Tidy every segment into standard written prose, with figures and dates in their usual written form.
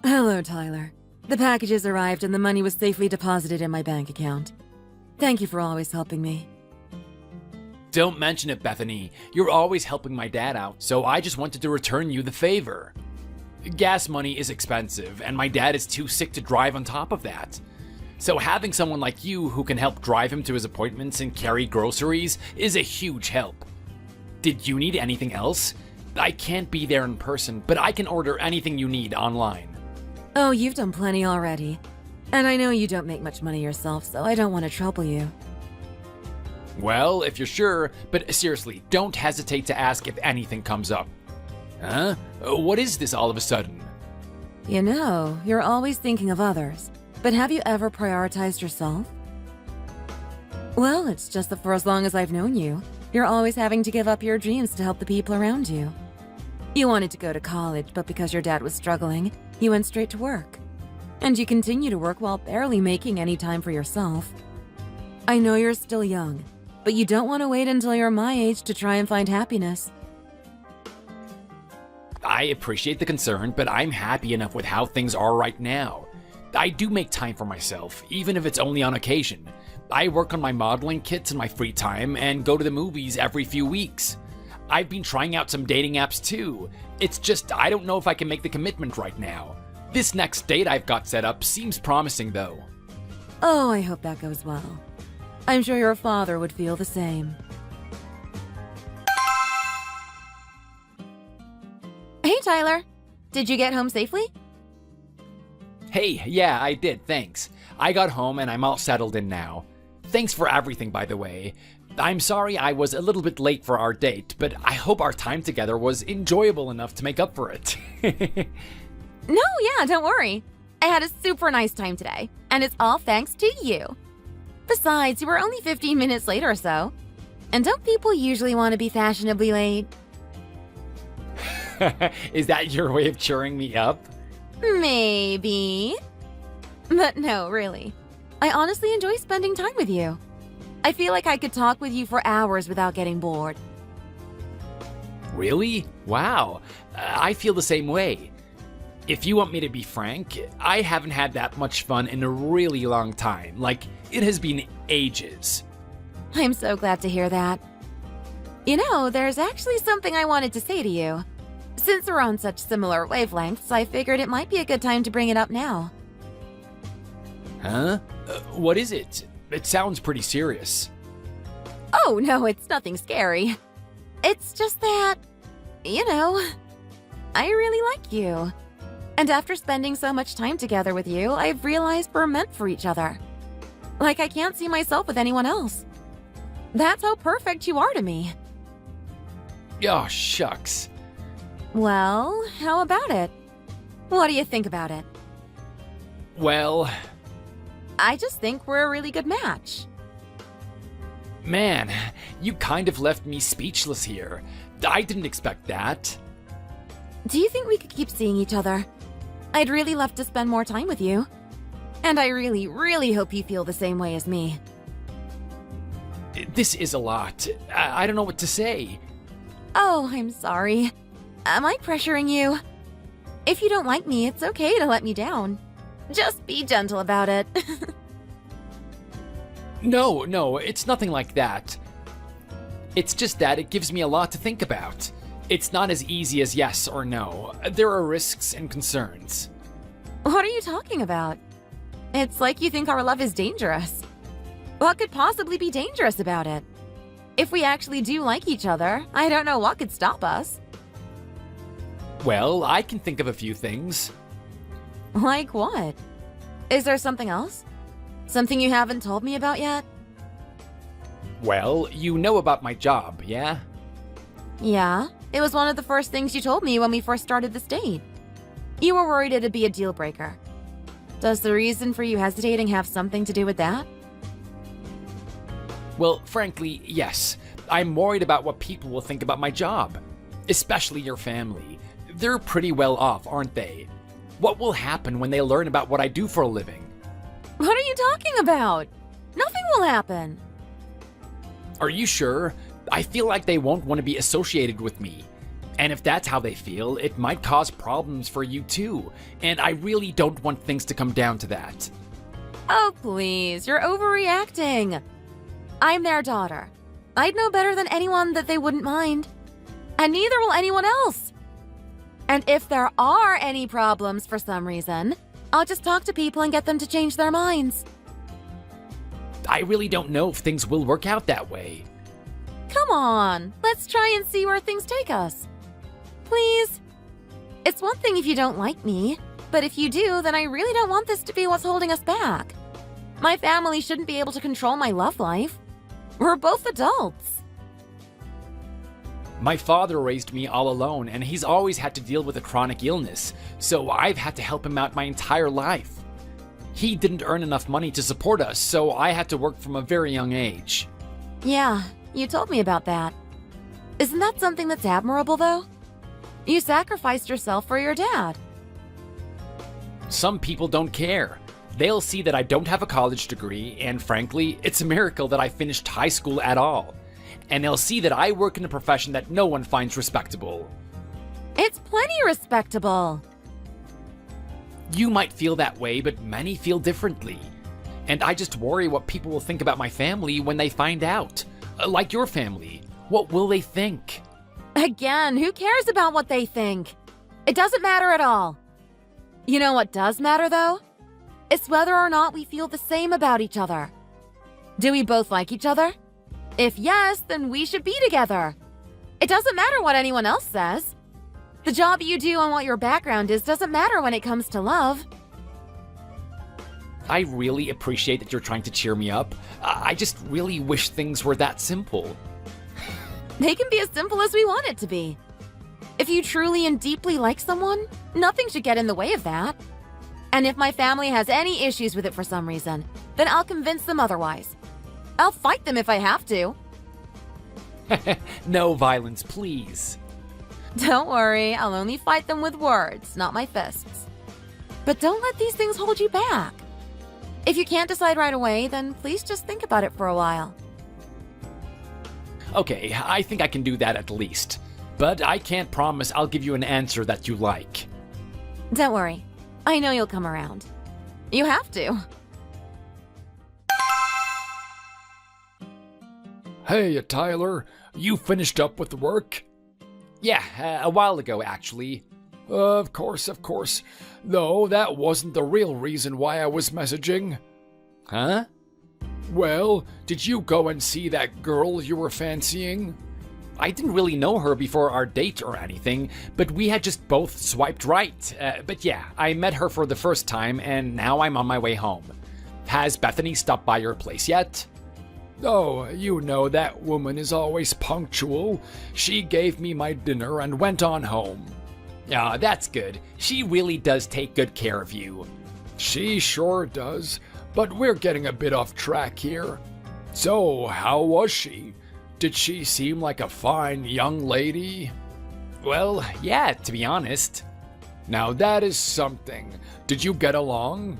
Hello, Tyler. The packages arrived and the money was safely deposited in my bank account. Thank you for always helping me. Don't mention it, Bethany. You're always helping my dad out, so I just wanted to return you the favor. Gas money is expensive, and my dad is too sick to drive on top of that. So having someone like you who can help drive him to his appointments and carry groceries is a huge help. Did you need anything else? I can't be there in person, but I can order anything you need online. Oh, you've done plenty already. And I know you don't make much money yourself, so I don't want to trouble you. Well, if you're sure, but seriously, don't hesitate to ask if anything comes up. Huh? What is this all of a sudden? You know, you're always thinking of others, but have you ever prioritized yourself? Well, it's just that for as long as I've known you, you're always having to give up your dreams to help the people around you. You wanted to go to college, but because your dad was struggling, you went straight to work. And you continue to work while barely making any time for yourself. I know you're still young, but you don't want to wait until you're my age to try and find happiness. I appreciate the concern, but I'm happy enough with how things are right now. I do make time for myself, even if it's only on occasion. I work on my modeling kits in my free time and go to the movies every few weeks. I've been trying out some dating apps too. It's just I don't know if I can make the commitment right now. This next date I've got set up seems promising though. Oh, I hope that goes well. I'm sure your father would feel the same. Hey, Tyler. Did you get home safely? Hey, yeah, I did, thanks. I got home and I'm all settled in now. Thanks for everything, by the way. I'm sorry I was a little bit late for our date, but I hope our time together was enjoyable enough to make up for it. No, yeah, don't worry. I had a super nice time today, and it's all thanks to you. Besides, you were only 15 minutes late or so. And don't people usually want to be fashionably late? Is that your way of cheering me up? Maybe. But no, really. I honestly enjoy spending time with you. I feel like I could talk with you for hours without getting bored. Really? Wow. I feel the same way. If you want me to be frank, I haven't had that much fun in a really long time. Like, it has been ages. I'm so glad to hear that. You know, there's actually something I wanted to say to you. Since we're on such similar wavelengths, I figured it might be a good time to bring it up now. Huh? What is it? It sounds pretty serious. Oh, no, it's nothing scary. It's just that, you know, I really like you. And after spending so much time together with you, I've realized we're meant for each other. Like I can't see myself with anyone else. That's how perfect you are to me. Oh, shucks. Well, how about it? What do you think about it? Well, I just think we're a really good match. man, you kind of left me speechless here. I didn't expect that. Do you think we could keep seeing each other? I'd really love to spend more time with you. And I really, really hope you feel the same way as me. This is a lot. I don't know what to say. Oh, I'm sorry. Am I pressuring you? If you don't like me, it's okay to let me down. Just be gentle about it. No, it's nothing like that. It's just that it gives me a lot to think about. It's not as easy as yes or no. There are risks and concerns. What are you talking about? It's like you think our love is dangerous. What could possibly be dangerous about it? If we actually do like each other, I don't know what could stop us. Well, I can think of a few things. Like what? Is there something else? Something you haven't told me about yet? Well, you know about my job, yeah? Yeah, it was one of the first things you told me when we first started this date. You were worried it'd be a deal breaker. Does the reason for you hesitating have something to do with that? Well, frankly, yes. I'm worried about what people will think about my job. Especially your family. They're pretty well off, aren't they? What will happen when they learn about what I do for a living? What are you talking about? Nothing will happen. Are you sure? I feel like they won't want to be associated with me. And if that's how they feel, it might cause problems for you too. And I really don't want things to come down to that. Oh, please, you're overreacting. I'm their daughter. I'd know better than anyone that they wouldn't mind. And neither will anyone else. And if there are any problems for some reason, I'll just talk to people and get them to change their minds. I really don't know if things will work out that way. Come on, let's try and see where things take us. Please? It's one thing if you don't like me, but if you do, then I really don't want this to be what's holding us back. My family shouldn't be able to control my love life. We're both adults. My father raised me all alone, and he's always had to deal with a chronic illness, so I've had to help him out my entire life. He didn't earn enough money to support us, so I had to work from a very young age. Yeah, you told me about that. Isn't that something that's admirable, though? You sacrificed yourself for your dad. Some people don't care. They'll see that I don't have a college degree, and frankly, it's a miracle that I finished high school at all. And they'll see that I work in a profession that no one finds respectable. It's plenty respectable. You might feel that way, but many feel differently. And I just worry what people will think about my family when they find out. Like your family. What will they think? Again, who cares about what they think? It doesn't matter at all. You know what does matter, though? It's whether or not we feel the same about each other. Do we both like each other? If yes, then we should be together. It doesn't matter what anyone else says. The job you do and what your background is doesn't matter when it comes to love. I really appreciate that you're trying to cheer me up. I just really wish things were that simple. They can be as simple as we want it to be. If you truly and deeply like someone, nothing should get in the way of that. And if my family has any issues with it for some reason, then I'll convince them otherwise. I'll fight them if I have to. No violence, please. Don't worry, I'll only fight them with words, not my fists. But don't let these things hold you back. If you can't decide right away, then please just think about it for a while. Okay, I think I can do that at least. But I can't promise I'll give you an answer that you like. Don't worry, I know you'll come around. You have to. Hey, Tyler, you finished up with the work? Yeah, a while ago, actually. Of course. Though that wasn't the real reason why I was messaging. Huh? Well, did you go and see that girl you were fancying? I didn't really know her before our date or anything, but we had just both swiped right. But yeah, I met her for the first time, and now I'm on my way home. Has Bethany stopped by your place yet? Oh, you know that woman is always punctual. She gave me my dinner and went on home. Ah, that's good. She really does take good care of you. She sure does, but we're getting a bit off track here. So, how was she? Did she seem like a fine young lady? Well, yeah, to be honest. Now that is something. Did you get along?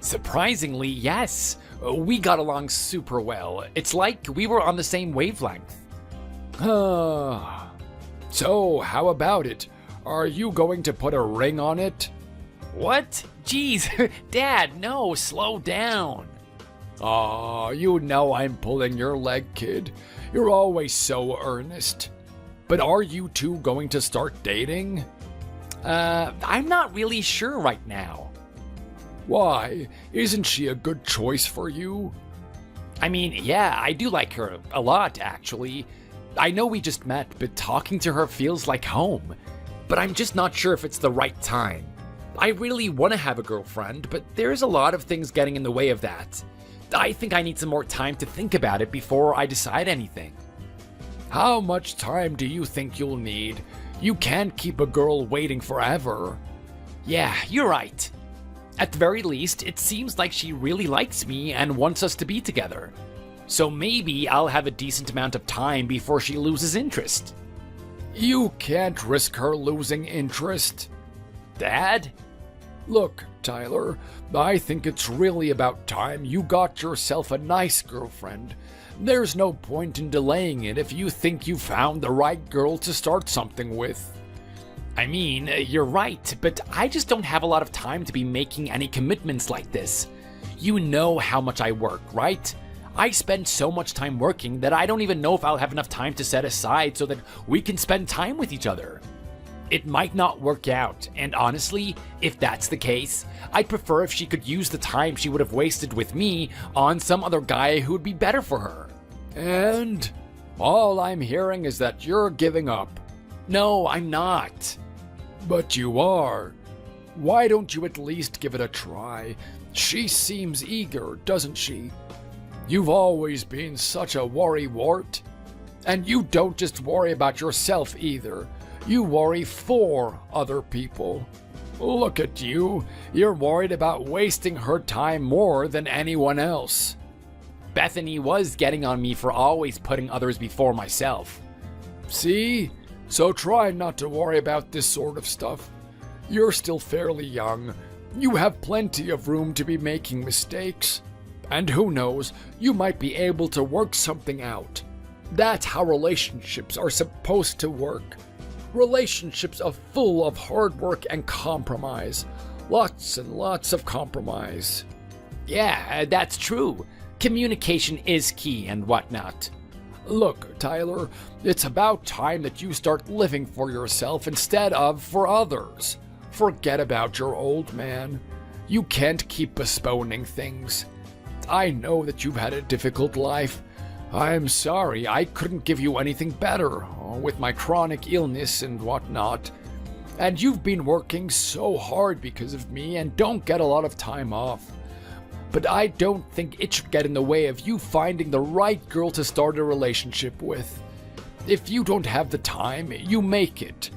Surprisingly, yes. We got along super well. It's like we were on the same wavelength. So, how about it? Are you going to put a ring on it? What? Jeez, Dad, no, slow down. Aw, you know I'm pulling your leg, kid. You're always so earnest. But are you two going to start dating? I'm not really sure right now. Why? Isn't she a good choice for you? I mean, yeah, I do like her a lot, actually. I know we just met, but talking to her feels like home. But I'm just not sure if it's the right time. I really want to have a girlfriend, but there's a lot of things getting in the way of that. I think I need some more time to think about it before I decide anything. How much time do you think you'll need? You can't keep a girl waiting forever. Yeah, you're right. At the very least, it seems like she really likes me and wants us to be together. So maybe I'll have a decent amount of time before she loses interest. You can't risk her losing interest. Dad? Look, Tyler, I think it's really about time you got yourself a nice girlfriend. There's no point in delaying it if you think you found the right girl to start something with. I mean, you're right, but I just don't have a lot of time to be making any commitments like this. You know how much I work, right? I spend so much time working that I don't even know if I'll have enough time to set aside so that we can spend time with each other. It might not work out, and honestly, if that's the case, I'd prefer if she could use the time she would have wasted with me on some other guy who would be better for her. And all I'm hearing is that you're giving up. No, I'm not. But you are. Why don't you at least give it a try? She seems eager, doesn't she? You've always been such a worrywart. And you don't just worry about yourself either. You worry for other people. Look at you. You're worried about wasting her time more than anyone else. Bethany was getting on me for always putting others before myself. See? So try not to worry about this sort of stuff. You're still fairly young. You have plenty of room to be making mistakes. And who knows, you might be able to work something out. That's how relationships are supposed to work. Relationships are full of hard work and compromise. Lots and lots of compromise. Yeah, that's true. Communication is key and whatnot. Look, Tyler, it's about time that you start living for yourself instead of for others. Forget about your old man. You can't keep postponing things. I know that you've had a difficult life. I'm sorry I couldn't give you anything better with my chronic illness and whatnot. And you've been working so hard because of me and don't get a lot of time off. But I don't think it should get in the way of you finding the right girl to start a relationship with. If you don't have the time, you make it.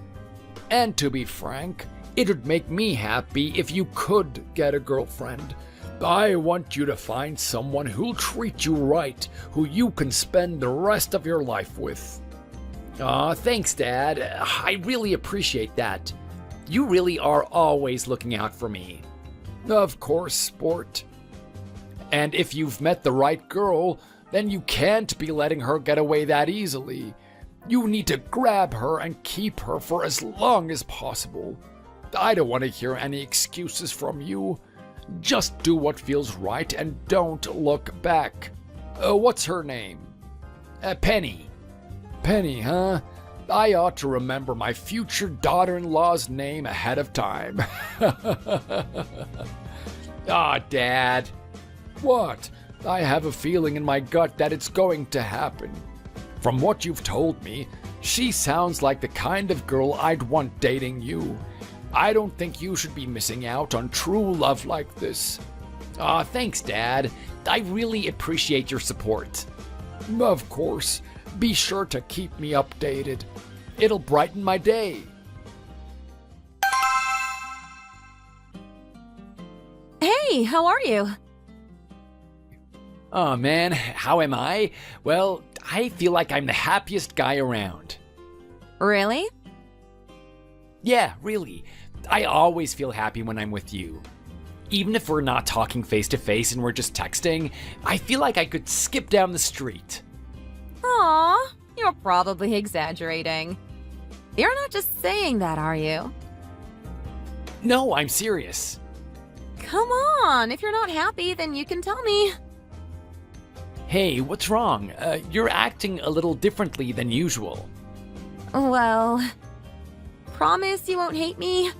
And to be frank, it would make me happy if you could get a girlfriend. I want you to find someone who'll treat you right, who you can spend the rest of your life with. Aw, thanks, Dad. I really appreciate that. You really are always looking out for me. Of course, sport. And if you've met the right girl, then you can't be letting her get away that easily. You need to grab her and keep her for as long as possible. I don't want to hear any excuses from you. Just do what feels right and don't look back. What's her name? Penny. Penny, huh? I ought to remember my future daughter-in-law's name ahead of time. Ah, Dad. What? I have a feeling in my gut that it's going to happen. From what you've told me, she sounds like the kind of girl I'd want dating you. I don't think you should be missing out on true love like this. Aw, thanks, Dad. I really appreciate your support. Of course. Be sure to keep me updated. It'll brighten my day. Hey, how are you? Oh man, how am I? Well, I feel like I'm the happiest guy around. Really? Yeah, really. I always feel happy when I'm with you. Even if we're not talking face to face and we're just texting, I feel like I could skip down the street. Aw, you're probably exaggerating. You're not just saying that, are you? No, I'm serious. Come on, if you're not happy, then you can tell me. Hey, what's wrong? You're acting a little differently than usual. Well, promise you won't hate me?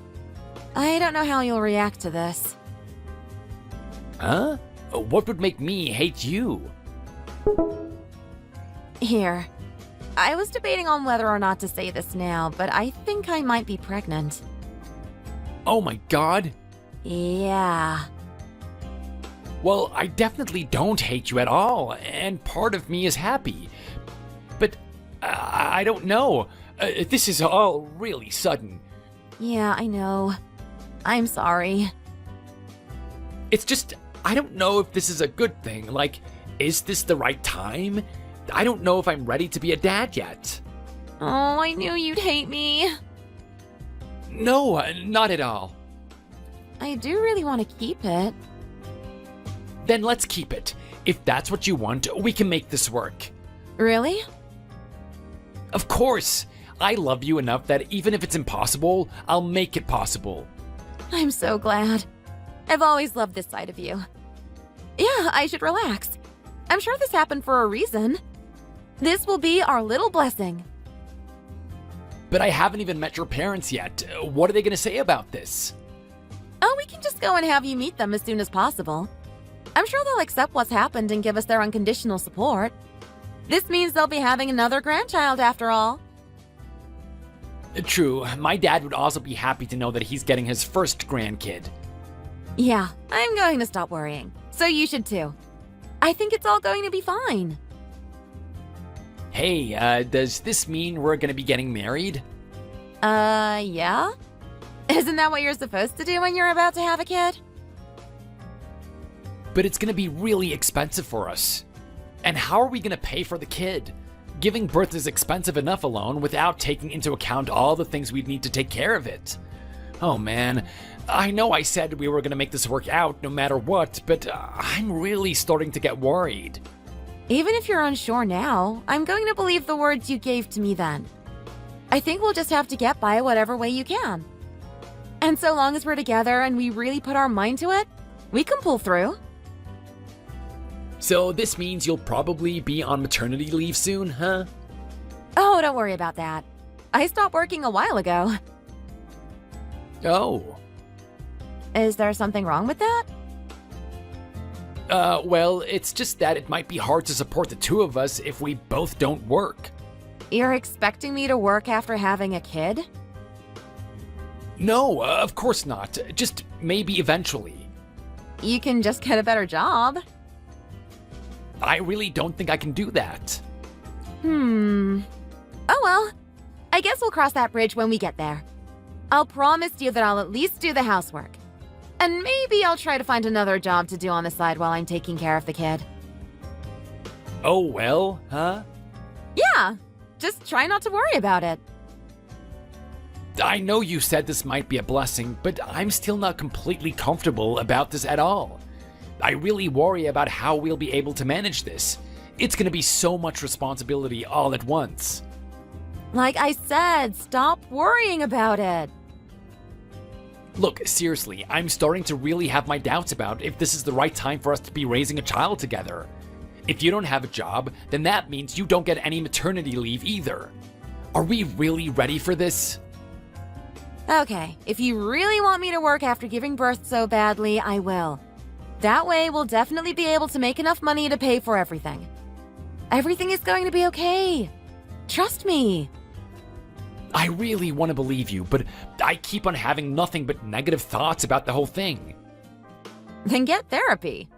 I don't know how you'll react to this. Huh? What would make me hate you? Here. I was debating on whether or not to say this now, but I think I might be pregnant. Oh my god. Yeah. Well, I definitely don't hate you at all, and part of me is happy. But I don't know. This is all really sudden. Yeah, I know. I'm sorry. It's just, I don't know if this is a good thing. Like, is this the right time? I don't know if I'm ready to be a dad yet. Oh, I knew you'd hate me. No, not at all. I do really want to keep it. Then let's keep it. If that's what you want, we can make this work. Really? Of course. I love you enough that even if it's impossible, I'll make it possible. I'm so glad. I've always loved this side of you. Yeah, I should relax. I'm sure this happened for a reason. This will be our little blessing. But I haven't even met your parents yet. What are they going to say about this? Oh, we can just go and have you meet them as soon as possible. I'm sure they'll accept what's happened and give us their unconditional support. This means they'll be having another grandchild after all. True, my dad would also be happy to know that he's getting his first grandkid. Yeah, I'm going to stop worrying. So you should too. I think it's all going to be fine. Hey, does this mean we're going to be getting married? Yeah? Isn't that what you're supposed to do when you're about to have a kid? But it's going to be really expensive for us. And how are we going to pay for the kid? Giving birth is expensive enough alone without taking into account all the things we'd need to take care of it. Oh man, I know I said we were going to make this work out no matter what, but I'm really starting to get worried. Even if you're unsure now, I'm going to believe the words you gave to me then. I think we'll just have to get by whatever way you can. And so long as we're together and we really put our mind to it, we can pull through. So this means you'll probably be on maternity leave soon, huh? Oh, don't worry about that. I stopped working a while ago. Oh. Is there something wrong with that? Well, it's just that it might be hard to support the two of us if we both don't work. You're expecting me to work after having a kid? No, of course not. Just maybe eventually. You can just get a better job. I really don't think I can do that. Oh well. I guess we'll cross that bridge when we get there. I'll promise you that I'll at least do the housework. And maybe I'll try to find another job to do on the side while I'm taking care of the kid. Oh well, huh? Yeah, just try not to worry about it. I know you said this might be a blessing, but I'm still not completely comfortable about this at all. I really worry about how we'll be able to manage this. It's gonna be so much responsibility all at once. Like I said, stop worrying about it. Look, seriously, I'm starting to really have my doubts about if this is the right time for us to be raising a child together. If you don't have a job, then that means you don't get any maternity leave either. Are we really ready for this? Okay, if you really want me to work after giving birth so badly, I will. That way, we'll definitely be able to make enough money to pay for everything. Everything is going to be okay. Trust me. I really want to believe you, but I keep on having nothing but negative thoughts about the whole thing. Then get therapy.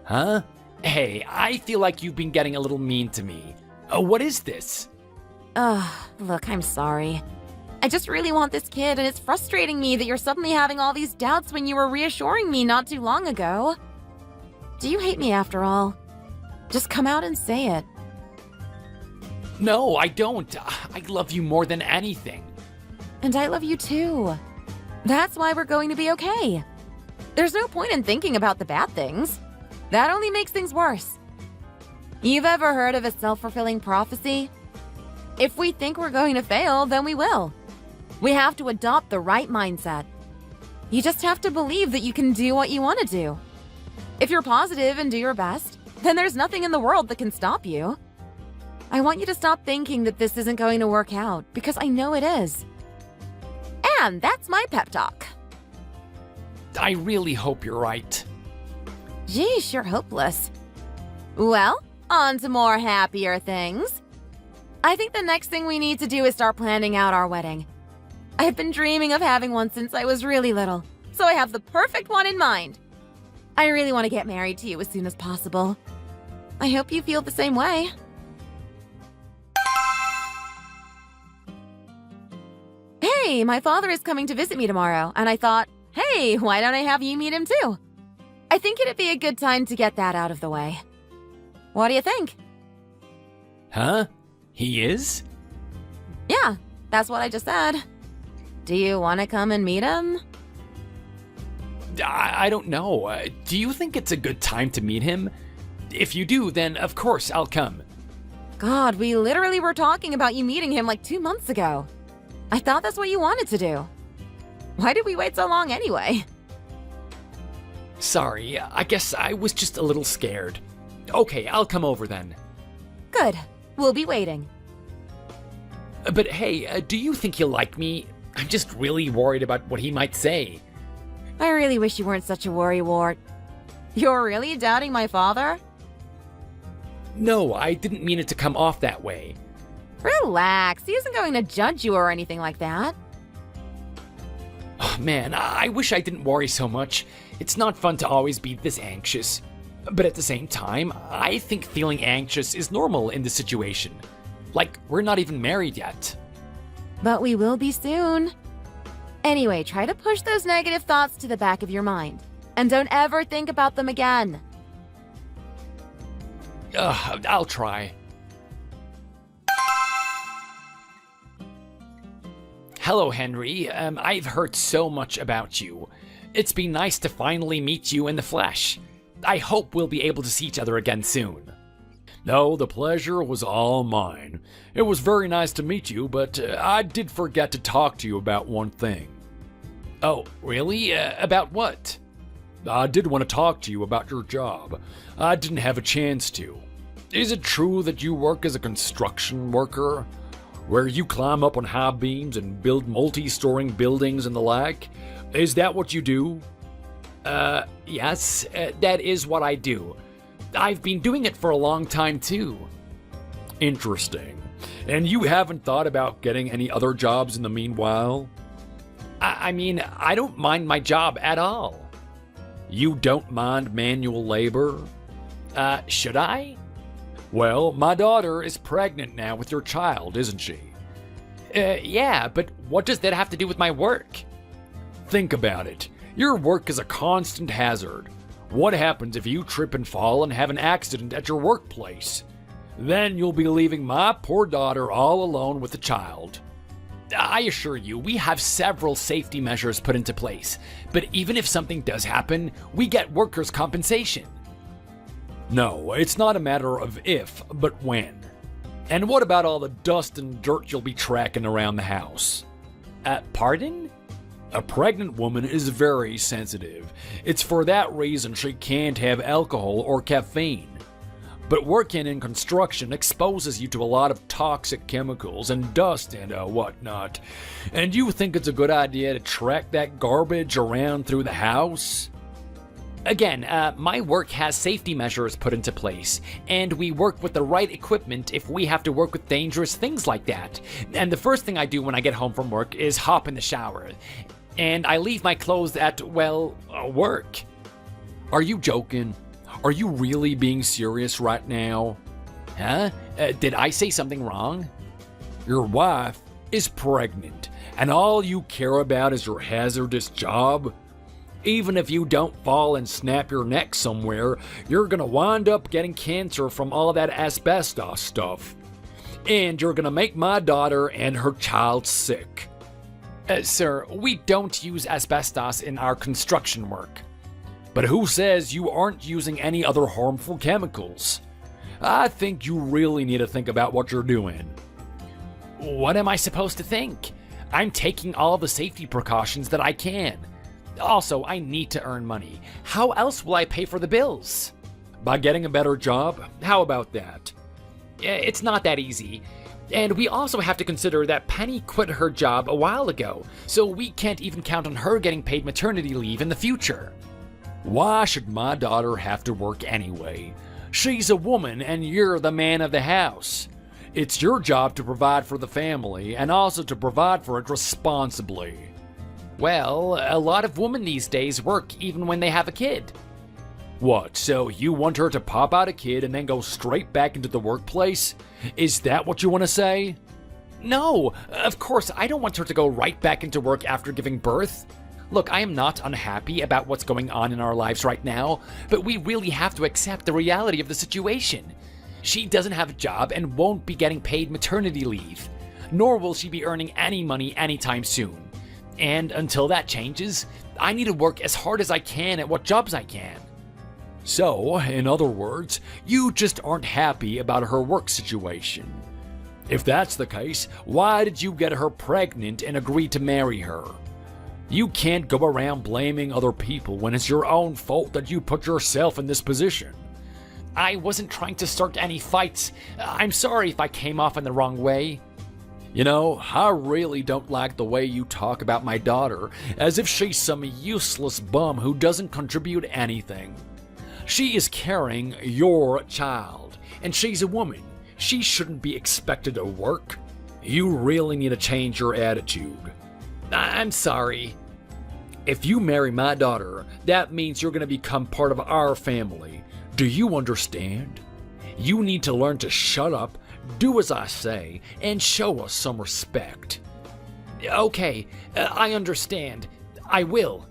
Huh? Hey, I feel like you've been getting a little mean to me. What is this? Look, I'm sorry. I just really want this kid, and it's frustrating me that you're suddenly having all these doubts when you were reassuring me not too long ago. Do you hate me after all? Just come out and say it. No, I don't. I love you more than anything. And I love you too. That's why we're going to be okay. There's no point in thinking about the bad things. That only makes things worse. You've ever heard of a self-fulfilling prophecy? If we think we're going to fail, then we will. We have to adopt the right mindset. You just have to believe that you can do what you want to do. If you're positive and do your best, then there's nothing in the world that can stop you. I want you to stop thinking that this isn't going to work out, because I know it is. And that's my pep talk. I really hope you're right. Geez, you're hopeless. Well, on to more happier things. I think the next thing we need to do is start planning out our wedding. I've been dreaming of having one since I was really little, so I have the perfect one in mind. I really want to get married to you as soon as possible. I hope you feel the same way. Hey, my father is coming to visit me tomorrow, and I thought, hey, why don't I have you meet him too? I think it'd be a good time to get that out of the way. What do you think? Huh? He is? Yeah, that's what I just said. Do you want to come and meet him? I don't know. Do you think it's a good time to meet him? If you do, then of course I'll come. God, we literally were talking about you meeting him like 2 months ago. I thought that's what you wanted to do. Why did we wait so long anyway? Sorry, I guess I was just a little scared. Okay, I'll come over then. Good. We'll be waiting. But hey, do you think he'll like me? I'm just really worried about what he might say. I really wish you weren't such a worrywart. You're really doubting my father? No, I didn't mean it to come off that way. Relax. He isn't going to judge you or anything like that. Oh, man, I wish I didn't worry so much. It's not fun to always be this anxious. But at the same time, I think feeling anxious is normal in this situation. Like, we're not even married yet. But we will be soon. Anyway, try to push those negative thoughts to the back of your mind. And don't ever think about them again. I'll try. Hello, Henry. I've heard so much about you. It's been nice to finally meet you in the flesh. I hope we'll be able to see each other again soon. No, the pleasure was all mine. It was very nice to meet you, but I did forget to talk to you about one thing. Oh, really? About what? I did want to talk to you about your job. I didn't have a chance to. Is it true that you work as a construction worker? Where you climb up on high beams and build multi-storing buildings and the like? Is that what you do? Yes, that is what I do. I've been doing it for a long time, too. Interesting. And you haven't thought about getting any other jobs in the meanwhile? I mean, I don't mind my job at all. You don't mind manual labor? Should I? Well, my daughter is pregnant now with your child, isn't she? Yeah, but what does that have to do with my work? Think about it. Your work is a constant hazard. What happens if you trip and fall and have an accident at your workplace? Then you'll be leaving my poor daughter all alone with the child. I assure you, we have several safety measures put into place. But even if something does happen, we get workers' compensation. No, it's not a matter of if, but when. And what about all the dust and dirt you'll be tracking around the house? Pardon? A pregnant woman is very sensitive. It's for that reason she can't have alcohol or caffeine. But working in construction exposes you to a lot of toxic chemicals and dust and whatnot. And you think it's a good idea to track that garbage around through the house? Again, my work has safety measures put into place, and we work with the right equipment if we have to work with dangerous things like that. And the first thing I do when I get home from work is hop in the shower. And I leave my clothes at, work. Are you joking? Are you really being serious right now? Huh? Did I say something wrong? Your wife is pregnant, and all you care about is your hazardous job? Even if you don't fall and snap your neck somewhere, you're gonna wind up getting cancer from all that asbestos stuff. And you're gonna make my daughter and her child sick. Sir, we don't use asbestos in our construction work. But who says you aren't using any other harmful chemicals? I think you really need to think about what you're doing. What am I supposed to think? I'm taking all the safety precautions that I can. Also, I need to earn money. How else will I pay for the bills? By getting a better job? How about that? It's not that easy. And we also have to consider that Penny quit her job a while ago, so we can't even count on her getting paid maternity leave in the future. Why should my daughter have to work anyway? She's a woman and you're the man of the house. It's your job to provide for the family and also to provide for it responsibly. Well, a lot of women these days work even when they have a kid. What, so you want her to pop out a kid and then go straight back into the workplace? Is that what you want to say? No, of course, I don't want her to go right back into work after giving birth. Look, I am not unhappy about what's going on in our lives right now, but we really have to accept the reality of the situation. She doesn't have a job and won't be getting paid maternity leave, nor will she be earning any money anytime soon. And until that changes, I need to work as hard as I can at what jobs I can. So, in other words, you just aren't happy about her work situation. If that's the case, why did you get her pregnant and agree to marry her? You can't go around blaming other people when it's your own fault that you put yourself in this position. I wasn't trying to start any fights. I'm sorry if I came off in the wrong way. You know, I really don't like the way you talk about my daughter as if she's some useless bum who doesn't contribute anything. She is carrying your child, and she's a woman. She shouldn't be expected to work. You really need to change your attitude. I'm sorry. If you marry my daughter, that means you're going to become part of our family. Do you understand? You need to learn to shut up, do as I say, and show us some respect. Okay, I understand. I will.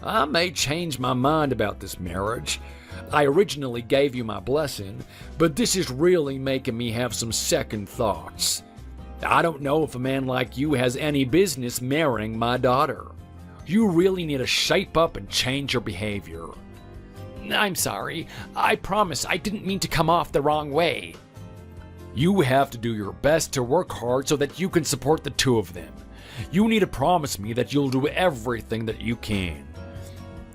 I may change my mind about this marriage. I originally gave you my blessing, but this is really making me have some second thoughts. I don't know if a man like you has any business marrying my daughter. You really need to shape up and change your behavior. I'm sorry. I promise I didn't mean to come off the wrong way. You have to do your best to work hard so that you can support the two of them. You need to promise me that you'll do everything that you can.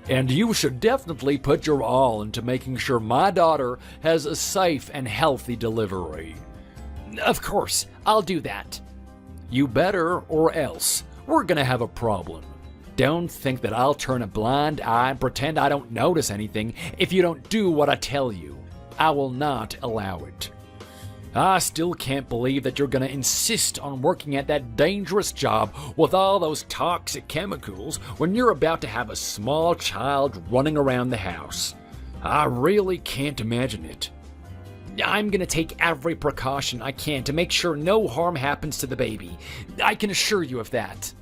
And you should definitely put your all into making sure my daughter has a safe and healthy delivery. Of course, I'll do that. You better, or else we're gonna have a problem. Don't think that I'll turn a blind eye and pretend I don't notice anything if you don't do what I tell you. I will not allow it. I still can't believe that you're gonna insist on working at that dangerous job with all those toxic chemicals when you're about to have a small child running around the house. I really can't imagine it. I'm gonna take every precaution I can to make sure no harm happens to the baby. I can assure you of that.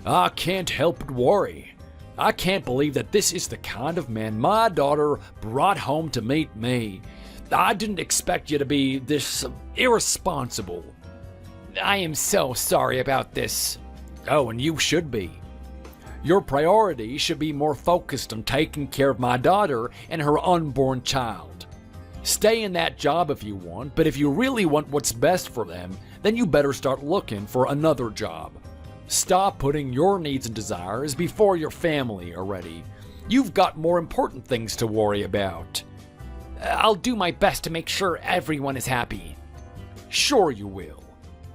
I can't help but worry. I can't believe that this is the kind of man my daughter brought home to meet me. I didn't expect you to be this irresponsible. I am so sorry about this. Oh, and you should be. Your priority should be more focused on taking care of my daughter and her unborn child. Stay in that job if you want, but if you really want what's best for them, then you better start looking for another job. Stop putting your needs and desires before your family already. You've got more important things to worry about. I'll do my best to make sure everyone is happy. Sure you will.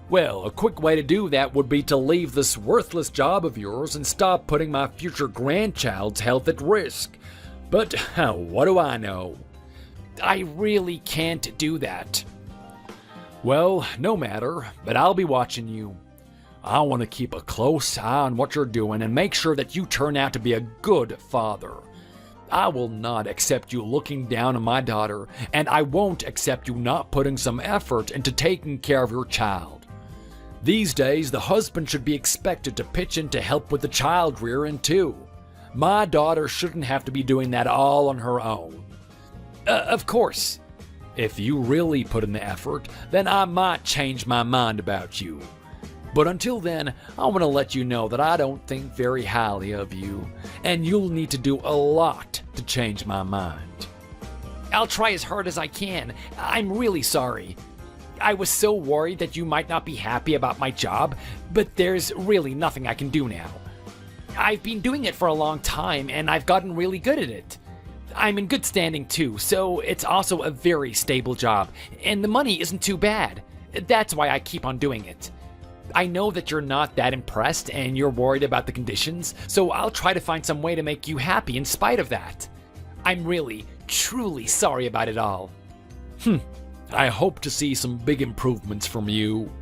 Well, a quick way to do that would be to leave this worthless job of yours and stop putting my future grandchild's health at risk. But what do I know? I really can't do that. Well, no matter, but I'll be watching you. I want to keep a close eye on what you're doing and make sure that you turn out to be a good father. I will not accept you looking down on my daughter, and I won't accept you not putting some effort into taking care of your child. These days, the husband should be expected to pitch in to help with the child rearing too. My daughter shouldn't have to be doing that all on her own. Of course. If you really put in the effort, then I might change my mind about you. But until then, I want to let you know that I don't think very highly of you, and you'll need to do a lot to change my mind. I'll try as hard as I can. I'm really sorry. I was so worried that you might not be happy about my job, but there's really nothing I can do now. I've been doing it for a long time, and I've gotten really good at it. I'm in good standing too, so it's also a very stable job, and the money isn't too bad. That's why I keep on doing it. I know that you're not that impressed and you're worried about the conditions, so I'll try to find some way to make you happy in spite of that. I'm really, truly sorry about it all. I hope to see some big improvements from you.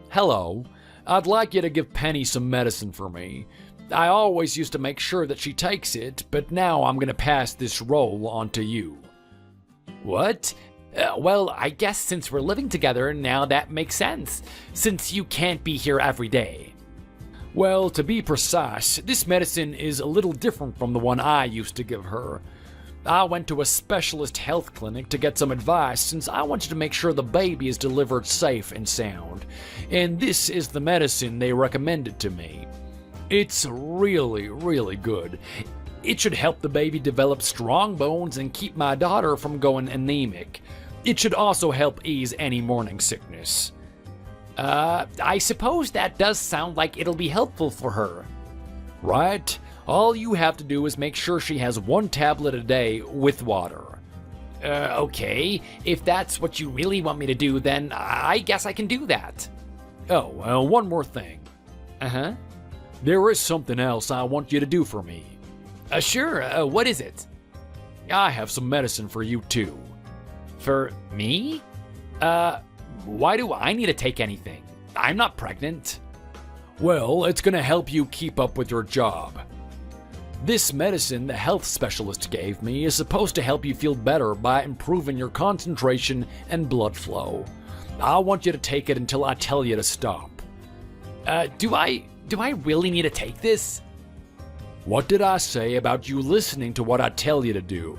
Hello. I'd like you to give Penny some medicine for me. I always used to make sure that she takes it, but now I'm going to pass this role on to you. What? Well, I guess since we're living together, now that makes sense, since you can't be here every day. Well, to be precise, this medicine is a little different from the one I used to give her. I went to a specialist health clinic to get some advice since I wanted to make sure the baby is delivered safe and sound, and this is the medicine they recommended to me. It's really, really good. It should help the baby develop strong bones and keep my daughter from going anemic. It should also help ease any morning sickness. I suppose that does sound like it'll be helpful for her. Right? All you have to do is make sure she has 1 tablet a day with water. Okay, if that's what you really want me to do, then I guess I can do that. Oh, one more thing. Uh-huh. There is something else I want you to do for me. Sure, what is it? I have some medicine for you too. For me? Why do I need to take anything? I'm not pregnant. Well, it's gonna help you keep up with your job. This medicine the health specialist gave me is supposed to help you feel better by improving your concentration and blood flow. I want you to take it until I tell you to stop. Do I really need to take this? What did I say about you listening to what I tell you to do?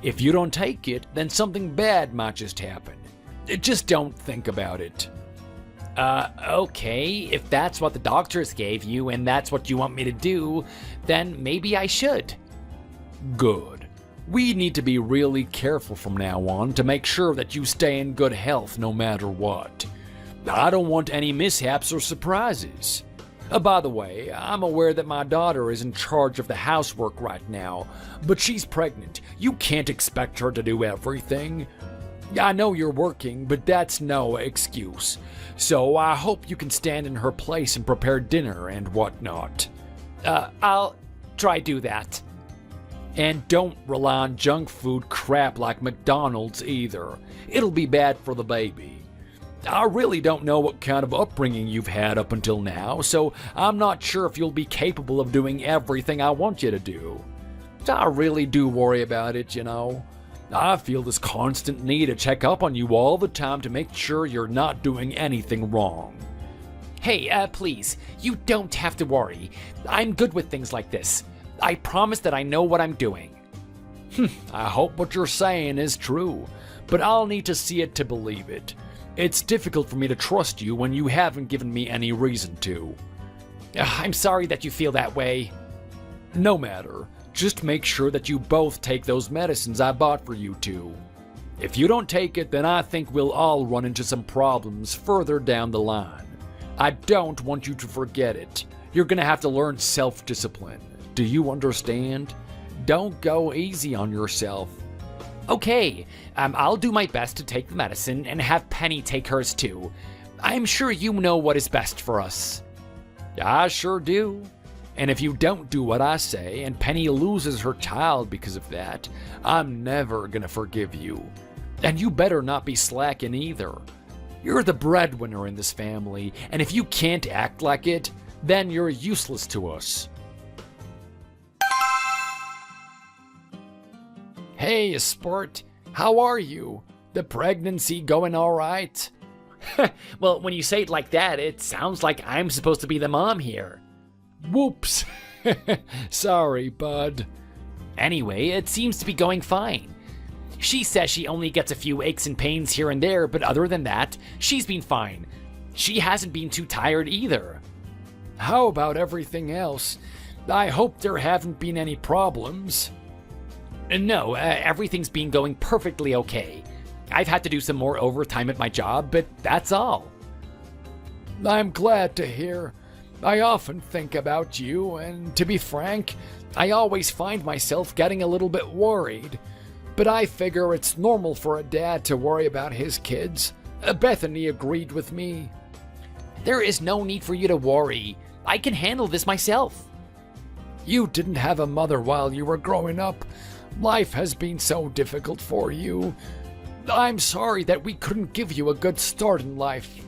If you don't take it, then something bad might just happen. Just don't think about it. Okay, if that's what the doctors gave you and that's what you want me to do, then maybe I should. Good. We need to be really careful from now on to make sure that you stay in good health no matter what. I don't want any mishaps or surprises. By the way, I'm aware that my daughter is in charge of the housework right now, but she's pregnant. You can't expect her to do everything. I know you're working, but that's no excuse. So I hope you can stand in her place and prepare dinner and whatnot. I'll try do that. And don't rely on junk food crap like McDonald's either. It'll be bad for the baby. I really don't know what kind of upbringing you've had up until now, so I'm not sure if you'll be capable of doing everything I want you to do. I really do worry about it, you know. I feel this constant need to check up on you all the time to make sure you're not doing anything wrong. Hey, please, you don't have to worry. I'm good with things like this. I promise that I know what I'm doing. I hope what you're saying is true, but I'll need to see it to believe it. It's difficult for me to trust you when you haven't given me any reason to. I'm sorry that you feel that way. No matter. Just make sure that you both take those medicines I bought for you two. If you don't take it, then I think we'll all run into some problems further down the line. I don't want you to forget it. You're gonna have to learn self-discipline. Do you understand? Don't go easy on yourself. Okay, I'll do my best to take the medicine and have Penny take hers too. I'm sure you know what is best for us. I sure do. And if you don't do what I say and Penny loses her child because of that, I'm never gonna forgive you. And you better not be slacking either. You're the breadwinner in this family, and if you can't act like it, then you're useless to us. Hey, sport. How are you? The pregnancy going all right? Well, when you say it like that, it sounds like I'm supposed to be the mom here. Whoops. Sorry, bud. Anyway, it seems to be going fine. She says she only gets a few aches and pains here and there, but other than that, she's been fine. She hasn't been too tired either. How about everything else? I hope there haven't been any problems. No, everything's been going perfectly okay. I've had to do some more overtime at my job, but that's all. I'm glad to hear. I often think about you, and to be frank, I always find myself getting a little bit worried. But I figure it's normal for a dad to worry about his kids. Bethany agreed with me. There is no need for you to worry. I can handle this myself. You didn't have a mother while you were growing up. Life has been so difficult for you. I'm sorry that we couldn't give you a good start in life.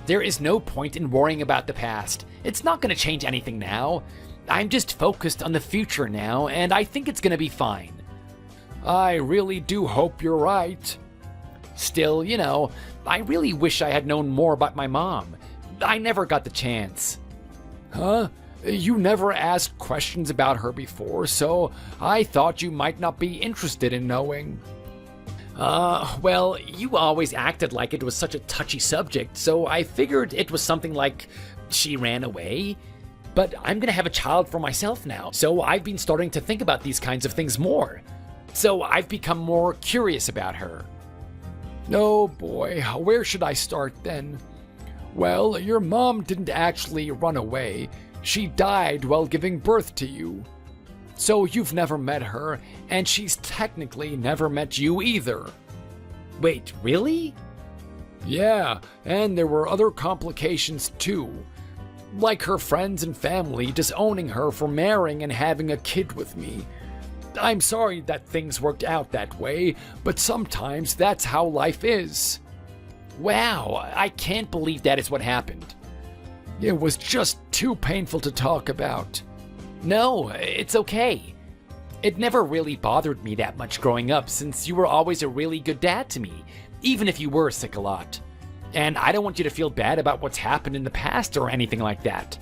There is no point in worrying about the past. It's not going to change anything now. I'm just focused on the future now, and I think it's going to be fine. I really do hope you're right. Still, you know, I really wish I had known more about my mom. I never got the chance. Huh? You never asked questions about her before, so I thought you might not be interested in knowing. Well, you always acted like it was such a touchy subject, so I figured it was something like she ran away. But I'm gonna have a child for myself now, so I've been starting to think about these kinds of things more. So I've become more curious about her. Oh boy, where should I start then? Well, your mom didn't actually run away. She died while giving birth to you. So you've never met her, and she's technically never met you either. Wait, really? Yeah, and there were other complications too. Like her friends and family disowning her for marrying and having a kid with me. I'm sorry that things worked out that way, but sometimes that's how life is. Wow, I can't believe that is what happened. It was just too painful to talk about. No, it's okay. It never really bothered me that much growing up since you were always a really good dad to me, even if you were sick a lot. And I don't want you to feel bad about what's happened in the past or anything like that.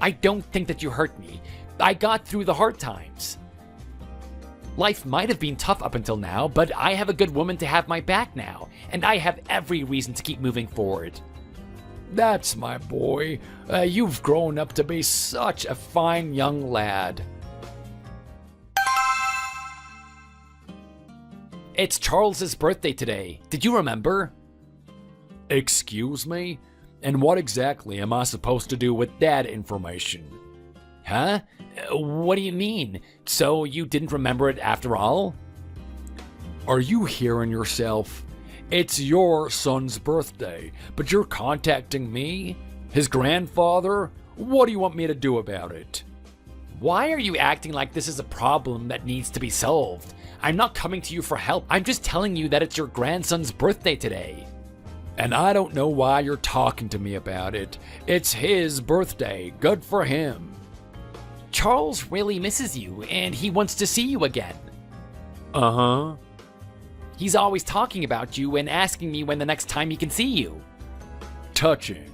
I don't think that you hurt me. I got through the hard times. Life might have been tough up until now, but I have a good woman to have my back now, and I have every reason to keep moving forward. That's my boy. You've grown up to be such a fine young lad. It's Charles's birthday today. Did you remember? Excuse me? And what exactly am I supposed to do with that information? Huh? What do you mean? So you didn't remember it after all? Are you hearing yourself? It's your son's birthday, but you're contacting me? His grandfather? What do you want me to do about it? Why are you acting like this is a problem that needs to be solved? I'm not coming to you for help. I'm just telling you that it's your grandson's birthday today. And I don't know why you're talking to me about it. It's his birthday. Good for him. Charles really misses you, and he wants to see you again. Uh-huh. He's always talking about you and asking me when the next time he can see you. Touching.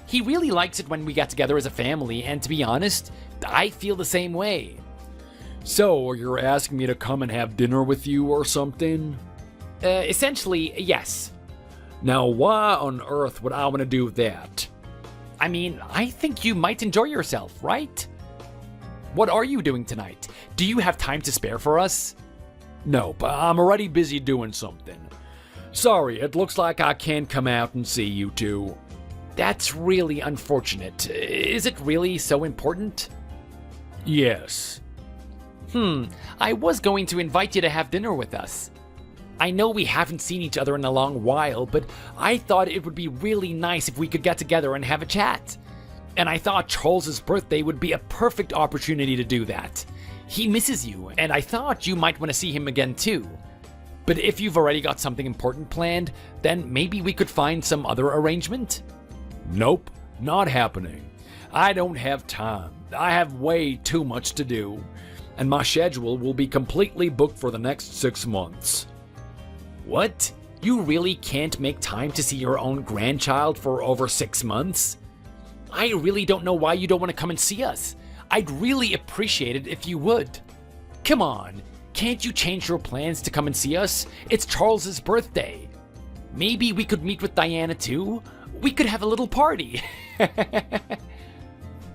He really likes it when we get together as a family, and to be honest, I feel the same way. So, you're asking me to come and have dinner with you or something? Essentially, yes. Now, why on earth would I want to do that? I mean, I think you might enjoy yourself, right? What are you doing tonight? Do you have time to spare for us? Nope, I'm already busy doing something. Sorry, it looks like I can't come out and see you two. That's really unfortunate. Is it really so important? Yes. I was going to invite you to have dinner with us. I know we haven't seen each other in a long while, but I thought it would be really nice if we could get together and have a chat. And I thought Charles's birthday would be a perfect opportunity to do that. He misses you, and I thought you might want to see him again too. But if you've already got something important planned, then maybe we could find some other arrangement? Nope, not happening. I don't have time. I have way too much to do. And my schedule will be completely booked for the next 6 months. What? You really can't make time to see your own grandchild for over 6 months? I really don't know why you don't want to come and see us. I'd really appreciate it if you would. Come on, can't you change your plans to come and see us? It's Charles's birthday. Maybe we could meet with Diana too? We could have a little party.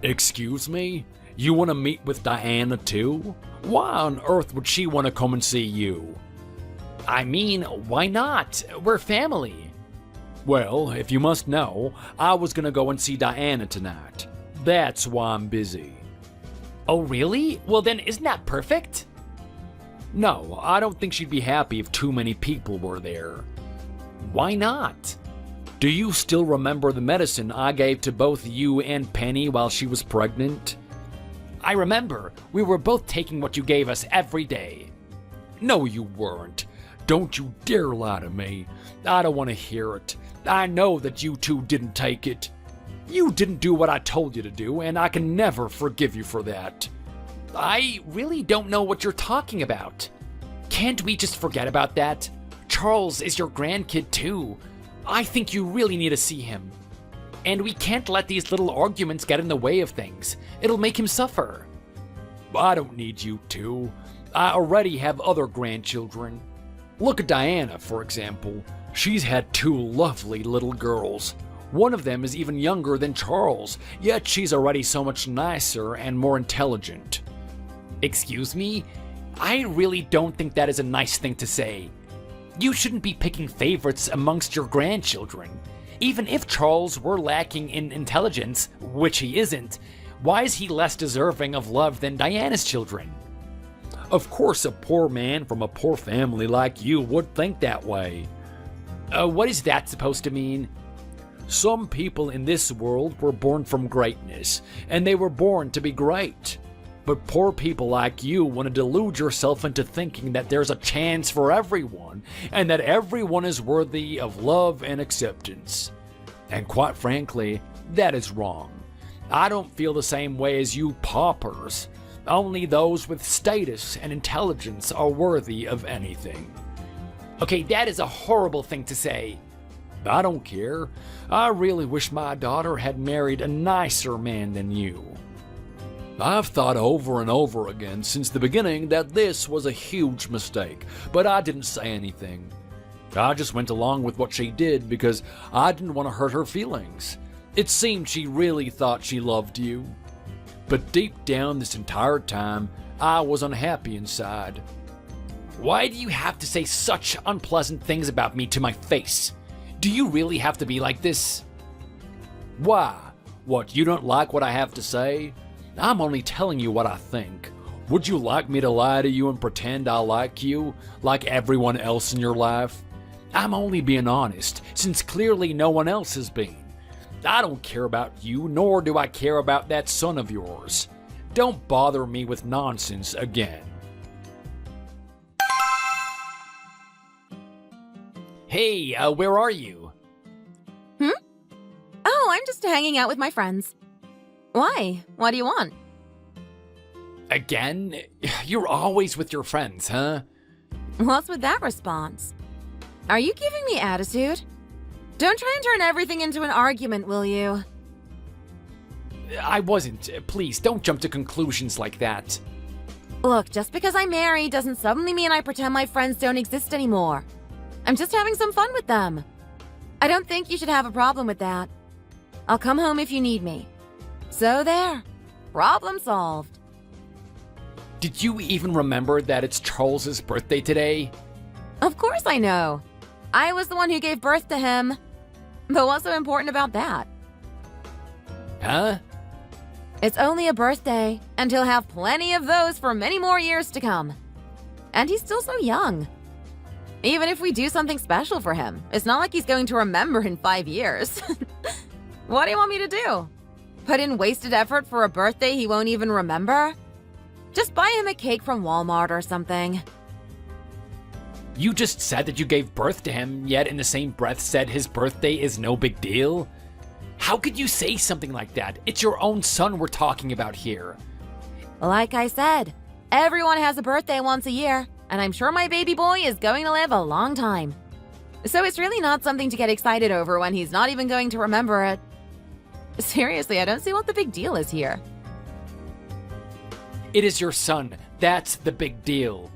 Excuse me? You want to meet with Diana too? Why on earth would she want to come and see you? I mean, why not? We're family. Well, if you must know, I was gonna go and see Diana tonight. That's why I'm busy. Oh, really? Well, then isn't that perfect? No, I don't think she'd be happy if too many people were there. Why not? Do you still remember the medicine I gave to both you and Penny while she was pregnant? I remember. We were both taking what you gave us every day. No, you weren't. Don't you dare lie to me. I don't want to hear it. I know that you two didn't take it. You didn't do what I told you to do, and I can never forgive you for that. I really don't know what you're talking about. Can't we just forget about that? Charles is your grandkid too. I think you really need to see him. And we can't let these little arguments get in the way of things. It'll make him suffer. I don't need you two. I already have other grandchildren. Look at Diana, for example. She's had 2 lovely little girls. One of them is even younger than Charles, yet she's already so much nicer and more intelligent. Excuse me? I really don't think that is a nice thing to say. You shouldn't be picking favorites amongst your grandchildren. Even if Charles were lacking in intelligence, which he isn't, why is he less deserving of love than Diana's children? Of course, a poor man from a poor family like you would think that way. What is that supposed to mean? Some people in this world were born from greatness, and they were born to be great. But poor people like you want to delude yourself into thinking that there's a chance for everyone, and that everyone is worthy of love and acceptance. And quite frankly, that is wrong. I don't feel the same way as you paupers. Only those with status and intelligence are worthy of anything. Okay, that is a horrible thing to say. I don't care. I really wish my daughter had married a nicer man than you. I've thought over and over again since the beginning that this was a huge mistake, but I didn't say anything. I just went along with what she did because I didn't want to hurt her feelings. It seemed she really thought she loved you. But deep down this entire time, I was unhappy inside. Why do you have to say such unpleasant things about me to my face? Do you really have to be like this? Why? What, you don't like what I have to say? I'm only telling you what I think. Would you like me to lie to you and pretend I like you, like everyone else in your life? I'm only being honest, since clearly no one else has been. I don't care about you, nor do I care about that son of yours. Don't bother me with nonsense again. Hey, where are you? Oh, I'm just hanging out with my friends. Why? What do you want? Again? You're always with your friends, huh? What's with that response? Are you giving me attitude? Don't try and turn everything into an argument, will you? I wasn't. Please, don't jump to conclusions like that. Look, just because I'm married doesn't suddenly mean I pretend my friends don't exist anymore. I'm just having some fun with them. I don't think you should have a problem with that. I'll come home if you need me. So there. Problem solved. Did you even remember that it's Charles's birthday today? Of course I know. I was the one who gave birth to him. But what's so important about that? Huh? It's only a birthday, and he'll have plenty of those for many more years to come. And he's still so young. Even if we do something special for him, it's not like he's going to remember in 5 years. What do you want me to do? Put in wasted effort for a birthday he won't even remember? Just buy him a cake from Walmart or something. You just said that you gave birth to him, yet in the same breath said his birthday is no big deal? How could you say something like that? It's your own son we're talking about here. Like I said, everyone has a birthday once a year, and I'm sure my baby boy is going to live a long time. So it's really not something to get excited over when he's not even going to remember it. Seriously, I don't see what the big deal is here. It is your son. That's the big deal.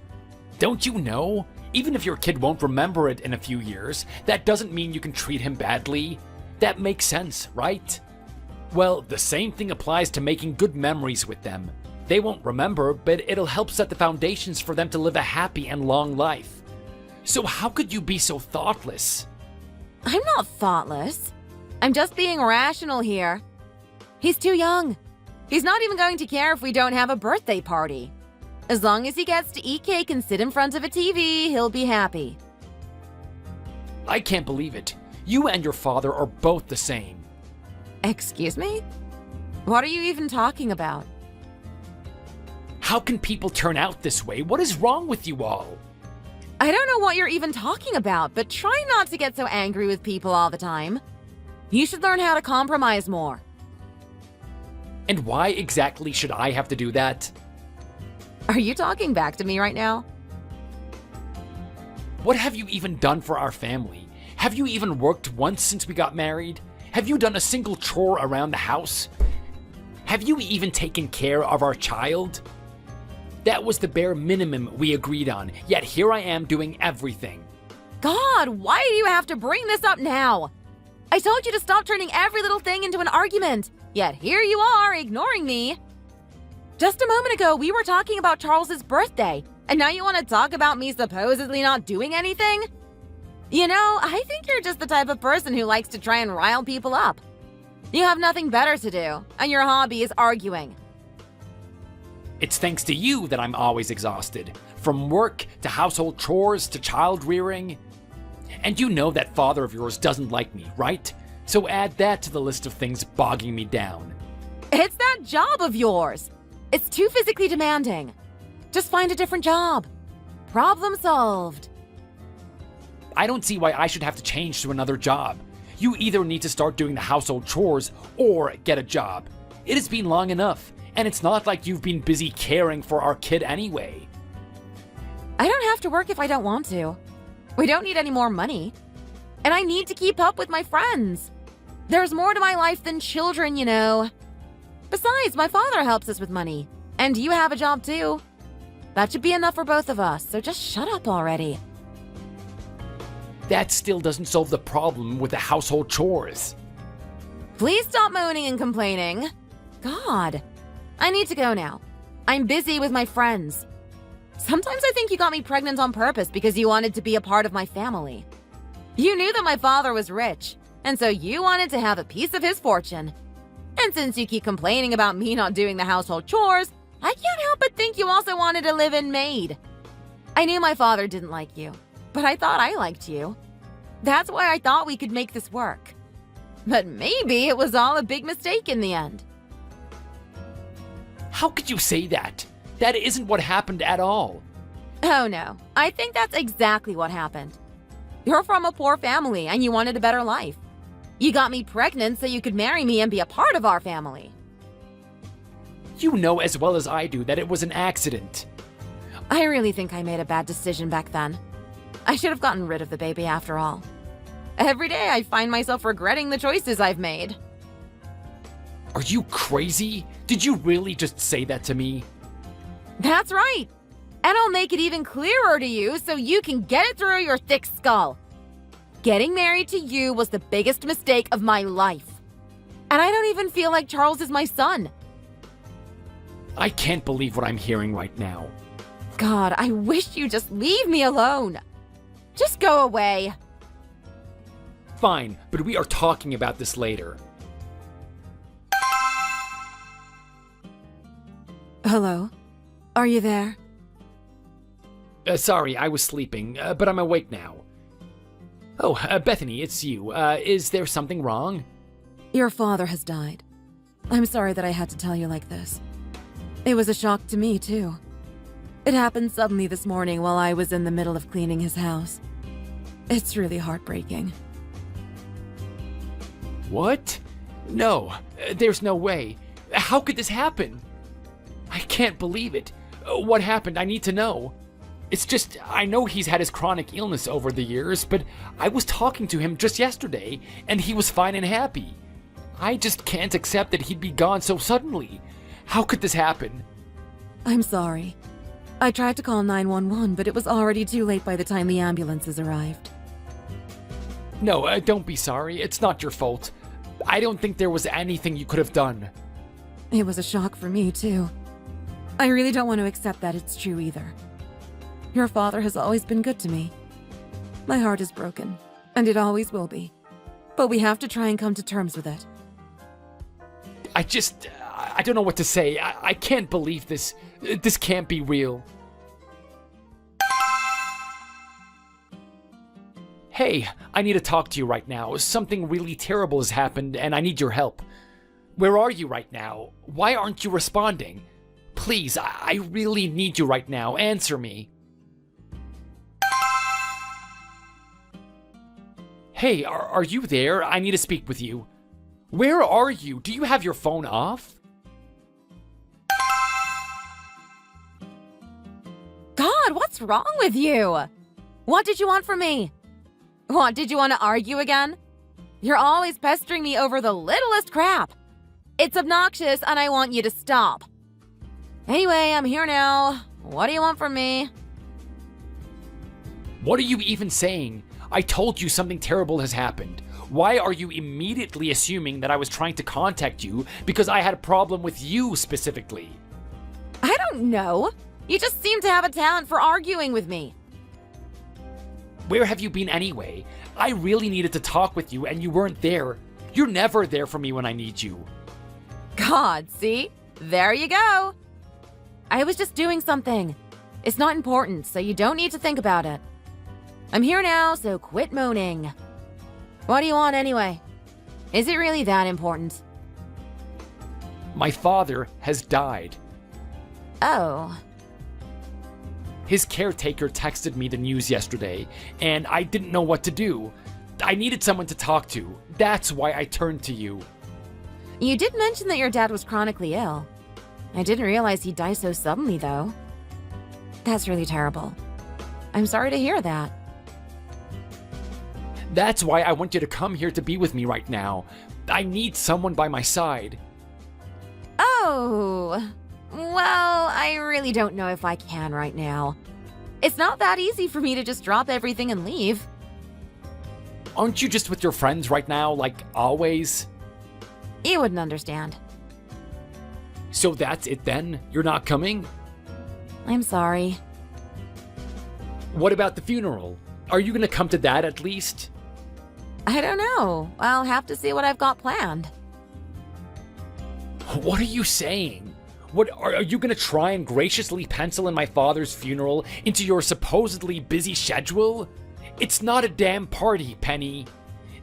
Don't you know? Even if your kid won't remember it in a few years, that doesn't mean you can treat him badly. That makes sense, right? Well, the same thing applies to making good memories with them. They won't remember, but it'll help set the foundations for them to live a happy and long life. So how could you be so thoughtless? I'm not thoughtless. I'm just being rational here. He's too young. He's not even going to care if we don't have a birthday party. As long as he gets to eat cake and sit in front of a TV, he'll be happy. I can't believe it. You and your father are both the same. Excuse me? What are you even talking about? How can people turn out this way? What is wrong with you all? I don't know what you're even talking about, but try not to get so angry with people all the time. You should learn how to compromise more. And why exactly should I have to do that? Are you talking back to me right now? What have you even done for our family? Have you even worked once since we got married? Have you done a single chore around the house? Have you even taken care of our child? That was the bare minimum we agreed on, yet here I am doing everything. God, why do you have to bring this up now? I told you to stop turning every little thing into an argument, yet here you are, ignoring me. Just a moment ago, we were talking about Charles's birthday, and now you want to talk about me supposedly not doing anything? You know, I think you're just the type of person who likes to try and rile people up. You have nothing better to do, and your hobby is arguing. It's thanks to you that I'm always exhausted. From work to household chores to child rearing. And you know that father of yours doesn't like me, right? So add that to the list of things bogging me down. It's that job of yours. It's too physically demanding. Just find a different job. Problem solved. I don't see why I should have to change to another job. You either need to start doing the household chores or get a job. It has been long enough, and it's not like you've been busy caring for our kid anyway. I don't have to work if I don't want to. We don't need any more money. And I need to keep up with my friends. There's more to my life than children, you know. Besides, my father helps us with money. And you have a job too. That should be enough for both of us, so just shut up already. That still doesn't solve the problem with the household chores. Please stop moaning and complaining. God, I need to go now. I'm busy with my friends. Sometimes I think you got me pregnant on purpose because you wanted to be a part of my family. You knew that my father was rich, and so you wanted to have a piece of his fortune. And since you keep complaining about me not doing the household chores, I can't help but think you also wanted to live in maid. I knew my father didn't like you, but I thought I liked you. That's why I thought we could make this work. But maybe it was all a big mistake in the end. How could you say that? That isn't what happened at all. Oh no, I think that's exactly what happened. You're from a poor family and you wanted a better life. You got me pregnant so you could marry me and be a part of our family. You know as well as I do that it was an accident. I really think I made a bad decision back then. I should have gotten rid of the baby after all. Every day I find myself regretting the choices I've made. Are you crazy? Did you really just say that to me? That's right. And I'll make it even clearer to you so you can get it through your thick skull. Getting married to you was the biggest mistake of my life. And I don't even feel like Charles is my son. I can't believe what I'm hearing right now. God, I wish you'd just leave me alone. Just go away. Fine, but we are talking about this later. Hello? Are you there? Sorry, I was sleeping, but I'm awake now. Oh, Bethany, it's you. Is there something wrong? Your father has died. I'm sorry that I had to tell you like this. It was a shock to me, too. It happened suddenly this morning while I was in the middle of cleaning his house. It's really heartbreaking. What? No, there's no way. How could this happen? I can't believe it. What happened? I need to know. It's just, I know he's had his chronic illness over the years, but I was talking to him just yesterday, and he was fine and happy. I just can't accept that he'd be gone so suddenly. How could this happen? I'm sorry. I tried to call 911, but it was already too late by the time the ambulances arrived. No, don't be sorry. It's not your fault. I don't think there was anything you could have done. It was a shock for me, too. I really don't want to accept that it's true either. Your father has always been good to me. My heart is broken, and it always will be. But we have to try and come to terms with it. I don't know what to say. I can't believe this. This can't be real. Hey, I need to talk to you right now. Something really terrible has happened, and I need your help. Where are you right now? Why aren't you responding? Please, I really need you right now. Answer me. Hey, are you there? I need to speak with you. Where are you? Do you have your phone off? God, what's wrong with you? What did you want from me? What, did you want to argue again? You're always pestering me over the littlest crap. It's obnoxious and I want you to stop. Anyway, I'm here now. What do you want from me? What are you even saying? I told you something terrible has happened. Why are you immediately assuming that I was trying to contact you because I had a problem with you specifically? I don't know. You just seem to have a talent for arguing with me. Where have you been anyway? I really needed to talk with you and you weren't there. You're never there for me when I need you. God, see? There you go. I was just doing something. It's not important, so you don't need to think about it. I'm here now, so quit moaning. What do you want anyway? Is it really that important? My father has died. Oh. His caretaker texted me the news yesterday, and I didn't know what to do. I needed someone to talk to. That's why I turned to you. You did mention that your dad was chronically ill. I didn't realize he'd die so suddenly, though. That's really terrible. I'm sorry to hear that. That's why I want you to come here to be with me right now. I need someone by my side. Oh. Well, I really don't know if I can right now. It's not that easy for me to just drop everything and leave. Aren't you just with your friends right now, like always? You wouldn't understand. So that's it then? You're not coming? I'm sorry. What about the funeral? Are you gonna come to that at least? I don't know. I'll have to see what I've got planned. What are you saying? What are you gonna try and graciously pencil in my father's funeral into your supposedly busy schedule? It's not a damn party, Penny.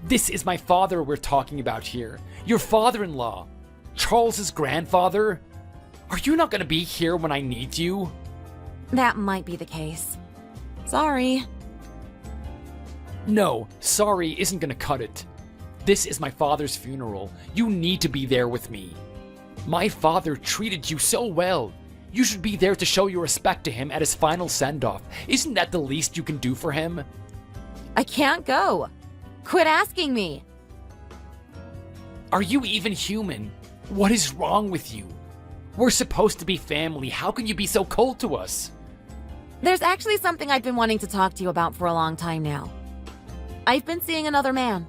This is my father we're talking about here. Your father-in-law. Charles's grandfather. Are you not gonna be here when I need you? That might be the case. Sorry. No, sorry isn't gonna cut it. This is my father's funeral. You need to be there with me. My father treated you so well. You should be there to show your respect to him at his final send-off. Isn't that the least you can do for him? I can't go. Quit asking me. Are you even human? What is wrong with you? We're supposed to be family. How can you be so cold to us? There's actually something I've been wanting to talk to you about for a long time now. I've been seeing another man.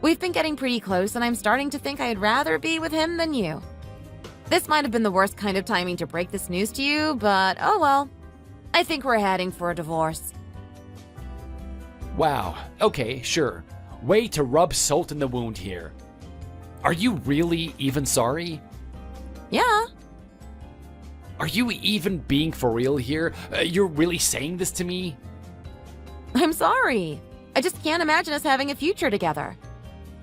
We've been getting pretty close, and I'm starting to think I'd rather be with him than you. This might have been the worst kind of timing to break this news to you, but oh well. I think we're heading for a divorce. Wow, okay, sure. Way to rub salt in the wound here. Are you really even sorry? Yeah. Are you even being for real here? You're really saying this to me? I'm sorry. I just can't imagine us having a future together.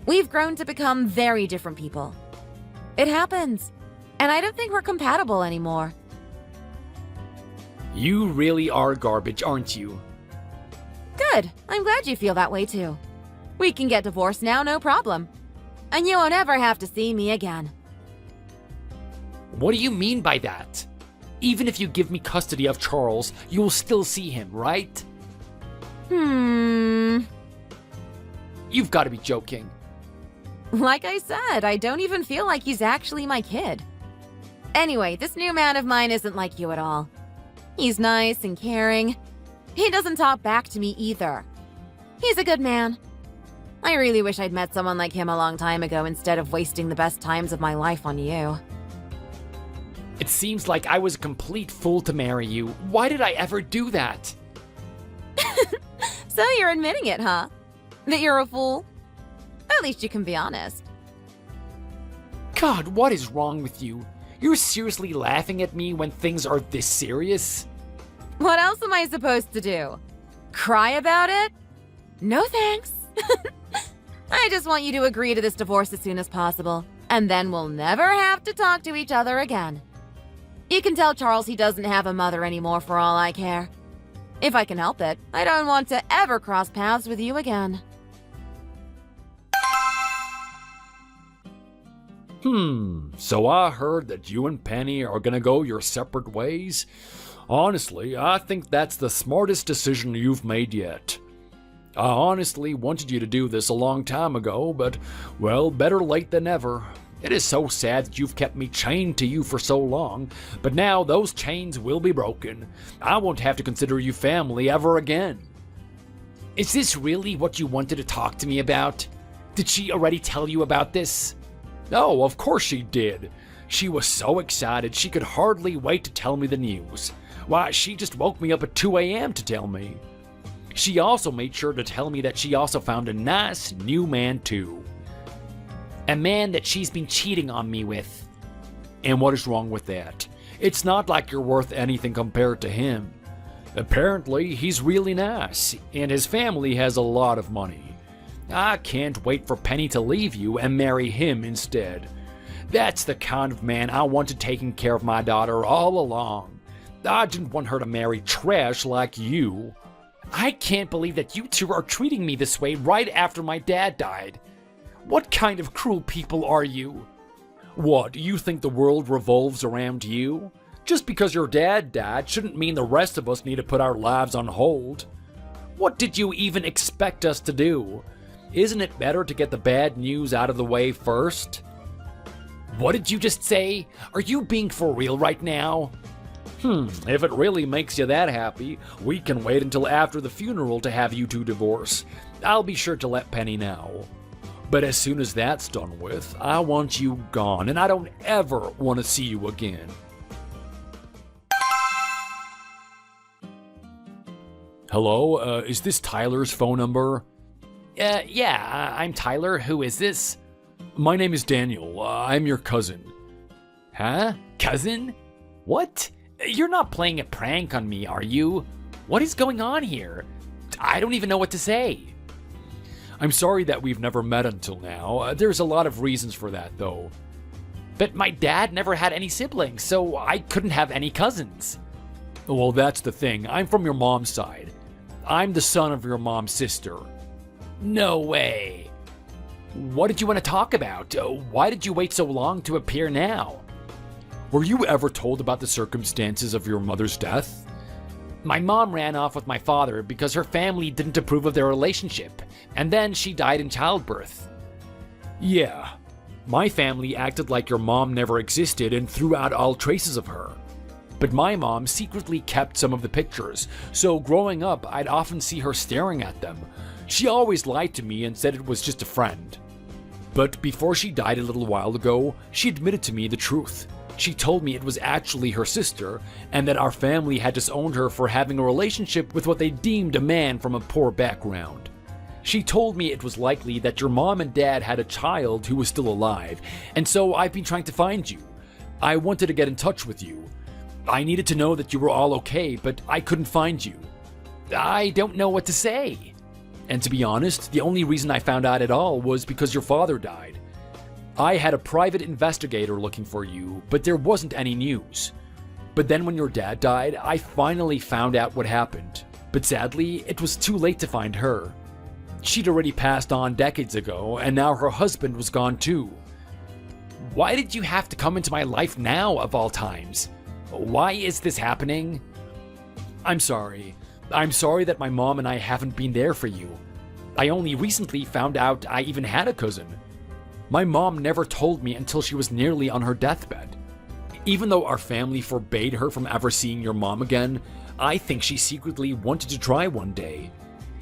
We've grown to become very different people. It happens. And I don't think we're compatible anymore. You really are garbage, aren't you? Good. I'm glad you feel that way too. We can get divorced now, no problem. And you won't ever have to see me again. What do you mean by that? Even if you give me custody of Charles, you will still see him, right? You've got to be joking. Like I said, I don't even feel like he's actually my kid. Anyway, this new man of mine isn't like you at all. He's nice and caring. He doesn't talk back to me either. He's a good man. I really wish I'd met someone like him a long time ago instead of wasting the best times of my life on you. It seems like I was a complete fool to marry you. Why did I ever do that? So you're admitting it, huh? That you're a fool? At least you can be honest. God, what is wrong with you? You're seriously laughing at me when things are this serious? What else am I supposed to do? Cry about it? No thanks. I just want you to agree to this divorce as soon as possible, and then we'll never have to talk to each other again. You can tell Charles he doesn't have a mother anymore for all I care. If I can help it, I don't want to ever cross paths with you again. So I heard that you and Penny are gonna go your separate ways? Honestly, I think that's the smartest decision you've made yet. I honestly wanted you to do this a long time ago, but, well, better late than never. It is so sad that you've kept me chained to you for so long, but now those chains will be broken. I won't have to consider you family ever again. Is this really what you wanted to talk to me about? Did she already tell you about this? No, of course she did. She was so excited she could hardly wait to tell me the news. Why, she just woke me up at 2 a.m. to tell me. She also made sure to tell me that she also found a nice new man too. A man that she's been cheating on me with. And what is wrong with that? It's not like you're worth anything compared to him. Apparently, he's really nice, and his family has a lot of money. I can't wait for Penny to leave you and marry him instead. That's the kind of man I wanted taking care of my daughter all along. I didn't want her to marry trash like you. I can't believe that you two are treating me this way right after my dad died. What kind of cruel people are you? What, you think the world revolves around you? Just because your dad died shouldn't mean the rest of us need to put our lives on hold. What did you even expect us to do? Isn't it better to get the bad news out of the way first? What did you just say? Are you being for real right now? If it really makes you that happy, we can wait until after the funeral to have you two divorce. I'll be sure to let Penny know. But as soon as that's done with, I want you gone, and I don't ever want to see you again. Hello, is this Tyler's phone number? Yeah, I'm Tyler. Who is this? My name is Daniel. I'm your cousin. Huh? Cousin? What? You're not playing a prank on me, are you? What is going on here? I don't even know what to say. I'm sorry that we've never met until now. There's a lot of reasons for that, though. But my dad never had any siblings, so I couldn't have any cousins. Well, that's the thing. I'm from your mom's side. I'm the son of your mom's sister. No way. What did you want to talk about? Why did you wait so long to appear now? Were you ever told about the circumstances of your mother's death? My mom ran off with my father because her family didn't approve of their relationship, and then she died in childbirth. Yeah. My family acted like your mom never existed and threw out all traces of her. But my mom secretly kept some of the pictures, so growing up, I'd often see her staring at them. She always lied to me and said it was just a friend. But before she died a little while ago, she admitted to me the truth. She told me it was actually her sister, and that our family had disowned her for having a relationship with what they deemed a man from a poor background. She told me it was likely that your mom and dad had a child who was still alive, and so I've been trying to find you. I wanted to get in touch with you. I needed to know that you were all okay, but I couldn't find you. I don't know what to say. And to be honest, the only reason I found out at all was because your father died. I had a private investigator looking for you, but there wasn't any news. But then when your dad died, I finally found out what happened. But sadly, it was too late to find her. She'd already passed on decades ago, and now her husband was gone too. Why did you have to come into my life now, of all times? Why is this happening? I'm sorry. I'm sorry that my mom and I haven't been there for you. I only recently found out I even had a cousin. My mom never told me until she was nearly on her deathbed. Even though our family forbade her from ever seeing your mom again, I think she secretly wanted to try one day.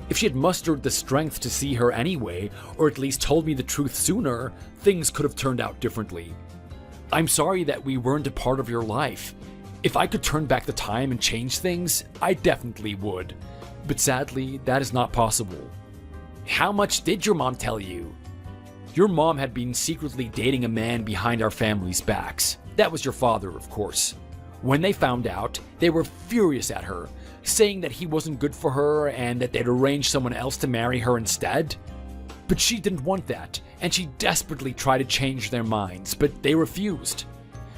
If she had mustered the strength to see her anyway, or at least told me the truth sooner, things could have turned out differently. I'm sorry that we weren't a part of your life. If I could turn back the time and change things, I definitely would. But sadly, that is not possible. How much did your mom tell you? Your mom had been secretly dating a man behind our family's backs. That was your father, of course. When they found out, they were furious at her, saying that he wasn't good for her and that they'd arranged someone else to marry her instead. But she didn't want that, and she desperately tried to change their minds, but they refused.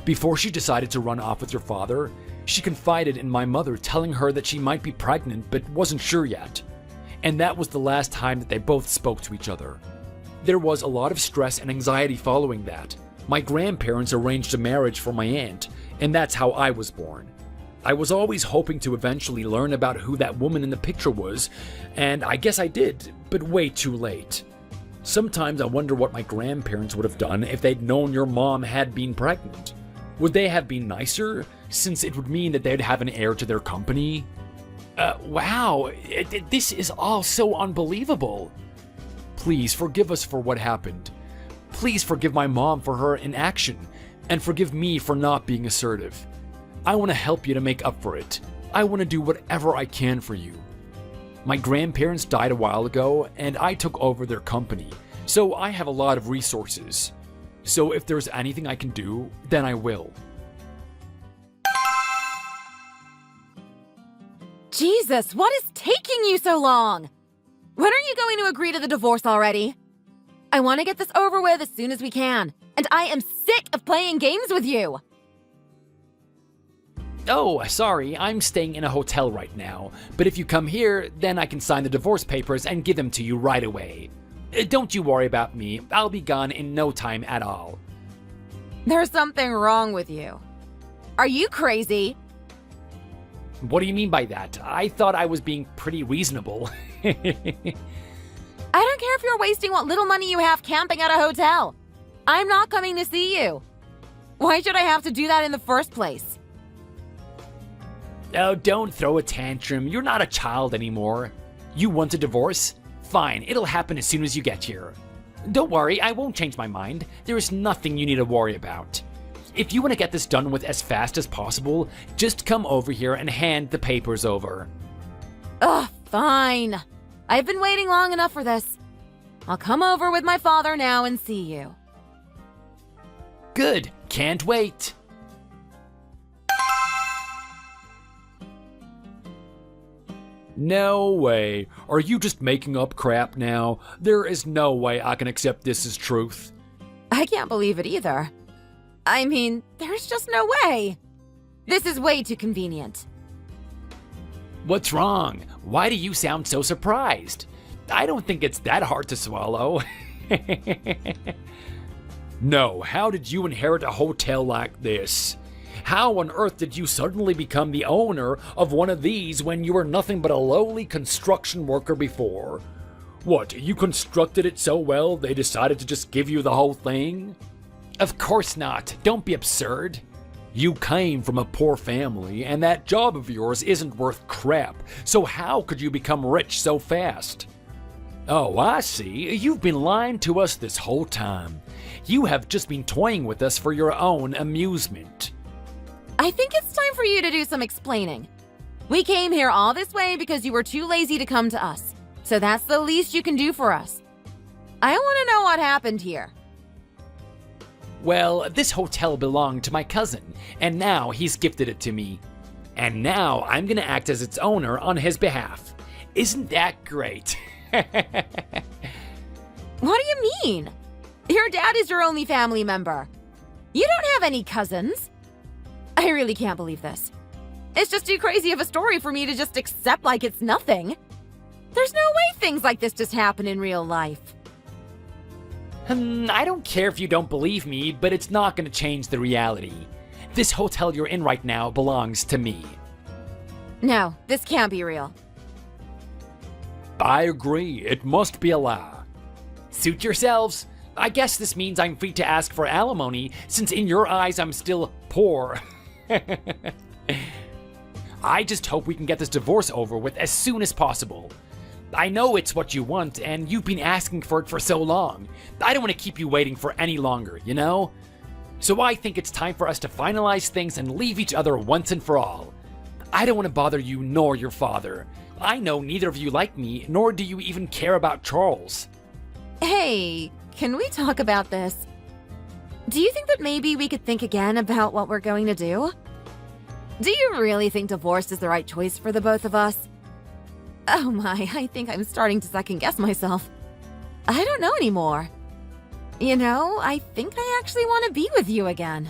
Before she decided to run off with your father, she confided in my mother, telling her that she might be pregnant but wasn't sure yet. And that was the last time that they both spoke to each other. There was a lot of stress and anxiety following that. My grandparents arranged a marriage for my aunt, and that's how I was born. I was always hoping to eventually learn about who that woman in the picture was, and I guess I did, but way too late. Sometimes I wonder what my grandparents would have done if they'd known your mom had been pregnant. Would they have been nicer, since it would mean that they'd have an heir to their company? Wow, this is all so unbelievable. please forgive us for what happened. Please forgive my mom for her inaction, and forgive me for not being assertive. I want to help you to make up for it. I want to do whatever I can for you. My grandparents died a while ago, and I took over their company, so I have a lot of resources. So if there's anything I can do, then I will. Jesus, what is taking you so long? When are you going to agree to the divorce already? I want to get this over with as soon as we can, and I am sick of playing games with you. Oh, sorry, I'm staying in a hotel right now, but if you come here, then I can sign the divorce papers and give them to you right away. Don't you worry about me, I'll be gone in no time at all. There's something wrong with you. Are you crazy? What do you mean by that? I thought I was being pretty reasonable. I don't care if you're wasting what little money you have camping at a hotel. I'm not coming to see you. Why should I have to do that in the first place? Oh, don't throw a tantrum. You're not a child anymore. You want a divorce? Fine, it'll happen as soon as you get here. Don't worry, I won't change my mind. There is nothing you need to worry about. If you want to get this done with as fast as possible, just come over here and hand the papers over. Ugh, fine. I've been waiting long enough for this. I'll come over with my father now and see you. Good, can't wait. No way. Are you just making up crap now? There is no way I can accept this as truth. I can't believe it either. I mean, there's just no way. This is way too convenient. What's wrong? Why do you sound so surprised? I don't think it's that hard to swallow. No, how did you inherit a hotel like this? How on earth did you suddenly become the owner of one of these when you were nothing but a lowly construction worker before? What, you constructed it so well they decided to just give you the whole thing? Of course not. Don't be absurd. You came from a poor family, and that job of yours isn't worth crap, so how could you become rich so fast? Oh, I see. You've been lying to us this whole time. You have just been toying with us for your own amusement. I think it's time for you to do some explaining. We came here all this way because you were too lazy to come to us. So that's the least you can do for us. I want to know what happened here. Well, this hotel belonged to my cousin, and now he's gifted it to me. And now I'm gonna act as its owner on his behalf. Isn't that great? What do you mean? Your dad is your only family member. You don't have any cousins. I really can't believe this. It's just too crazy of a story for me to just accept like it's nothing. There's no way things like this just happen in real life. I don't care if you don't believe me, but it's not gonna change the reality. This hotel you're in right now belongs to me. No, this can't be real. I agree. It must be a lie. Suit yourselves. I guess this means I'm free to ask for alimony, since in your eyes I'm still poor. I just hope we can get this divorce over with as soon as possible. I know it's what you want, and you've been asking for it for so long. I don't want to keep you waiting for any longer, you know? So I think it's time for us to finalize things and leave each other once and for all. I don't want to bother you nor your father. I know neither of you like me, nor do you even care about Charles. Hey, can we talk about this? Do you think that maybe we could think again about what we're going to do? Do you really think divorce is the right choice for the both of us? Oh my, I think I'm starting to second guess myself. I don't know anymore. You know, I think I actually want to be with you again.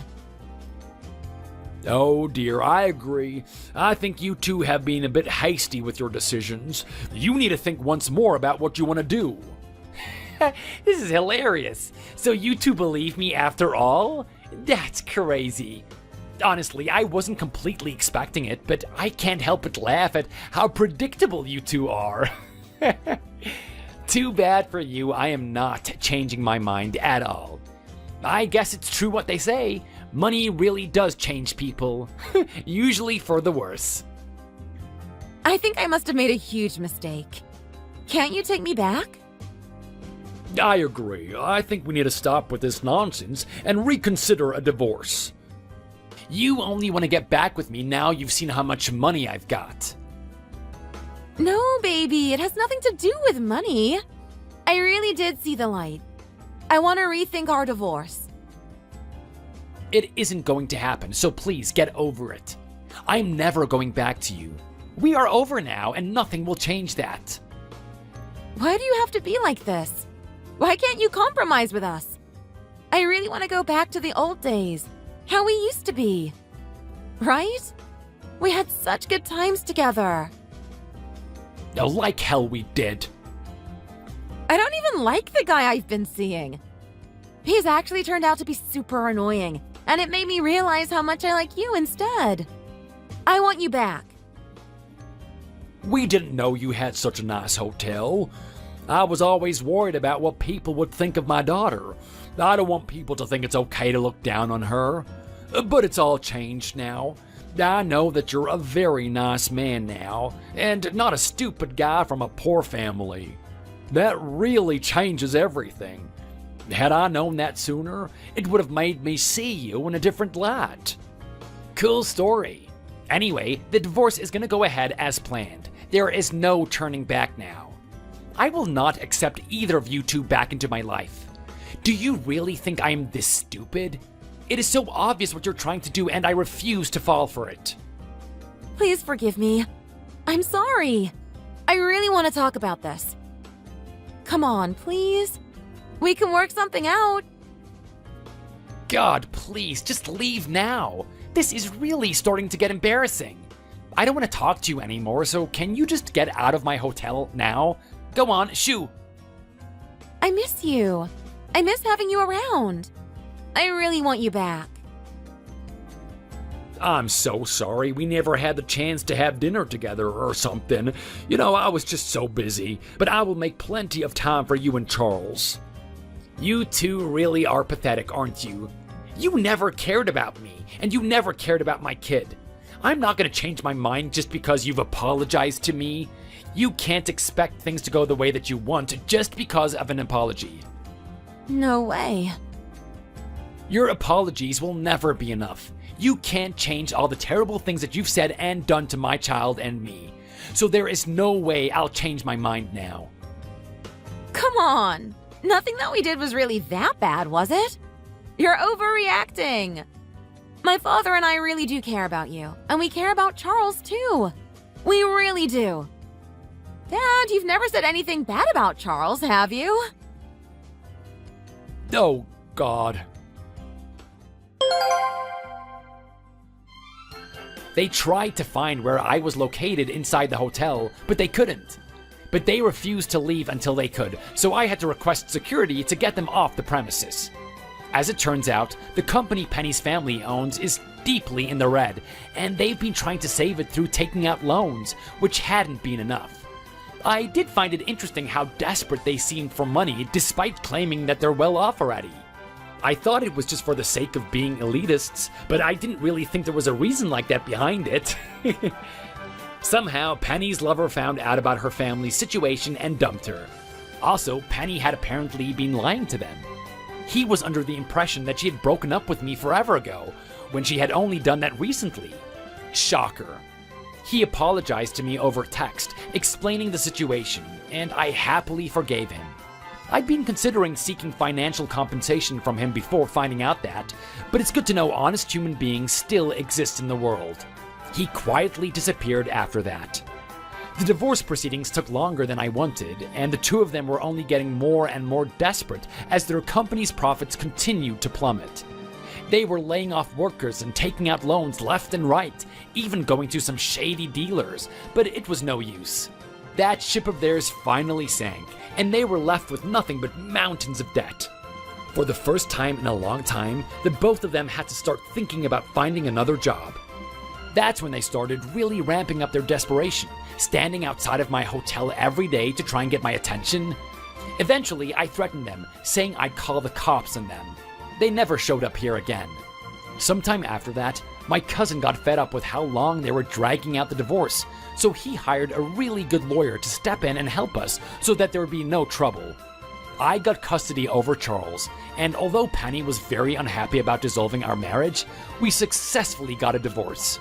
Oh dear, I agree. I think you two have been a bit hasty with your decisions. You need to think once more about what you want to do. This is hilarious. So you two believe me after all? That's crazy. Honestly, I wasn't completely expecting it, but I can't help but laugh at how predictable you two are. Too bad for you, I am not changing my mind at all. I guess it's true what they say. Money really does change people, usually for the worse. I think I must have made a huge mistake. Can't you take me back? I agree. I think we need to stop with this nonsense and reconsider a divorce. You only want to get back with me now you've seen how much money I've got. No, baby, it has nothing to do with money. I really did see the light. I want to rethink our divorce. It isn't going to happen, so please get over it. I'm never going back to you. We are over now, and nothing will change that. Why do you have to be like this? Why can't you compromise with us? I really want to go back to the old days, how we used to be. Right? We had such good times together. Oh, like hell we did. I don't even like the guy I've been seeing. He's actually turned out to be super annoying, and it made me realize how much I like you instead. I want you back. We didn't know you had such a nice hotel. I was always worried about what people would think of my daughter. I don't want people to think it's okay to look down on her. But it's all changed now. I know that you're a very nice man now, and not a stupid guy from a poor family. That really changes everything. Had I known that sooner, it would have made me see you in a different light. Cool story. Anyway, the divorce is going to go ahead as planned. There is no turning back now. I will not accept either of you two back into my life. Do you really think I am this stupid? It is so obvious what you're trying to do, and I refuse to fall for it. Please forgive me. I'm sorry. I really want to talk about this. Come on, please. We can work something out. God, please, just leave now. This is really starting to get embarrassing. I don't want to talk to you anymore, so can you just get out of my hotel now? Go on, shoo. I miss you. I miss having you around. I really want you back. I'm so sorry we never had the chance to have dinner together or something. I was just so busy. But I will make plenty of time for you and Charles. You two really are pathetic, aren't you? You never cared about me, and you never cared about my kid. I'm not going to change my mind just because you've apologized to me. You can't expect things to go the way that you want just because of an apology. No way. Your apologies will never be enough. You can't change all the terrible things that you've said and done to my child and me. So there is no way I'll change my mind now. Come on. Nothing that we did was really that bad, was it? You're overreacting. My father and I really do care about you, and we care about Charles too. We really do. Dad, you've never said anything bad about Charles, have you? Oh, God. They tried to find where I was located inside the hotel, but they couldn't. But they refused to leave until they could, so I had to request security to get them off the premises. As it turns out, the company Penny's family owns is deeply in the red, and they've been trying to save it through taking out loans, which hadn't been enough. I did find it interesting how desperate they seemed for money despite claiming that they're well off already. I thought it was just for the sake of being elitists, but I didn't really think there was a reason like that behind it. Somehow, Penny's lover found out about her family's situation and dumped her. Also, Penny had apparently been lying to them. He was under the impression that she had broken up with me forever ago, when she had only done that recently. Shocker. He apologized to me over text, explaining the situation, and I happily forgave him. I'd been considering seeking financial compensation from him before finding out that, but it's good to know honest human beings still exist in the world. He quietly disappeared after that. The divorce proceedings took longer than I wanted, and the two of them were only getting more and more desperate as their company's profits continued to plummet. They were laying off workers and taking out loans left and right, even going to some shady dealers, but it was no use. That ship of theirs finally sank, and they were left with nothing but mountains of debt. For the first time in a long time, the both of them had to start thinking about finding another job. That's when they started really ramping up their desperation, standing outside of my hotel every day to try and get my attention. Eventually, I threatened them, saying I'd call the cops on them. They never showed up here again. Sometime after that, my cousin got fed up with how long they were dragging out the divorce, so he hired a really good lawyer to step in and help us so that there would be no trouble. I got custody over Charles, and although Penny was very unhappy about dissolving our marriage, we successfully got a divorce.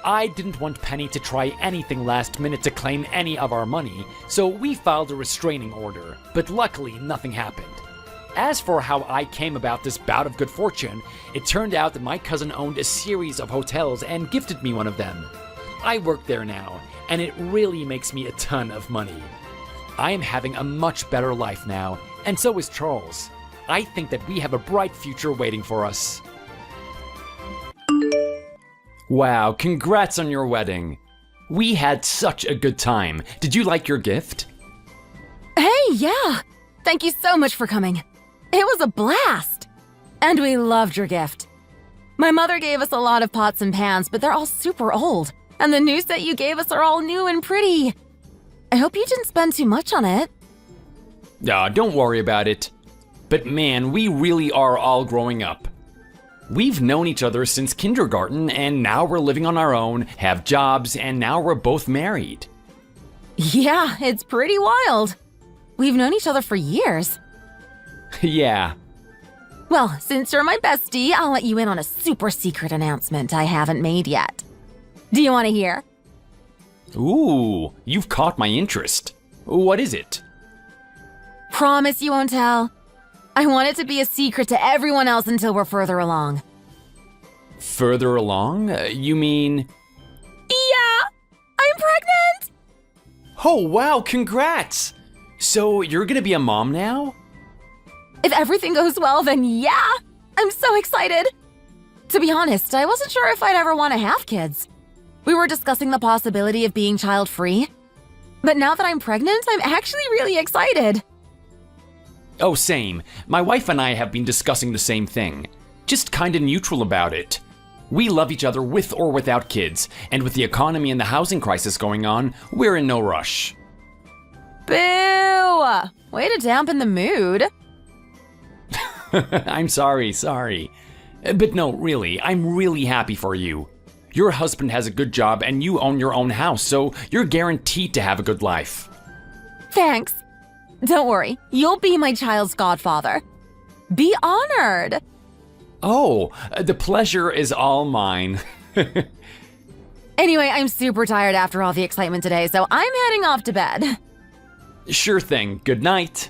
I didn't want Penny to try anything last minute to claim any of our money, so we filed a restraining order, but luckily nothing happened. As for how I came about this bout of good fortune, it turned out that my cousin owned a series of hotels and gifted me one of them. I work there now, and it really makes me a ton of money. I am having a much better life now, and so is Charles. I think that we have a bright future waiting for us. Wow, congrats on your wedding. We had such a good time. Did you like your gift? Hey, yeah. Thank you so much for coming. It was a blast. And we loved your gift. My mother gave us a lot of pots and pans, but they're all super old. And the new set you gave us are all new and pretty. I hope you didn't spend too much on it. Don't worry about it. But man, we really are all growing up. We've known each other since kindergarten, and now we're living on our own, have jobs, and now we're both married. Yeah, it's pretty wild. We've known each other for years. Yeah. Well, since you're my bestie, I'll let you in on a super secret announcement I haven't made yet. Do you want to hear? Ooh, you've caught my interest. What is it? Promise you won't tell. I want it to be a secret to everyone else until we're further along. Further along? You mean... Yeah! I'm pregnant! Oh, wow, congrats! So you're gonna be a mom now? If everything goes well, then yeah! I'm so excited! To be honest, I wasn't sure if I'd ever want to have kids. We were discussing the possibility of being child-free. But now that I'm pregnant, I'm actually really excited. Oh, same. My wife and I have been discussing the same thing. Just kinda neutral about it. We love each other with or without kids, and with the economy and the housing crisis going on, we're in no rush. Boo! Way to dampen the mood. I'm sorry. But no, really, I'm really happy for you. Your husband has a good job and you own your own house, so you're guaranteed to have a good life. Thanks. Don't worry, you'll be my child's godfather. Be honored. Oh, the pleasure is all mine. Anyway, I'm super tired after all the excitement today, so I'm heading off to bed. Sure thing. Good night.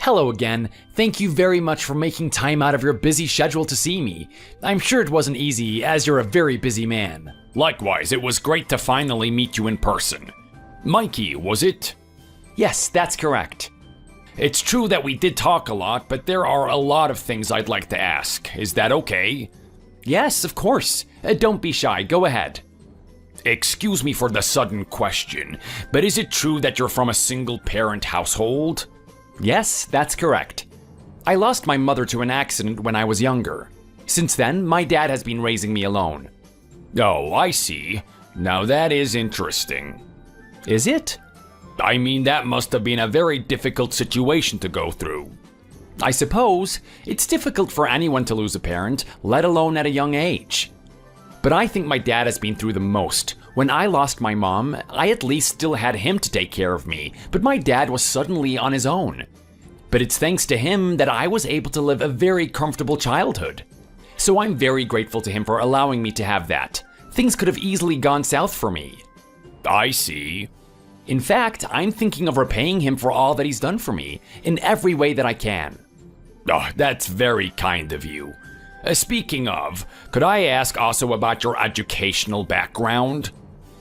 Hello again. Thank you very much for making time out of your busy schedule to see me. I'm sure it wasn't easy, as you're a very busy man. Likewise, it was great to finally meet you in person. Mikey, was it? Yes, that's correct. It's true that we did talk a lot, but there are a lot of things I'd like to ask. Is that okay? Yes, of course. Don't be shy. Go ahead. Excuse me for the sudden question, but is it true that you're from a single-parent household? Yes, that's correct. I lost my mother to an accident when I was younger. Since then, my dad has been raising me alone. Oh, I see. Now that is interesting. Is it? I mean, that must have been a very difficult situation to go through. I suppose it's difficult for anyone to lose a parent, let alone at a young age. But I think my dad has been through the most. When I lost my mom, I at least still had him to take care of me, but my dad was suddenly on his own. But it's thanks to him that I was able to live a very comfortable childhood. So I'm very grateful to him for allowing me to have that. Things could have easily gone south for me. I see. In fact, I'm thinking of repaying him for all that he's done for me, in every way that I can. Oh, that's very kind of you. Speaking of, could I ask also about your educational background?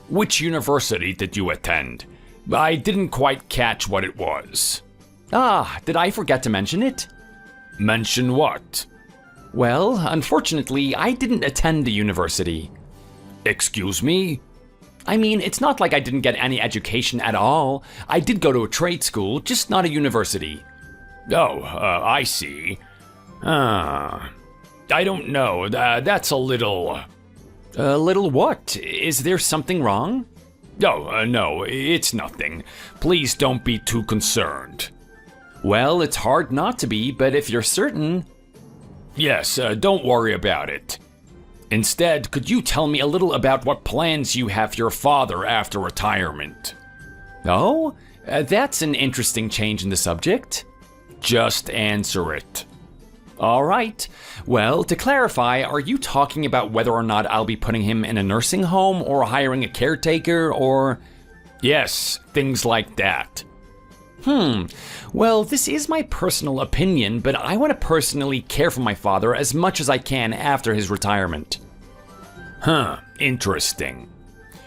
Which university did you attend? I didn't quite catch what it was. Ah, did I forget to mention it? Mention what? Well, unfortunately, I didn't attend a university. Excuse me? I mean, it's not like I didn't get any education at all. I did go to a trade school, just not a university. Oh, I see. I don't know, that's a little... A little what? Is there something wrong? Oh, no, it's nothing. Please don't be too concerned. Well, it's hard not to be, but if you're certain... Yes, don't worry about it. Instead, could you tell me a little about what plans you have for your father after retirement? Oh, that's an interesting change in the subject. Just answer it. All right. Well, to clarify, are you talking about whether or not I'll be putting him in a nursing home or hiring a caretaker or... Yes, things like that. Well, this is my personal opinion, but I want to personally care for my father as much as I can after his retirement. Interesting.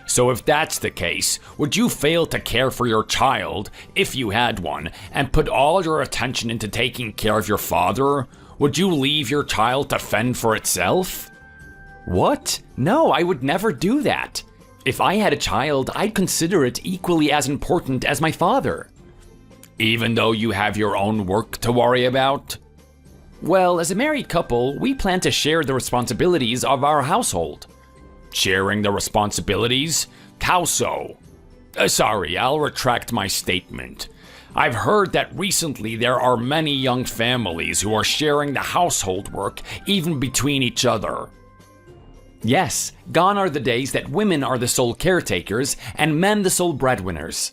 So if that's the case, would you fail to care for your child, if you had one, and put all your attention into taking care of your father? Would you leave your child to fend for itself? What? No, I would never do that. If I had a child, I'd consider it equally as important as my father. Even though you have your own work to worry about? Well, as a married couple, we plan to share the responsibilities of our household. Sharing the responsibilities? How so? Sorry, I'll retract my statement. I've heard that recently there are many young families who are sharing the household work even between each other. Yes, gone are the days that women are the sole caretakers and men the sole breadwinners.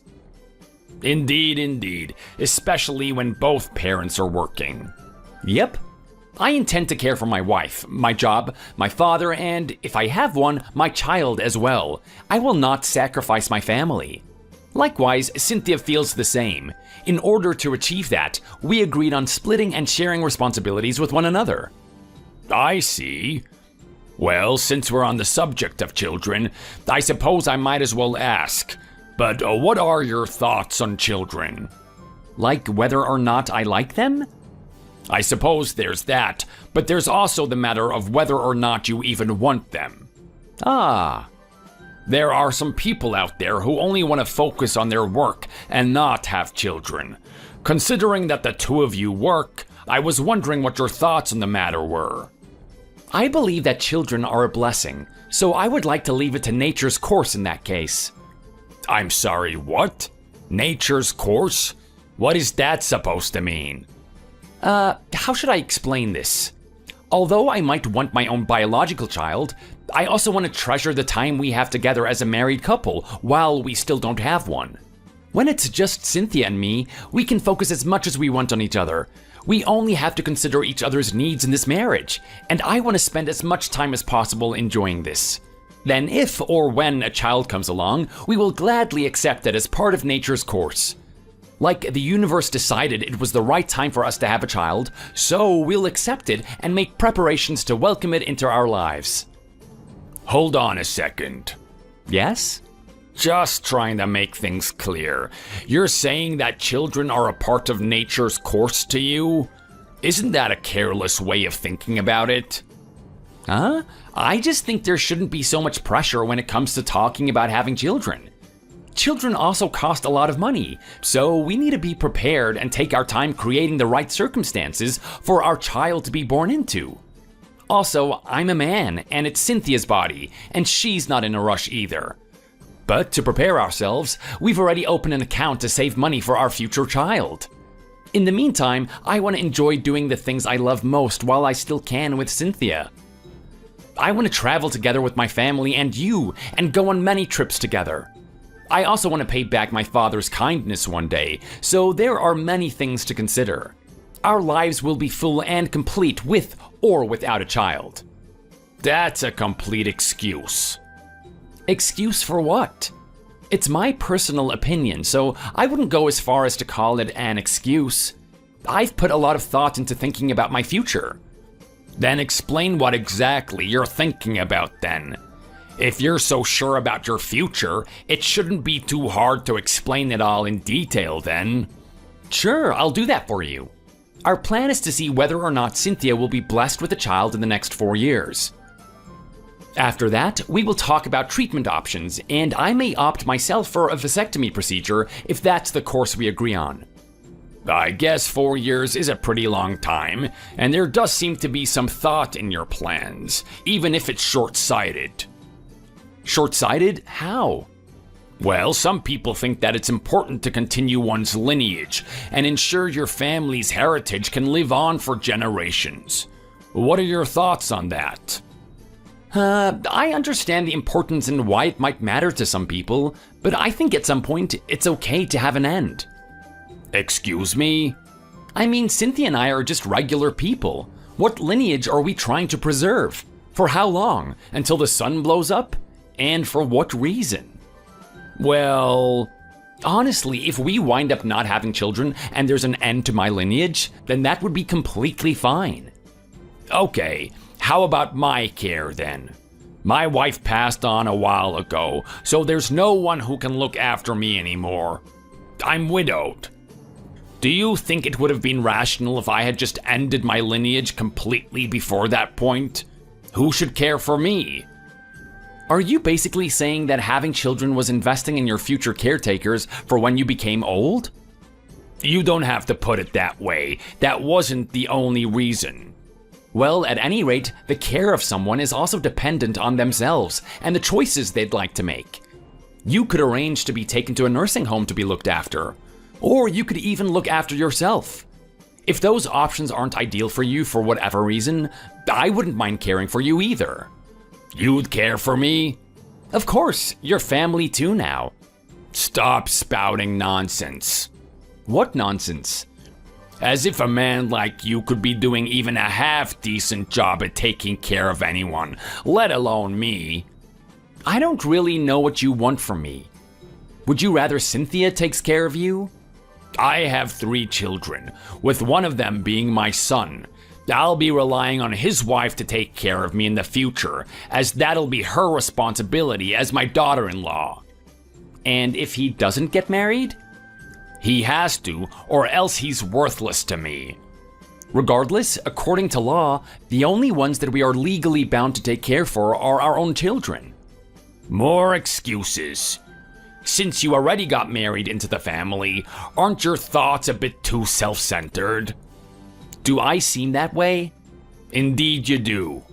Indeed, especially when both parents are working. Yep. I intend to care for my wife, my job, my father, and, if I have one, my child as well. I will not sacrifice my family. Likewise, Cynthia feels the same. In order to achieve that, we agreed on splitting and sharing responsibilities with one another. I see. Well, since we're on the subject of children, I suppose I might as well ask, but what are your thoughts on children? Like whether or not I like them? I suppose there's that, but there's also the matter of whether or not you even want them. Ah. There are some people out there who only want to focus on their work and not have children. Considering that the two of you work, I was wondering what your thoughts on the matter were. I believe that children are a blessing, so I would like to leave it to nature's course in that case. I'm sorry, what? Nature's course? What is that supposed to mean? How should I explain this? Although I might want my own biological child, I also want to treasure the time we have together as a married couple while we still don't have one. When it's just Cynthia and me, we can focus as much as we want on each other. We only have to consider each other's needs in this marriage, and I want to spend as much time as possible enjoying this. Then if or when a child comes along, we will gladly accept it as part of nature's course. Like the universe decided it was the right time for us to have a child, so we'll accept it and make preparations to welcome it into our lives. Hold on a second. Yes? Just trying to make things clear. You're saying that children are a part of nature's course to you? Isn't that a careless way of thinking about it? Huh? I just think there shouldn't be so much pressure when it comes to talking about having children. Children also cost a lot of money, so we need to be prepared and take our time creating the right circumstances for our child to be born into. Also, I'm a man, and it's Cynthia's body, and she's not in a rush either. But to prepare ourselves, we've already opened an account to save money for our future child. In the meantime, I want to enjoy doing the things I love most while I still can with Cynthia. I want to travel together with my family and you, and go on many trips together. I also want to pay back my father's kindness one day, so there are many things to consider. Our lives will be full and complete with or without a child. That's a complete excuse. Excuse for what? It's my personal opinion, so I wouldn't go as far as to call it an excuse. I've put a lot of thought into thinking about my future. Then explain what exactly you're thinking about then. If you're so sure about your future, it shouldn't be too hard to explain it all in detail then. Sure, I'll do that for you. Our plan is to see whether or not Cynthia will be blessed with a child in the next 4 years. After that, we will talk about treatment options, and I may opt myself for a vasectomy procedure if that's the course we agree on. I guess 4 years is a pretty long time, and there does seem to be some thought in your plans, even if it's short-sighted. Short-sighted? How? Well, some people think that it's important to continue one's lineage and ensure your family's heritage can live on for generations. What are your thoughts on that? I understand the importance and why it might matter to some people, but I think at some point it's okay to have an end. Excuse me? I mean, Cynthia and I are just regular people. What lineage are we trying to preserve? For how long? Until the sun blows up? And for what reason? Well, honestly, if we wind up not having children and there's an end to my lineage, then that would be completely fine. Okay, how about my care then? My wife passed on a while ago, so there's no one who can look after me anymore. I'm widowed. Do you think it would have been rational if I had just ended my lineage completely before that point? Who should care for me? Are you basically saying that having children was investing in your future caretakers for when you became old? You don't have to put it that way. That wasn't the only reason. Well, at any rate, the care of someone is also dependent on themselves and the choices they'd like to make. You could arrange to be taken to a nursing home to be looked after, or you could even look after yourself. If those options aren't ideal for you for whatever reason, I wouldn't mind caring for you either. You'd care for me? Of course, you're family too now. Stop spouting nonsense. What nonsense? As if a man like you could be doing even a half-decent job at taking care of anyone, let alone me. I don't really know what you want from me. Would you rather Cynthia takes care of you? I have 3 children, with one of them being my son. I'll be relying on his wife to take care of me in the future, as that'll be her responsibility as my daughter-in-law. And if he doesn't get married? He has to, or else he's worthless to me. Regardless, according to law, the only ones that we are legally bound to take care for are our own children. More excuses. Since you already got married into the family, aren't your thoughts a bit too self-centered? Do I seem that way? Indeed you do.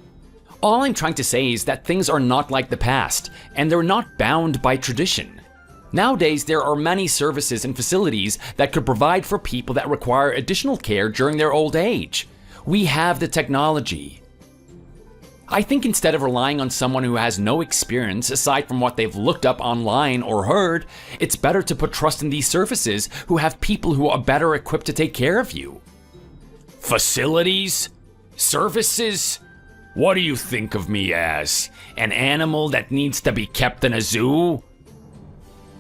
All I'm trying to say is that things are not like the past, and they're not bound by tradition. Nowadays, there are many services and facilities that could provide for people that require additional care during their old age. We have the technology. I think instead of relying on someone who has no experience aside from what they've looked up online or heard, it's better to put trust in these services who have people who are better equipped to take care of you. Facilities? Services? What do you think of me as? An animal that needs to be kept in a zoo?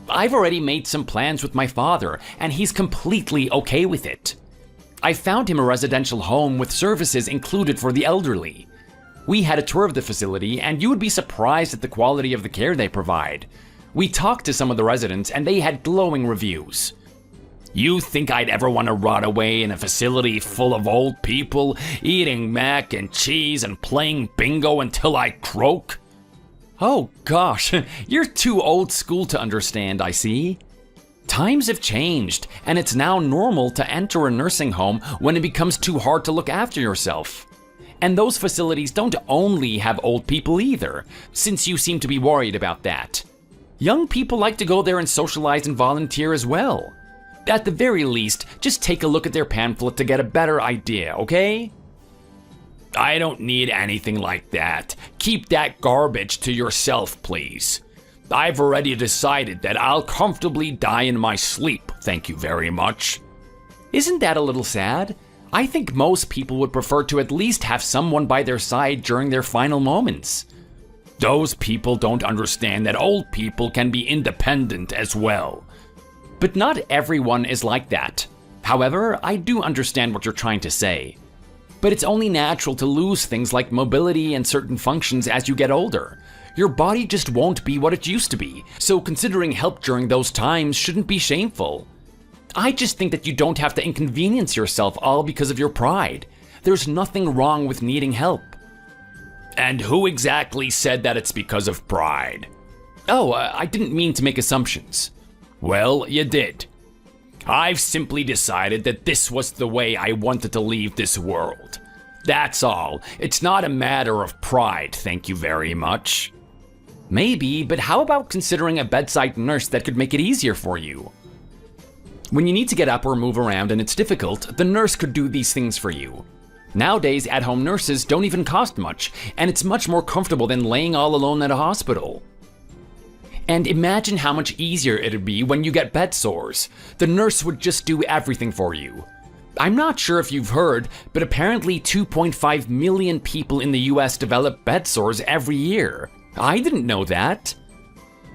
I've already made some plans with my father, and he's completely okay with it. I found him a residential home with services included for the elderly. We had a tour of the facility, and you would be surprised at the quality of the care they provide. We talked to some of the residents, and they had glowing reviews. You think I'd ever want to rot away in a facility full of old people, eating mac and cheese and playing bingo until I croak? Oh gosh, you're too old school to understand, I see. Times have changed, and it's now normal to enter a nursing home when it becomes too hard to look after yourself. And those facilities don't only have old people either, since you seem to be worried about that. Young people like to go there and socialize and volunteer as well. At the very least, just take a look at their pamphlet to get a better idea, okay? I don't need anything like that. Keep that garbage to yourself, please. I've already decided that I'll comfortably die in my sleep, thank you very much. Isn't that a little sad? I think most people would prefer to at least have someone by their side during their final moments. Those people don't understand that old people can be independent as well. But not everyone is like that. However, I do understand what you're trying to say. But it's only natural to lose things like mobility and certain functions as you get older. Your body just won't be what it used to be, so considering help during those times shouldn't be shameful. I just think that you don't have to inconvenience yourself all because of your pride. There's nothing wrong with needing help. And who exactly said that it's because of pride? Oh, I didn't mean to make assumptions. Well, you did. I've simply decided that this was the way I wanted to leave this world. That's all. It's not a matter of pride, thank you very much. Maybe, but how about considering a bedside nurse that could make it easier for you? When you need to get up or move around and it's difficult, the nurse could do these things for you. Nowadays, at-home nurses don't even cost much, and it's much more comfortable than laying all alone at a hospital. And imagine how much easier it'd be when you get bed sores. The nurse would just do everything for you. I'm not sure if you've heard, but apparently 2.5 million people in the US develop bed sores every year. I didn't know that.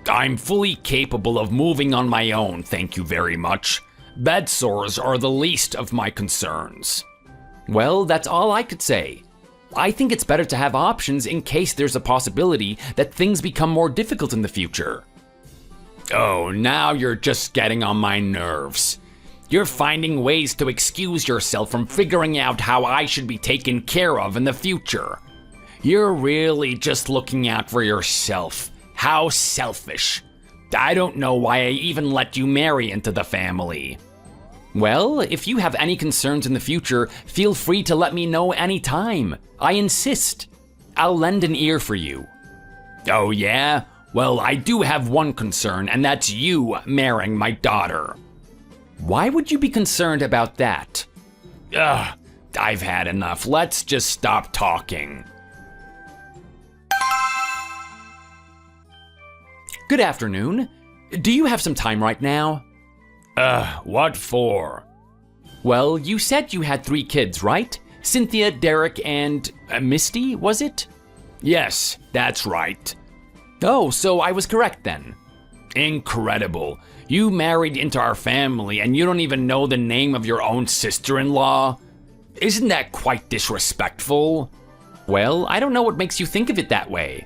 I'm fully capable of moving on my own, thank you very much. Bed sores are the least of my concerns. Well, that's all I could say. I think it's better to have options in case there's a possibility that things become more difficult in the future. Oh, now you're just getting on my nerves. You're finding ways to excuse yourself from figuring out how I should be taken care of in the future. You're really just looking out for yourself. How selfish. I don't know why I even let you marry into the family. Well, if you have any concerns in the future, feel free to let me know anytime. I insist. I'll lend an ear for you. Oh yeah? Well, I do have one concern, and that's you marrying my daughter. Why would you be concerned about that? Ugh, I've had enough. Let's just stop talking. Good afternoon. Do you have some time right now? What for? Well, you said you had 3 kids, right? Cynthia, Derek, and Misty, was it? Yes, that's right. Oh, so I was correct then. Incredible. You married into our family and you don't even know the name of your own sister-in-law? Isn't that quite disrespectful? Well, I don't know what makes you think of it that way.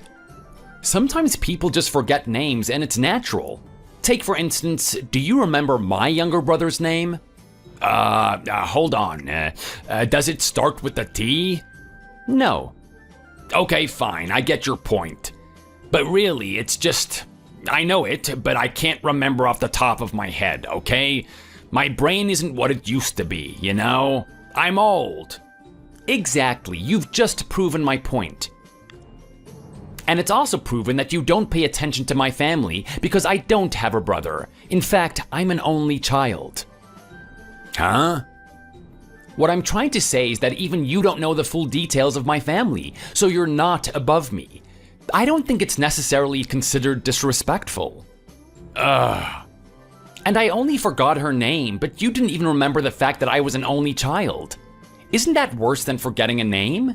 Sometimes people just forget names and it's natural. Take for instance, do you remember my younger brother's name? Hold on. Does it start with a T? No. Okay, fine, I get your point. But really, it's just, I know it, but I can't remember off the top of my head, okay? My brain isn't what it used to be, you know? I'm old. Exactly, you've just proven my point. And it's also proven that you don't pay attention to my family because I don't have a brother. In fact, I'm an only child. Huh? What I'm trying to say is that even you don't know the full details of my family, so you're not above me. I don't think it's necessarily considered disrespectful. And I only forgot her name, but you didn't even remember the fact that I was an only child. Isn't that worse than forgetting a name?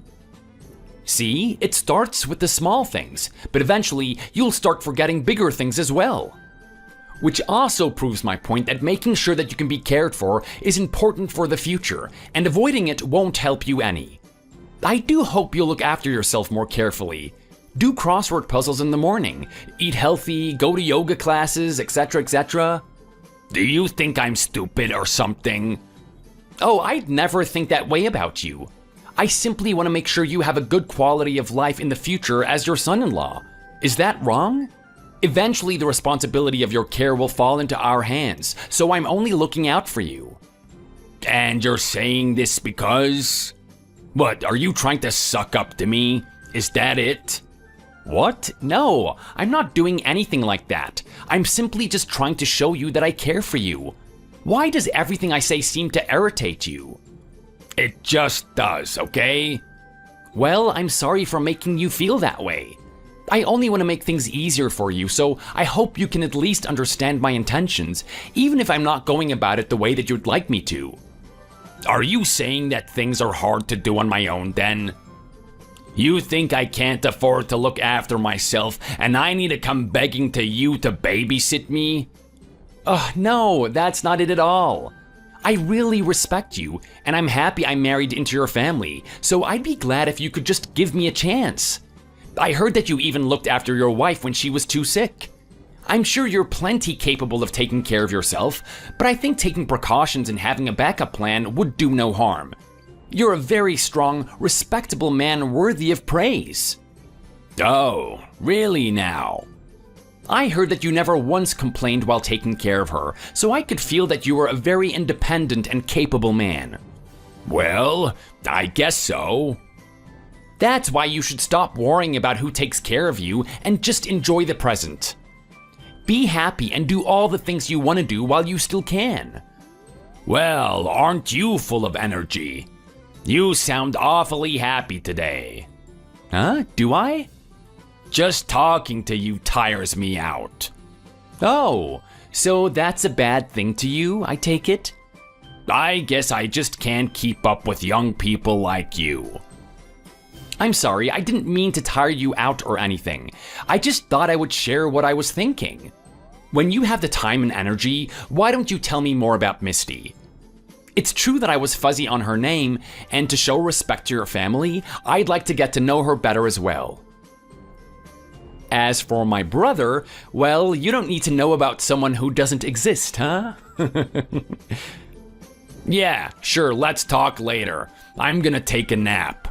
See, it starts with the small things, but eventually you'll start forgetting bigger things as well. Which also proves my point that making sure that you can be cared for is important for the future, and avoiding it won't help you any. I do hope you'll look after yourself more carefully. Do crossword puzzles in the morning, eat healthy, go to yoga classes, etc., etc. Do you think I'm stupid or something? Oh, I'd never think that way about you. I simply want to make sure you have a good quality of life in the future as your son-in-law. Is that wrong? Eventually, the responsibility of your care will fall into our hands, so I'm only looking out for you. And you're saying this because? What, are you trying to suck up to me? Is that it? What? No, I'm not doing anything like that. I'm simply just trying to show you that I care for you. Why does everything I say seem to irritate you? It just does, okay? Well, I'm sorry for making you feel that way. I only want to make things easier for you, so I hope you can at least understand my intentions, even if I'm not going about it the way that you'd like me to. Are you saying that things are hard to do on my own then? You think I can't afford to look after myself and I need to come begging to you to babysit me? No, that's not it at all. I really respect you, and I'm happy I married into your family, so I'd be glad if you could just give me a chance. I heard that you even looked after your wife when she was too sick. I'm sure you're plenty capable of taking care of yourself, but I think taking precautions and having a backup plan would do no harm. You're a very strong, respectable man worthy of praise. Oh, really now? I heard that you never once complained while taking care of her, so I could feel that you were a very independent and capable man. Well, I guess so. That's why you should stop worrying about who takes care of you and just enjoy the present. Be happy and do all the things you want to do while you still can. Well, aren't you full of energy? You sound awfully happy today. Huh? Do I? Just talking to you tires me out. Oh, so that's a bad thing to you, I take it? I guess I just can't keep up with young people like you. I'm sorry, I didn't mean to tire you out or anything. I just thought I would share what I was thinking. When you have the time and energy, why don't you tell me more about Misty? It's true that I was fuzzy on her name, and to show respect to your family, I'd like to get to know her better as well. As for my brother, well, you don't need to know about someone who doesn't exist, huh? Yeah, sure, let's talk later. I'm gonna take a nap.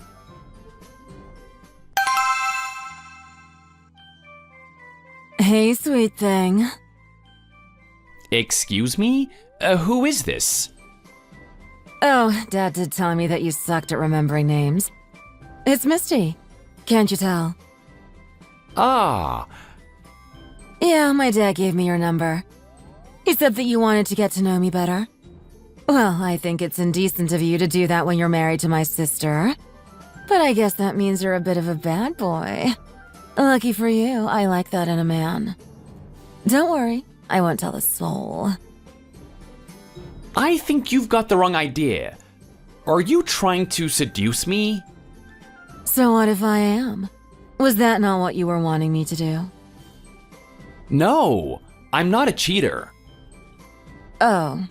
Hey, sweet thing. Excuse me? Who is this? Oh, Dad did tell me that you sucked at remembering names. It's Misty. Can't you tell? Ah, Yeah, my dad gave me your number. He said that you wanted to get to know me better. Well, I think it's indecent of you to do that when you're married to my sister. But I guess that means you're a bit of a bad boy. Lucky for you, I like that in a man. Don't worry, I won't tell a soul. I think you've got the wrong idea. Are you trying to seduce me? So what if I am? Was that not what you were wanting me to do? No, I'm not a cheater. Oh,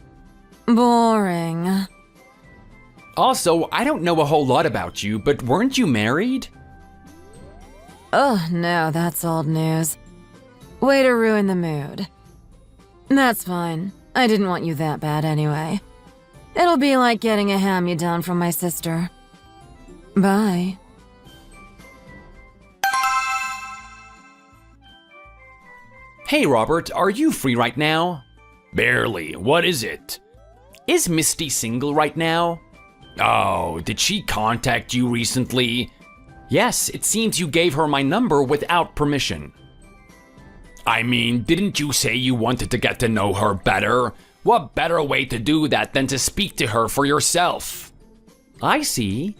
boring. Also, I don't know a whole lot about you, but weren't you married? Oh, no, that's old news. Way to ruin the mood. That's fine. I didn't want you that bad anyway. It'll be like getting a hand-me-down from my sister. Bye. Hey, Robert, are you free right now? Barely. What is it? Is Misty single right now? Oh, did she contact you recently? Yes, it seems you gave her my number without permission. I mean, didn't you say you wanted to get to know her better? What better way to do that than to speak to her for yourself? I see.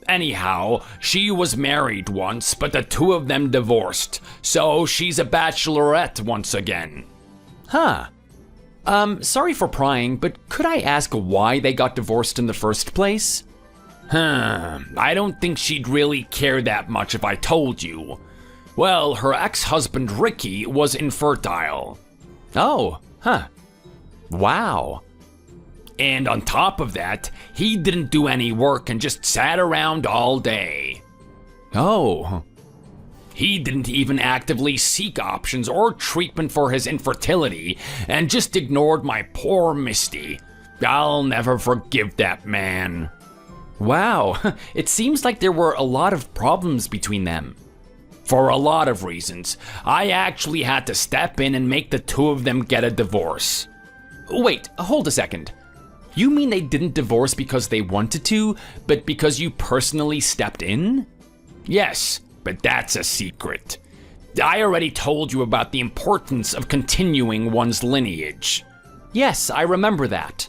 Anyhow, she was married once, but the two of them divorced, so she's a bachelorette once again. Huh. Sorry for prying, but could I ask why they got divorced in the first place? I don't think she'd really care that much if I told you. Well, her ex-husband Ricky was infertile. Oh, huh. Wow. And on top of that, he didn't do any work and just sat around all day. Oh. He didn't even actively seek options or treatment for his infertility and just ignored my poor Misty. I'll never forgive that man. Wow, it seems like there were a lot of problems between them. For a lot of reasons, I actually had to step in and make the two of them get a divorce. Wait, hold a second. You mean they didn't divorce because they wanted to, but because you personally stepped in? Yes, but that's a secret. I already told you about the importance of continuing one's lineage. Yes, I remember that.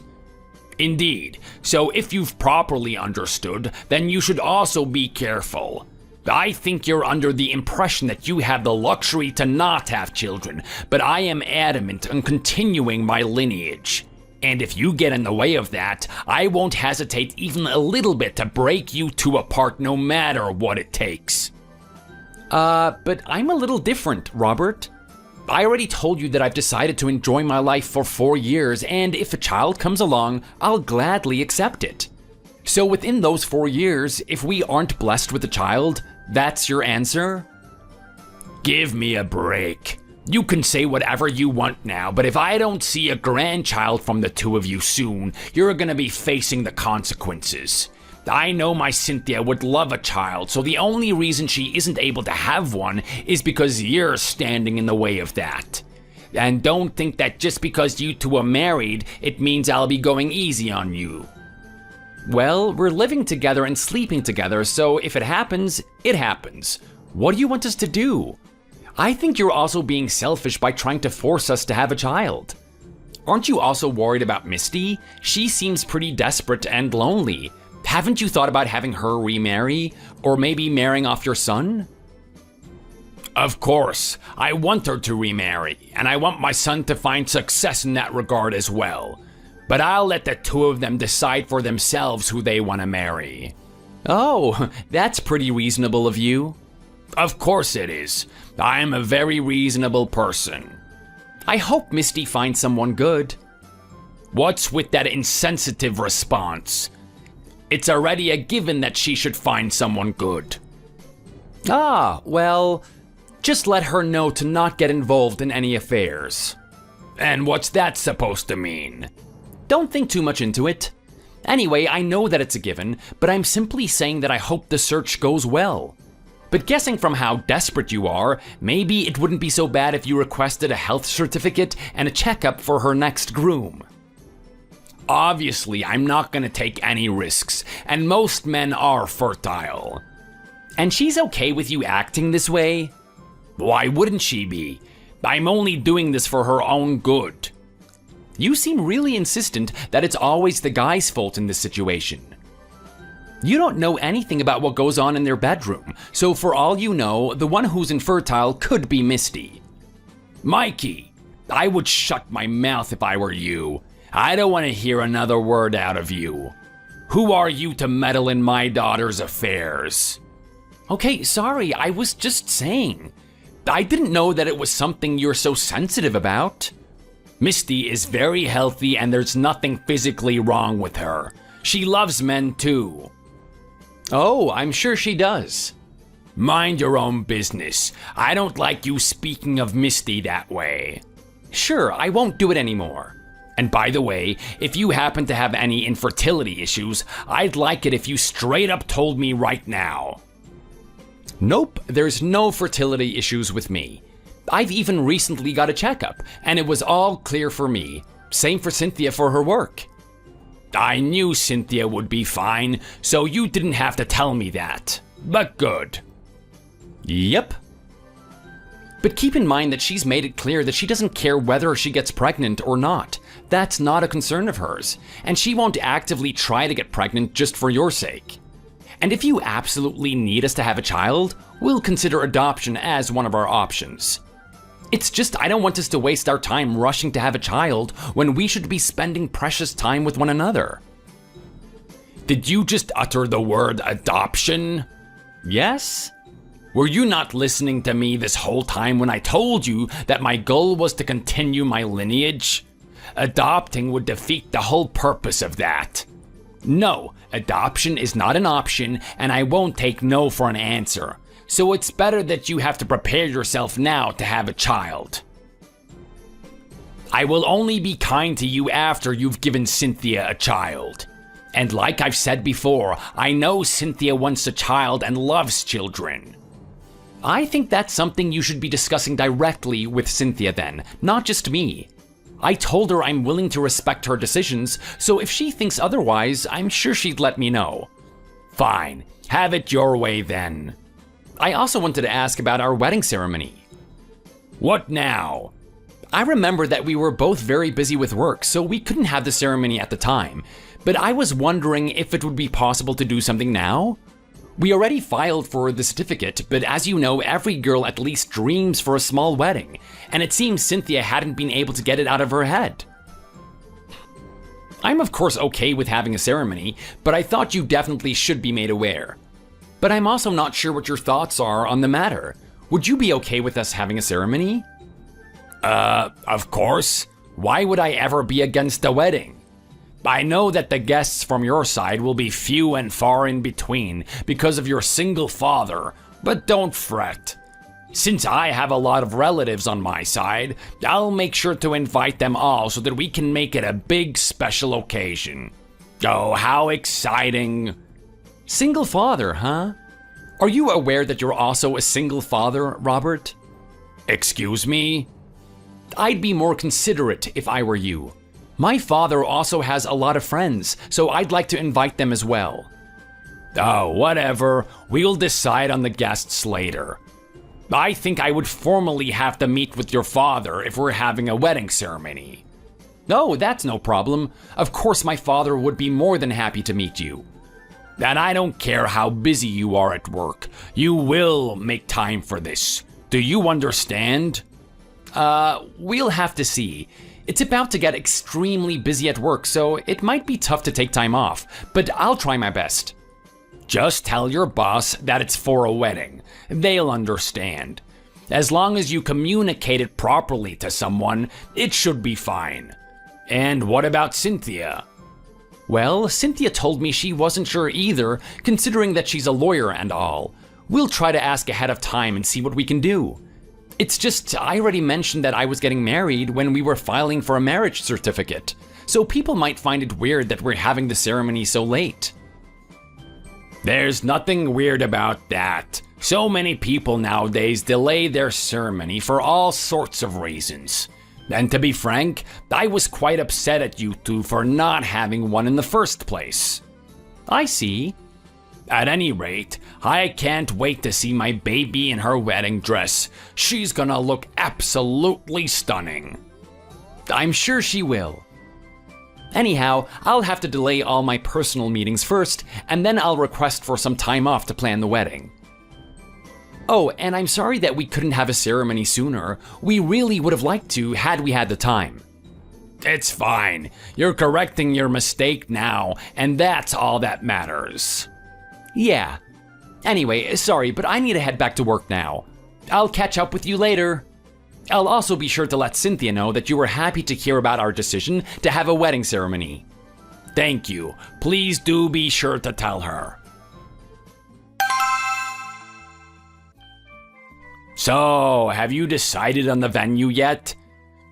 Indeed, so if you've properly understood, then you should also be careful. I think you're under the impression that you have the luxury to not have children, but I am adamant on continuing my lineage. And if you get in the way of that, I won't hesitate even a little bit to break you two apart no matter what it takes. But I'm a little different, Robert. I already told you that I've decided to enjoy my life for 4 years, and if a child comes along, I'll gladly accept it. So within those 4 years, if we aren't blessed with a child, that's your answer? Give me a break. You can say whatever you want now, but if I don't see a grandchild from the two of you soon, you're gonna be facing the consequences. I know my Cynthia would love a child, so the only reason she isn't able to have one is because you're standing in the way of that. And don't think that just because you two are married, it means I'll be going easy on you. Well, we're living together and sleeping together, so if it happens, it happens. What do you want us to do? I think you're also being selfish by trying to force us to have a child. Aren't you also worried about Misty? She seems pretty desperate and lonely. Haven't you thought about having her remarry, or maybe marrying off your son? Of course, I want her to remarry, and I want my son to find success in that regard as well. But I'll let the two of them decide for themselves who they want to marry. Oh, that's pretty reasonable of you. Of course it is. I am a very reasonable person. I hope Misty finds someone good. What's with that insensitive response? It's already a given that she should find someone good. Ah, well, just let her know to not get involved in any affairs. And what's that supposed to mean? Don't think too much into it. Anyway, I know that it's a given, but I'm simply saying that I hope the search goes well. But guessing from how desperate you are, maybe it wouldn't be so bad if you requested a health certificate and a checkup for her next groom. Obviously, I'm not gonna take any risks, and most men are fertile. And she's okay with you acting this way? Why wouldn't she be? I'm only doing this for her own good. You seem really insistent that it's always the guy's fault in this situation. You don't know anything about what goes on in their bedroom, so for all you know, the one who's infertile could be Misty. Mikey, I would shut my mouth if I were you. I don't want to hear another word out of you. Who are you to meddle in my daughter's affairs? Okay, sorry, I was just saying. I didn't know that it was something you're so sensitive about. Misty is very healthy and there's nothing physically wrong with her. She loves men too. Oh, I'm sure she does. Mind your own business. I don't like you speaking of Misty that way. Sure, I won't do it anymore. And by the way, if you happen to have any infertility issues, I'd like it if you straight up told me right now. Nope, there's no fertility issues with me. I've even recently got a checkup, and it was all clear for me. Same for Cynthia for her work. I knew Cynthia would be fine, so you didn't have to tell me that. But good. Yep. But keep in mind that she's made it clear that she doesn't care whether she gets pregnant or not. That's not a concern of hers, and she won't actively try to get pregnant just for your sake. And if you absolutely need us to have a child, we'll consider adoption as one of our options. It's just I don't want us to waste our time rushing to have a child when we should be spending precious time with one another. Did you just utter the word adoption? Yes? Were you not listening to me this whole time when I told you that my goal was to continue my lineage? Adopting would defeat the whole purpose of that. No, adoption is not an option, and I won't take no for an answer. So it's better that you have to prepare yourself now to have a child. I will only be kind to you after you've given Cynthia a child. And like I've said before, I know Cynthia wants a child and loves children. I think that's something you should be discussing directly with Cynthia then, not just me. I told her I'm willing to respect her decisions, so if she thinks otherwise, I'm sure she'd let me know. Fine, have it your way then. I also wanted to ask about our wedding ceremony. What now? I remember that we were both very busy with work, so we couldn't have the ceremony at the time, but I was wondering if it would be possible to do something now? We already filed for the certificate, but as you know, every girl at least dreams for a small wedding, and it seems Cynthia hadn't been able to get it out of her head. I'm of course okay with having a ceremony, but I thought you definitely should be made aware. But I'm also not sure what your thoughts are on the matter. Would you be okay with us having a ceremony? Of course. Why would I ever be against a wedding? I know that the guests from your side will be few and far in between because of your single father, but don't fret. Since I have a lot of relatives on my side, I'll make sure to invite them all so that we can make it a big special occasion. Oh, how exciting! Single father, huh? Are you aware that you're also a single father, Robert? Excuse me? I'd be more considerate if I were you. My father also has a lot of friends, so I'd like to invite them as well. Oh, whatever. We'll decide on the guests later. I think I would formally have to meet with your father if we're having a wedding ceremony. No, that's no problem. Of course my father would be more than happy to meet you. And I don't care how busy you are at work, you will make time for this. Do you understand? We'll have to see. It's about to get extremely busy at work, so it might be tough to take time off, but I'll try my best. Just tell your boss that it's for a wedding. They'll understand. As long as you communicate it properly to someone, it should be fine. And what about Cynthia? Well, Cynthia told me she wasn't sure either, considering that she's a lawyer and all. We'll try to ask ahead of time and see what we can do. It's just, I already mentioned that I was getting married when we were filing for a marriage certificate, so people might find it weird that we're having the ceremony so late. There's nothing weird about that. So many people nowadays delay their ceremony for all sorts of reasons. And to be frank, I was quite upset at you two for not having one in the first place. I see. At any rate, I can't wait to see my baby in her wedding dress. She's gonna look absolutely stunning. I'm sure she will. Anyhow, I'll have to delay all my personal meetings first, and then I'll request for some time off to plan the wedding. Oh, and I'm sorry that we couldn't have a ceremony sooner. We really would have liked to had we had the time. It's fine. You're correcting your mistake now, and that's all that matters. Yeah. Anyway, sorry, but I need to head back to work now. I'll catch up with you later. I'll also be sure to let Cynthia know that you were happy to hear about our decision to have a wedding ceremony. Thank you. Please do be sure to tell her. So, have you decided on the venue yet?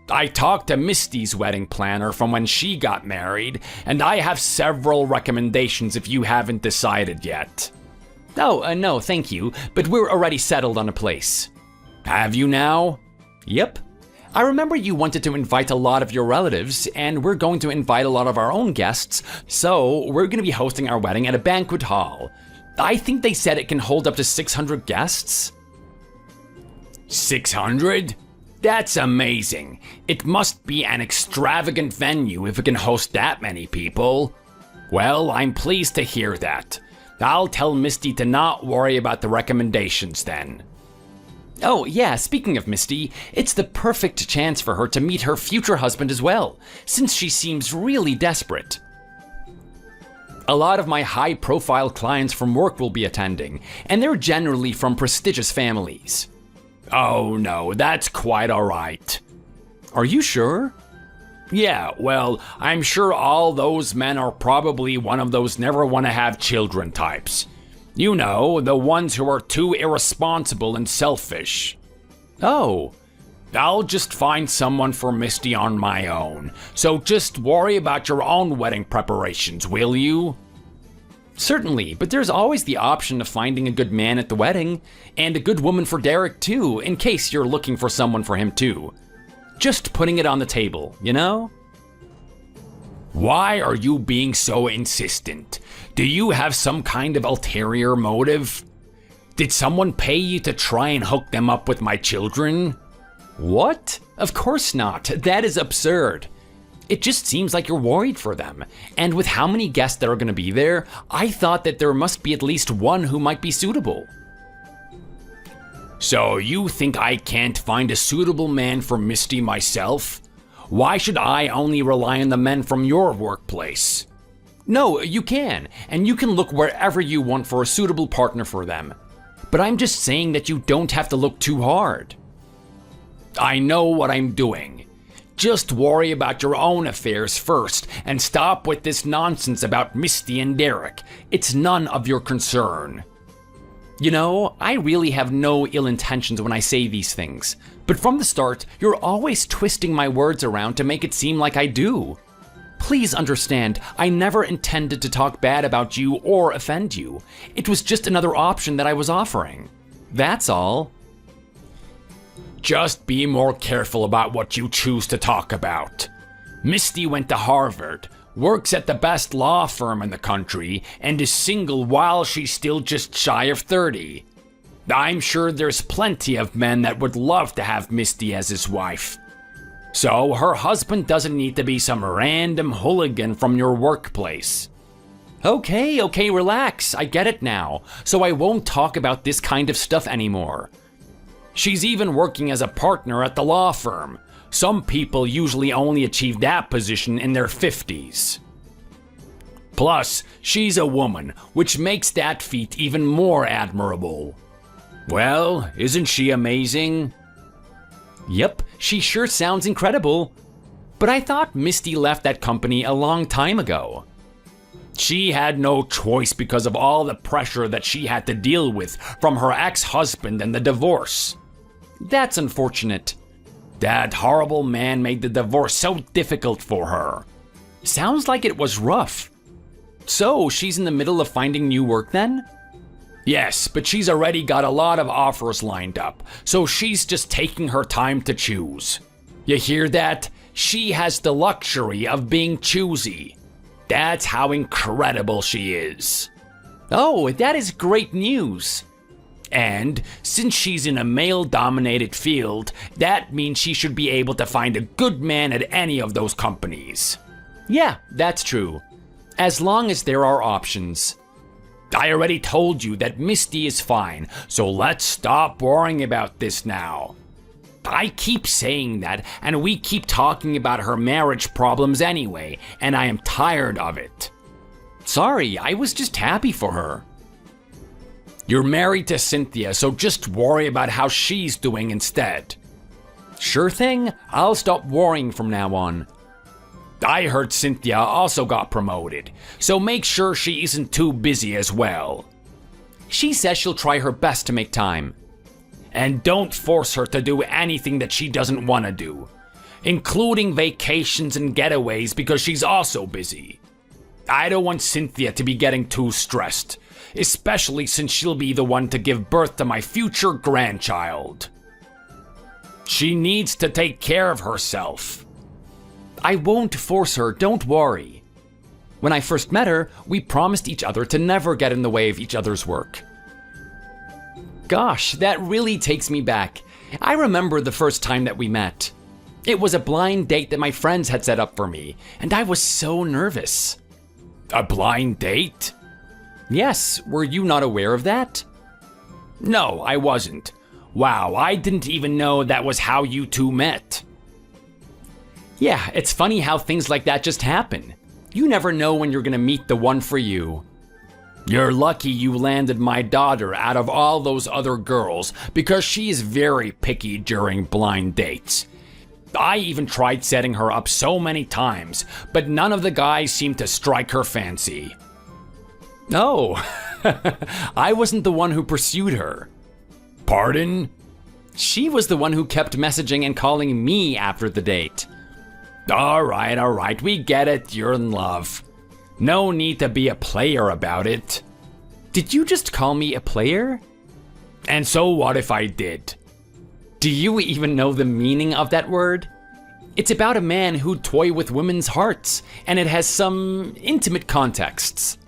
I talked to Misty's wedding planner from when she got married, and I have several recommendations if you haven't decided yet. Oh, no, thank you, but we're already settled on a place. Have you now? Yep. I remember you wanted to invite a lot of your relatives, and we're going to invite a lot of our own guests, so we're going to be hosting our wedding at a banquet hall. I think they said it can hold up to 600 guests. 600? That's amazing. It must be an extravagant venue if it can host that many people. Well, I'm pleased to hear that. I'll tell Misty to not worry about the recommendations then. Oh, yeah, speaking of Misty, it's the perfect chance for her to meet her future husband as well, since she seems really desperate. A lot of my high-profile clients from work will be attending, and they're generally from prestigious families. Oh no, that's quite alright. Are you sure? Yeah, well, I'm sure all those men are probably one of those never want to have children types. You know, the ones who are too irresponsible and selfish. Oh. I'll just find someone for Misty on my own, so just worry about your own wedding preparations, will you? Certainly, but there's always the option of finding a good man at the wedding, and a good woman for Derek too, in case you're looking for someone for him too. Just putting it on the table, you know? Why are you being so insistent? Do you have some kind of ulterior motive? Did someone pay you to try and hook them up with my children? What? Of course not. That is absurd. It just seems like you're worried for them. And with how many guests that are going to be there, I thought that there must be at least one who might be suitable. So you think I can't find a suitable man for Misty myself? Why should I only rely on the men from your workplace? No, you can, and you can look wherever you want for a suitable partner for them. But I'm just saying that you don't have to look too hard. I know what I'm doing. Just worry about your own affairs first and stop with this nonsense about Misty and Derek. It's none of your concern. You know, I really have no ill intentions when I say these things, but from the start, you're always twisting my words around to make it seem like I do. Please understand, I never intended to talk bad about you or offend you. It was just another option that I was offering. That's all. Just be more careful about what you choose to talk about. Misty went to Harvard, works at the best law firm in the country, and is single while she's still just shy of 30. I'm sure there's plenty of men that would love to have Misty as his wife. So her husband doesn't need to be some random hooligan from your workplace. Okay, relax. I get it now. So I won't talk about this kind of stuff anymore. She's even working as a partner at the law firm. Some people usually only achieve that position in their 50s. Plus, she's a woman, which makes that feat even more admirable. Well, isn't she amazing? Yep, she sure sounds incredible. But I thought Misty left that company a long time ago. She had no choice because of all the pressure that she had to deal with from her ex-husband and the divorce. That's unfortunate. That horrible man made the divorce so difficult for her. Sounds like it was rough. So, she's in the middle of finding new work then? Yes, but she's already got a lot of offers lined up, so she's just taking her time to choose. You hear that? She has the luxury of being choosy. That's how incredible she is. Oh, that is great news. And since she's in a male-dominated field, that means she should be able to find a good man at any of those companies. Yeah, that's true. As long as there are options. I already told you that Misty is fine, so let's stop worrying about this now. I keep saying that, and we keep talking about her marriage problems anyway, and I am tired of it. Sorry, I was just happy for her. You're married to Cynthia, so just worry about how she's doing instead. Sure thing, I'll stop worrying from now on. I heard Cynthia also got promoted, so make sure she isn't too busy as well. She says she'll try her best to make time. And don't force her to do anything that she doesn't want to do, including vacations and getaways because she's also busy. I don't want Cynthia to be getting too stressed, especially since she'll be the one to give birth to my future grandchild. She needs to take care of herself. I won't force her, don't worry. When I first met her, we promised each other to never get in the way of each other's work. Gosh, that really takes me back. I remember the first time that we met. It was a blind date that my friends had set up for me, and I was so nervous. A blind date? Yes, were you not aware of that? No, I wasn't. Wow, I didn't even know that was how you two met. Yeah, it's funny how things like that just happen. You never know when you're gonna meet the one for you. You're lucky you landed my daughter out of all those other girls because she is very picky during blind dates. I even tried setting her up so many times, but none of the guys seemed to strike her fancy. Oh, I wasn't the one who pursued her. Pardon? She was the one who kept messaging and calling me after the date. All right, we get it, you're in love. No need to be a player about it. Did you just call me a player? And so what if I did? Do you even know the meaning of that word? It's about a man who'd toy with women's hearts, and it has some intimate contexts.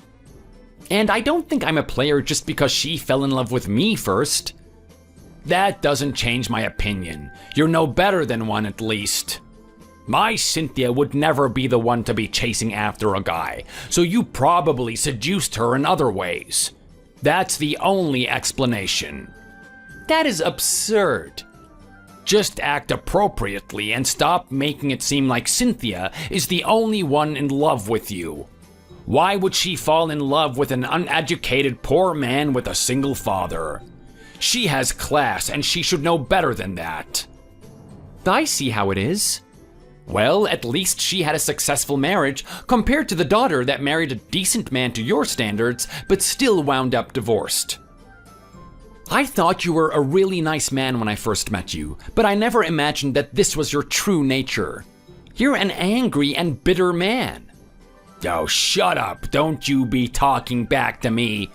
And I don't think I'm a player just because she fell in love with me first. That doesn't change my opinion. You're no better than one at least. My Cynthia would never be the one to be chasing after a guy, so you probably seduced her in other ways. That's the only explanation. That is absurd. Just act appropriately and stop making it seem like Cynthia is the only one in love with you. Why would she fall in love with an uneducated poor man with a single father? She has class and she should know better than that. I see how it is. Well, at least she had a successful marriage compared to the daughter that married a decent man to your standards, but still wound up divorced. I thought you were a really nice man when I first met you, but I never imagined that this was your true nature. You're an angry and bitter man. Oh, shut up. Don't you be talking back to me.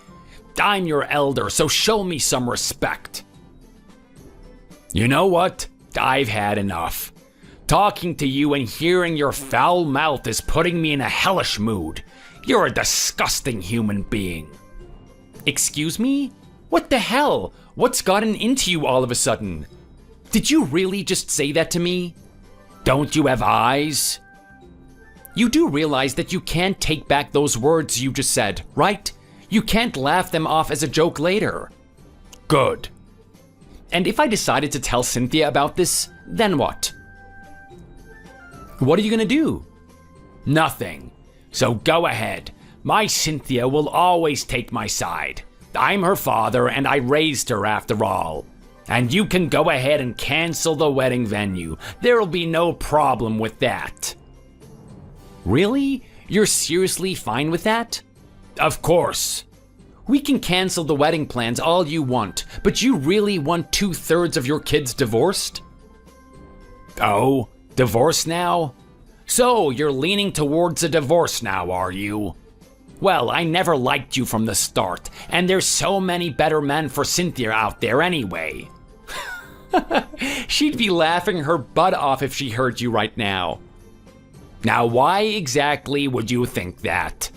I'm your elder, so show me some respect. You know what? I've had enough. Talking to you and hearing your foul mouth is putting me in a hellish mood. You're a disgusting human being. Excuse me? What the hell? What's gotten into you all of a sudden? Did you really just say that to me? Don't you have eyes? You do realize that you can't take back those words you just said, right? You can't laugh them off as a joke later. Good. And if I decided to tell Cynthia about this, then what? What are you gonna do? Nothing. So go ahead. My Cynthia will always take my side. I'm her father and I raised her after all. And you can go ahead and cancel the wedding venue. There'll be no problem with that. Really? You're seriously fine with that? Of course. We can cancel the wedding plans all you want, but you really want 2/3 of your kids divorced? Oh, divorce now? So you're leaning towards a divorce now, are you? Well, I never liked you from the start, and there's so many better men for Cynthia out there anyway. She'd be laughing her butt off if she heard you right now. Now, why exactly would you think that?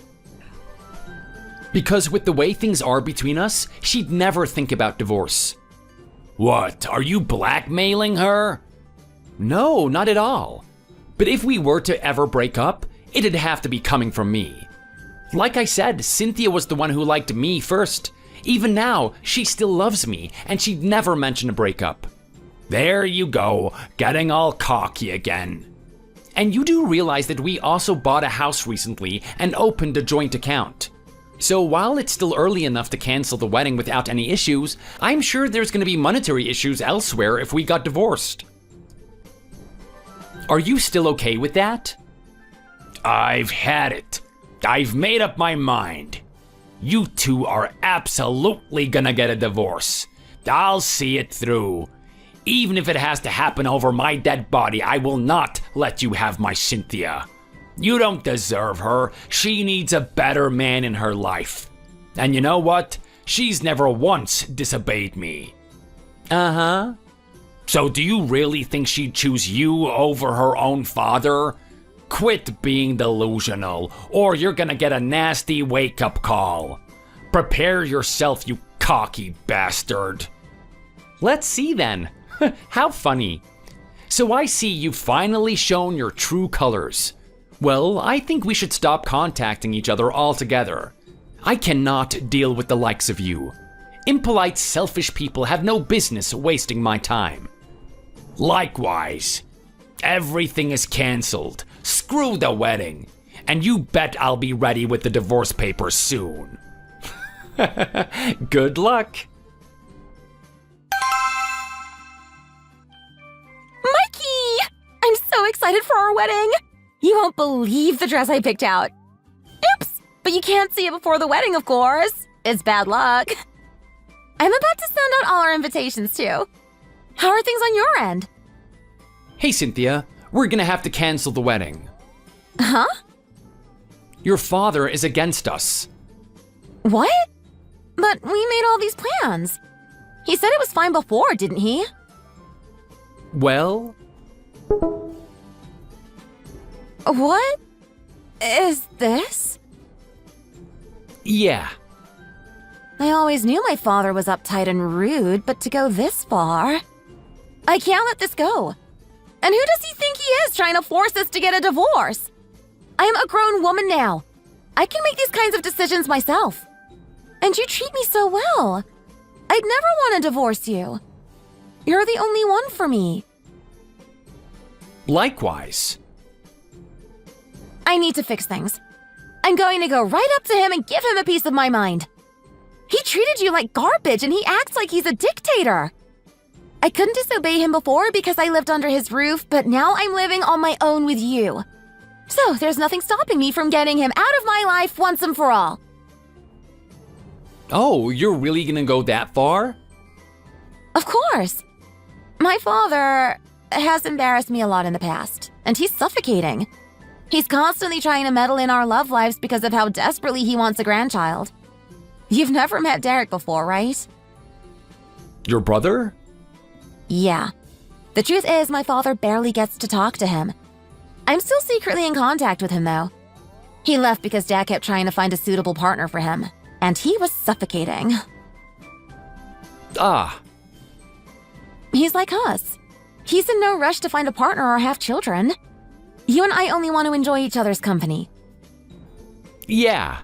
Because with the way things are between us, she'd never think about divorce. What, are you blackmailing her? No, not at all. But if we were to ever break up, it'd have to be coming from me. Like I said, Cynthia was the one who liked me first. Even now, she still loves me, and she'd never mention a breakup. There you go, getting all cocky again. And you do realize that we also bought a house recently and opened a joint account. So while it's still early enough to cancel the wedding without any issues, I'm sure there's going to be monetary issues elsewhere if we got divorced. Are you still okay with that? I've had it. I've made up my mind. You two are absolutely gonna get a divorce. I'll see it through. Even if it has to happen over my dead body, I will not let you have my Cynthia. You don't deserve her. She needs a better man in her life. And you know what? She's never once disobeyed me. Uh-huh. So do you really think she'd choose you over her own father? Quit being delusional, or you're gonna get a nasty wake-up call. Prepare yourself, you cocky bastard. Let's see then. How funny. So I see you've finally shown your true colors. Well, I think we should stop contacting each other altogether. I cannot deal with the likes of you. Impolite, selfish people have no business wasting my time. Likewise. Everything is canceled. Screw the wedding. And you bet I'll be ready with the divorce papers soon. Good luck. Mikey! I'm so excited for our wedding! You won't believe the dress I picked out. Oops! But you can't see it before the wedding, of course. It's bad luck. I'm about to send out all our invitations, too. How are things on your end? Hey, Cynthia. We're gonna have to cancel the wedding. Huh? Your father is against us. What? But we made all these plans. He said it was fine before, didn't he? Well... What is this? Yeah. I always knew my father was uptight and rude, but to go this far... I can't let this go. And who does he think he is trying to force us to get a divorce? I'm a grown woman now. I can make these kinds of decisions myself. And you treat me so well. I'd never want to divorce you. You're the only one for me. Likewise. I need to fix things. I'm going to go right up to him and give him a piece of my mind. He treated you like garbage and he acts like he's a dictator. I couldn't disobey him before because I lived under his roof, but now I'm living on my own with you. So there's nothing stopping me from getting him out of my life once and for all. Oh, you're really gonna go that far? Of course. My father has embarrassed me a lot in the past, and he's suffocating. He's constantly trying to meddle in our love lives because of how desperately he wants a grandchild. You've never met Derek before, right? Your brother? Yeah. The truth is, my father barely gets to talk to him. I'm still secretly in contact with him, though. He left because Dad kept trying to find a suitable partner for him, and he was suffocating. Ah. He's like us. He's in no rush to find a partner or have children. You and I only want to enjoy each other's company. Yeah.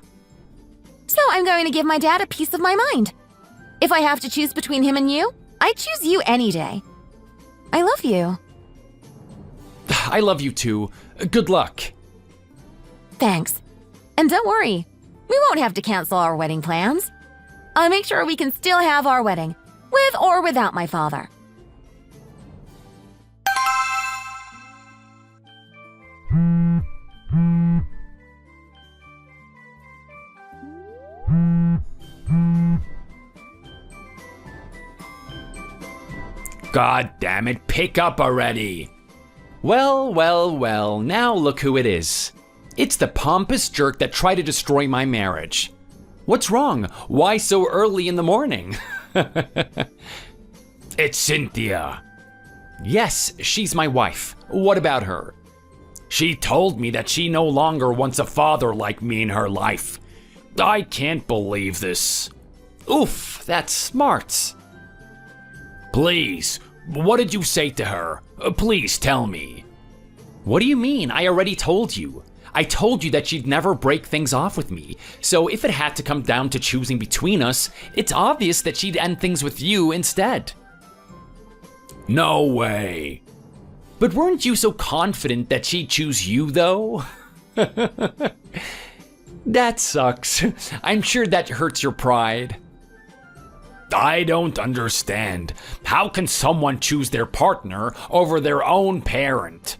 So I'm going to give my dad a piece of my mind. If I have to choose between him and you, I'd choose you any day. I love you. I love you too. Good luck. Thanks. And don't worry, we won't have to cancel our wedding plans. I'll make sure we can still have our wedding, with or without my father. God damn it, pick up already. Well, now look who it is. It's the pompous jerk that tried to destroy my marriage. What's wrong? Why so early in the morning? It's Cynthia. Yes, she's my wife. What about her? She told me that she no longer wants a father like me in her life. I can't believe this. Oof, that's smart. Please, what did you say to her? Please tell me. What do you mean? I already told you. I told you that she'd never break things off with me, so if it had to come down to choosing between us, it's obvious that she'd end things with you instead. No way. But weren't you so confident that she'd choose you, though? That sucks. I'm sure that hurts your pride. I don't understand. How can someone choose their partner over their own parent?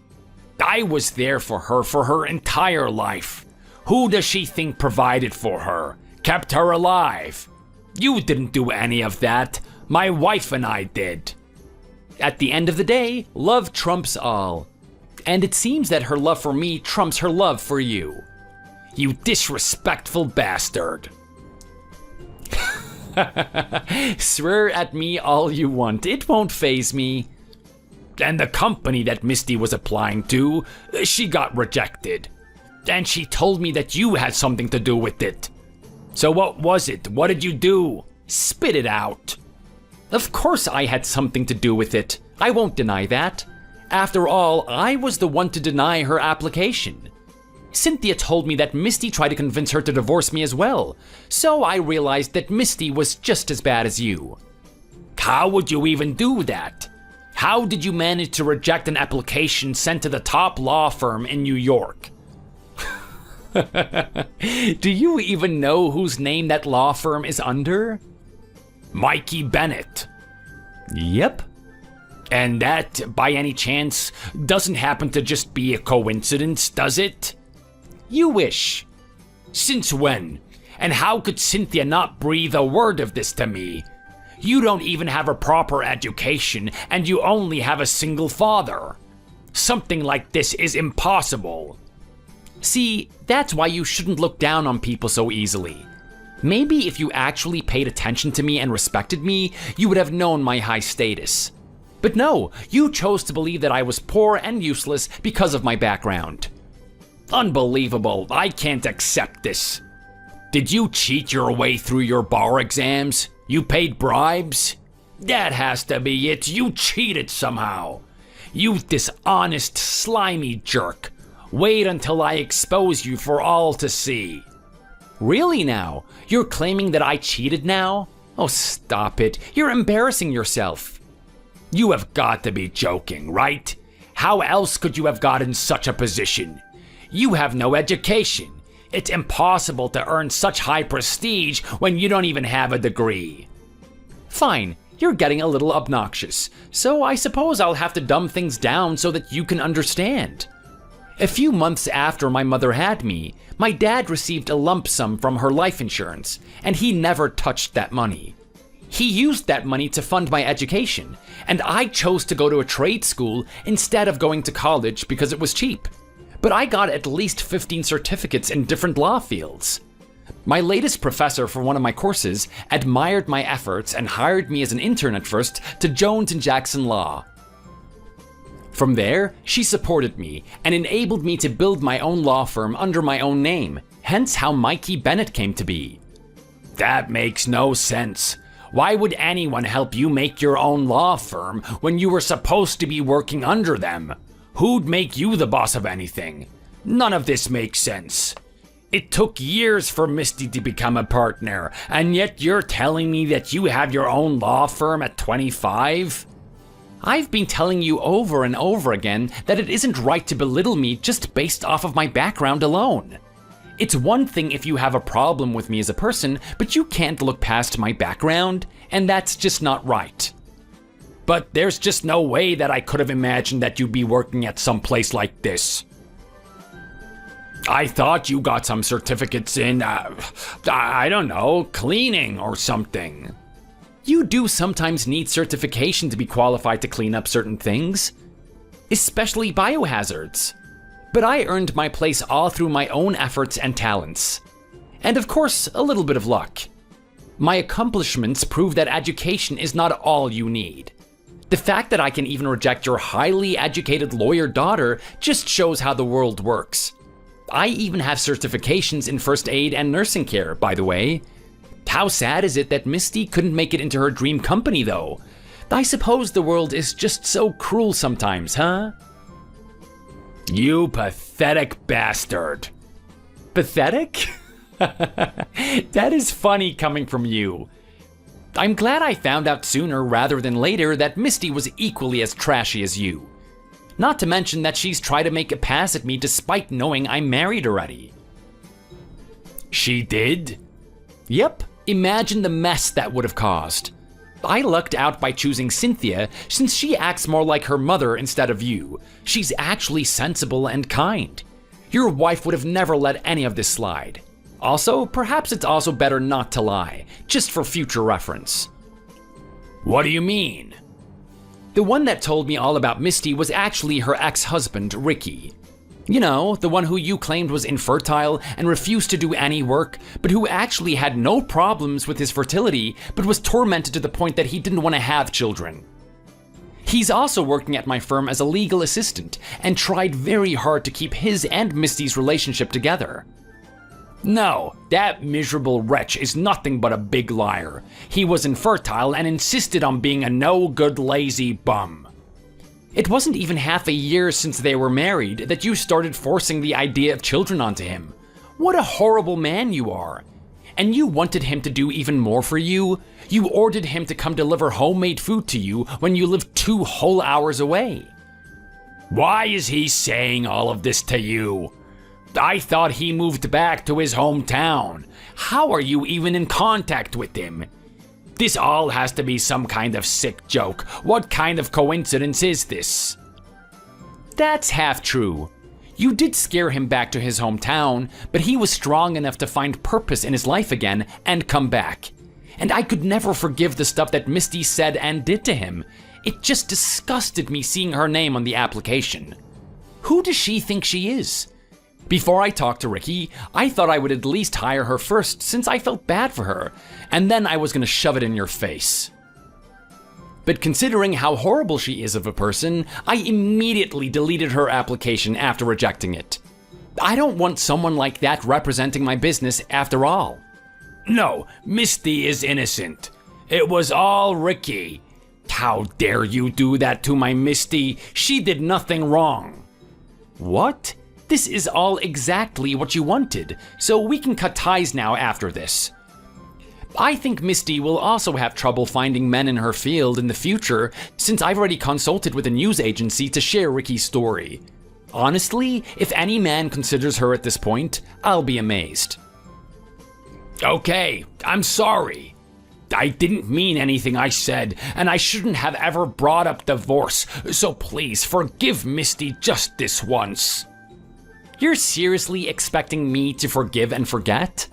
I was there for her entire life. Who does she think provided for her, kept her alive? You didn't do any of that. My wife and I did. At the end of the day, love trumps all. And it seems that her love for me trumps her love for you. You disrespectful bastard. Swear at me all you want, it won't faze me. And the company that Misty was applying to, she got rejected. And she told me that you had something to do with it. So what was it? What did you do? Spit it out. Of course I had something to do with it. I won't deny that. After all, I was the one to deny her application. Cynthia told me that Misty tried to convince her to divorce me as well, so I realized that Misty was just as bad as you. How would you even do that? How did you manage to reject an application sent to the top law firm in New York? Do you even know whose name that law firm is under? Mikey Bennett. Yep. And that, by any chance, doesn't happen to just be a coincidence, does it? You wish. Since when? And how could Cynthia not breathe a word of this to me? You don't even have a proper education, and you only have a single father. Something like this is impossible. See, that's why you shouldn't look down on people so easily. Maybe if you actually paid attention to me and respected me, you would have known my high status. But no, you chose to believe that I was poor and useless because of my background. Unbelievable, I can't accept this. Did you cheat your way through your bar exams? You paid bribes? That has to be it, you cheated somehow. You dishonest, slimy jerk. Wait until I expose you for all to see. Really now? You're claiming that I cheated now? Oh, stop it. You're embarrassing yourself. You have got to be joking, right? How else could you have gotten such a position? You have no education. It's impossible to earn such high prestige when you don't even have a degree. Fine, you're getting a little obnoxious, so I suppose I'll have to dumb things down so that you can understand. A few months after my mother had me, my dad received a lump sum from her life insurance, and he never touched that money. He used that money to fund my education, and I chose to go to a trade school instead of going to college because it was cheap. But I got at least 15 certificates in different law fields. My latest professor for one of my courses admired my efforts and hired me as an intern at first to Jones & Jackson Law. From there, she supported me and enabled me to build my own law firm under my own name, hence how Mikey Bennett came to be. That makes no sense. Why would anyone help you make your own law firm when you were supposed to be working under them? Who'd make you the boss of anything? None of this makes sense. It took years for Misty to become a partner, and yet you're telling me that you have your own law firm at 25? I've been telling you over and over again that it isn't right to belittle me just based off of my background alone. It's one thing if you have a problem with me as a person, but you can't look past my background, and that's just not right. But there's just no way that I could have imagined that you'd be working at some place like this. I thought you got some certificates in, I don't know, cleaning or something. You do sometimes need certification to be qualified to clean up certain things, especially biohazards. But I earned my place all through my own efforts and talents. And of course, a little bit of luck. My accomplishments prove that education is not all you need. The fact that I can even reject your highly educated lawyer daughter just shows how the world works. I even have certifications in first aid and nursing care, by the way. How sad is it that Misty couldn't make it into her dream company, though? I suppose the world is just so cruel sometimes, huh? You pathetic bastard. Pathetic? That is funny coming from you. I'm glad I found out sooner rather than later that Misty was equally as trashy as you. Not to mention that she's tried to make a pass at me despite knowing I'm married already. She did? Yep, imagine the mess that would have caused. I lucked out by choosing Cynthia since she acts more like her mother instead of you. She's actually sensible and kind. Your wife would have never let any of this slide. Also, perhaps it's also better not to lie, just for future reference. What do you mean? The one that told me all about Misty was actually her ex-husband, Ricky. You know, the one who you claimed was infertile and refused to do any work, but who actually had no problems with his fertility, but was tormented to the point that he didn't want to have children. He's also working at my firm as a legal assistant and tried very hard to keep his and Misty's relationship together. No, that miserable wretch is nothing but a big liar. He was infertile and insisted on being a no-good lazy bum. It wasn't even half a year since they were married that you started forcing the idea of children onto him. What a horrible man you are. And you wanted him to do even more for you? You ordered him to come deliver homemade food to you when you lived 2 whole hours away. Why is he saying all of this to you? I thought he moved back to his hometown. How are you even in contact with him? This all has to be some kind of sick joke. What kind of coincidence is this? That's half true. You did scare him back to his hometown, but he was strong enough to find purpose in his life again and come back. And I could never forgive the stuff that Misty said and did to him. It just disgusted me seeing her name on the application. Who does she think she is? Before I talked to Ricky, I thought I would at least hire her first since I felt bad for her, and then I was gonna shove it in your face. But considering how horrible she is of a person, I immediately deleted her application after rejecting it. I don't want someone like that representing my business after all. No, Misty is innocent. It was all Ricky. How dare you do that to my Misty? She did nothing wrong. What? This is all exactly what you wanted, so we can cut ties now after this. I think Misty will also have trouble finding men in her field in the future, since I've already consulted with a news agency to share Ricky's story. Honestly, if any man considers her at this point, I'll be amazed. Okay, I'm sorry. I didn't mean anything I said, and I shouldn't have ever brought up divorce, so please forgive Misty just this once. You're seriously expecting me to forgive and forget?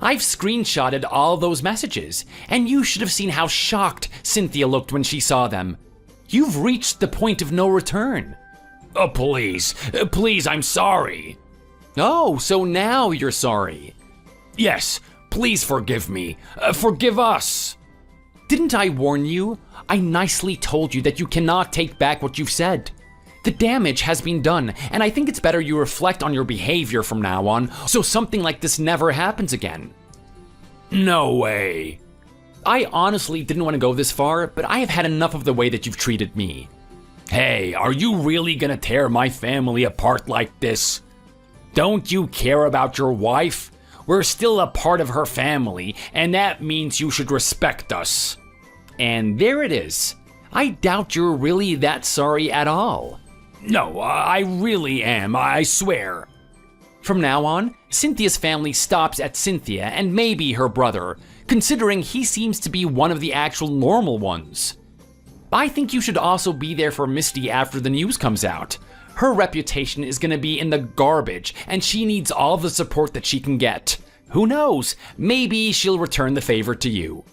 I've screenshotted all those messages, and you should have seen how shocked Cynthia looked when she saw them. You've reached the point of no return. Oh, please, I'm sorry. Oh, so now you're sorry. Yes, please forgive me. Forgive us. Didn't I warn you? I nicely told you that you cannot take back what you've said. The damage has been done, and I think it's better you reflect on your behavior from now on, so something like this never happens again. No way. I honestly didn't want to go this far, but I have had enough of the way that you've treated me. Hey, are you really gonna tear my family apart like this? Don't you care about your wife? We're still a part of her family, and that means you should respect us. And there it is. I doubt you're really that sorry at all. No, I really am, I swear. From now on, Cynthia's family stops at Cynthia and maybe her brother, considering he seems to be one of the actual normal ones. I think you should also be there for Misty after the news comes out. Her reputation is gonna be in the garbage, and she needs all the support that she can get. Who knows? Maybe she'll return the favor to you.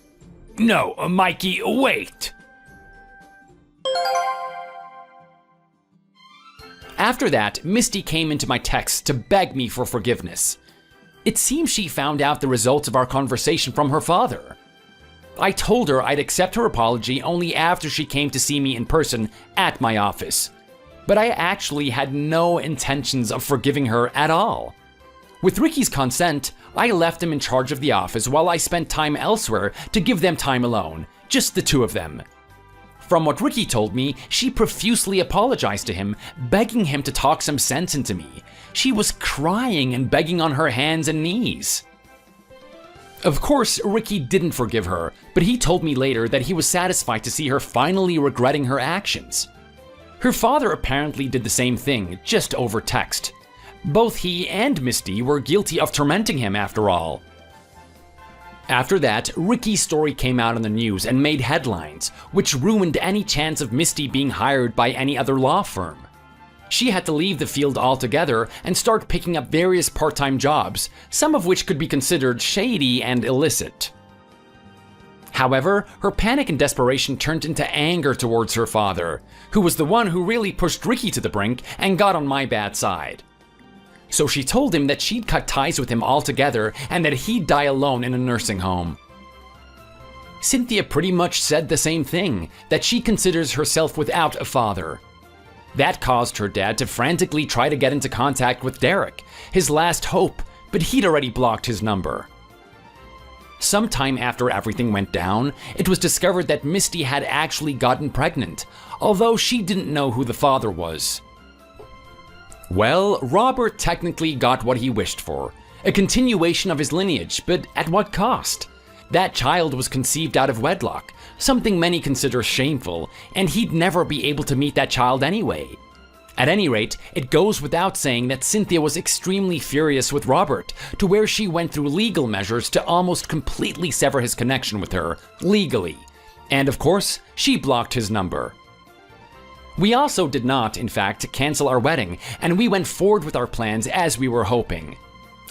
No, Mikey, wait! After that, Misty came into my text to beg me for forgiveness. It seems she found out the results of our conversation from her father. I told her I'd accept her apology only after she came to see me in person at my office. But I actually had no intentions of forgiving her at all. With Ricky's consent, I left him in charge of the office while I spent time elsewhere to give them time alone, just the two of them. From what Ricky told me, she profusely apologized to him, begging him to talk some sense into me. She was crying and begging on her hands and knees. Of course, Ricky didn't forgive her, but he told me later that he was satisfied to see her finally regretting her actions. Her father apparently did the same thing, just over text. Both he and Misty were guilty of tormenting him after all. After that, Ricky's story came out on the news and made headlines, which ruined any chance of Misty being hired by any other law firm. She had to leave the field altogether and start picking up various part-time jobs, some of which could be considered shady and illicit. However, her panic and desperation turned into anger towards her father, who was the one who really pushed Ricky to the brink and got on my bad side. So she told him that she'd cut ties with him altogether and that he'd die alone in a nursing home. Cynthia pretty much said the same thing, that she considers herself without a father. That caused her dad to frantically try to get into contact with Derek, his last hope, but he'd already blocked his number. Sometime after everything went down, it was discovered that Misty had actually gotten pregnant, although she didn't know who the father was. Well, Robert technically got what he wished for, a continuation of his lineage, but at what cost? That child was conceived out of wedlock, something many consider shameful, and he'd never be able to meet that child anyway. At any rate, it goes without saying that Cynthia was extremely furious with Robert, to where she went through legal measures to almost completely sever his connection with her, legally. And of course, she blocked his number. We also did not, in fact, cancel our wedding, and we went forward with our plans as we were hoping.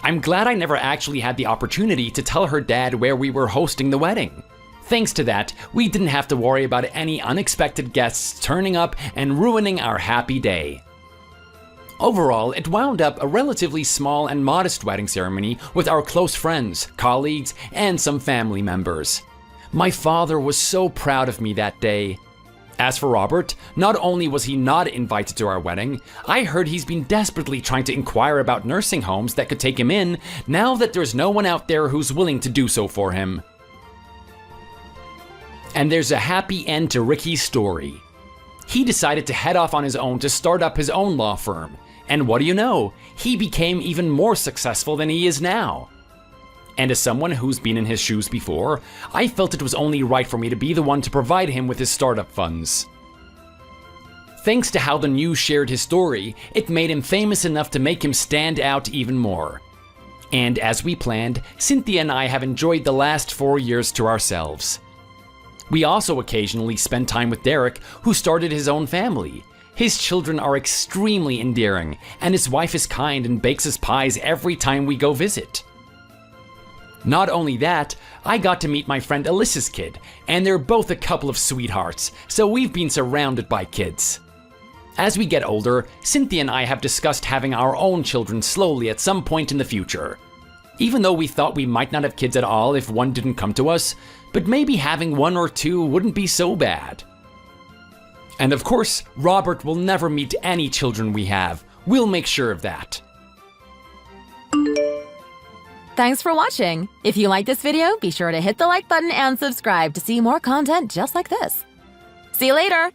I'm glad I never actually had the opportunity to tell her dad where we were hosting the wedding. Thanks to that, we didn't have to worry about any unexpected guests turning up and ruining our happy day. Overall, it wound up a relatively small and modest wedding ceremony with our close friends, colleagues, and some family members. My father was so proud of me that day. As for Robert, not only was he not invited to our wedding, I heard he's been desperately trying to inquire about nursing homes that could take him in now that there's no one out there who's willing to do so for him. And there's a happy end to Ricky's story. He decided to head off on his own to start up his own law firm, and what do you know, he became even more successful than he is now. And as someone who's been in his shoes before, I felt it was only right for me to be the one to provide him with his startup funds. Thanks to how the news shared his story, it made him famous enough to make him stand out even more. And as we planned, Cynthia and I have enjoyed the last 4 years to ourselves. We also occasionally spend time with Derek, who started his own family. His children are extremely endearing, and his wife is kind and bakes us pies every time we go visit. Not only that, I got to meet my friend Alyssa's kid, and they're both a couple of sweethearts, so we've been surrounded by kids. As we get older, Cynthia and I have discussed having our own children slowly at some point in the future. Even though we thought we might not have kids at all if one didn't come to us, but maybe having 1 or 2 wouldn't be so bad. And of course, Robert will never meet any children we have. We'll make sure of that. Thanks for watching. If you like this video, be sure to hit the like button and subscribe to see more content just like this. See you later!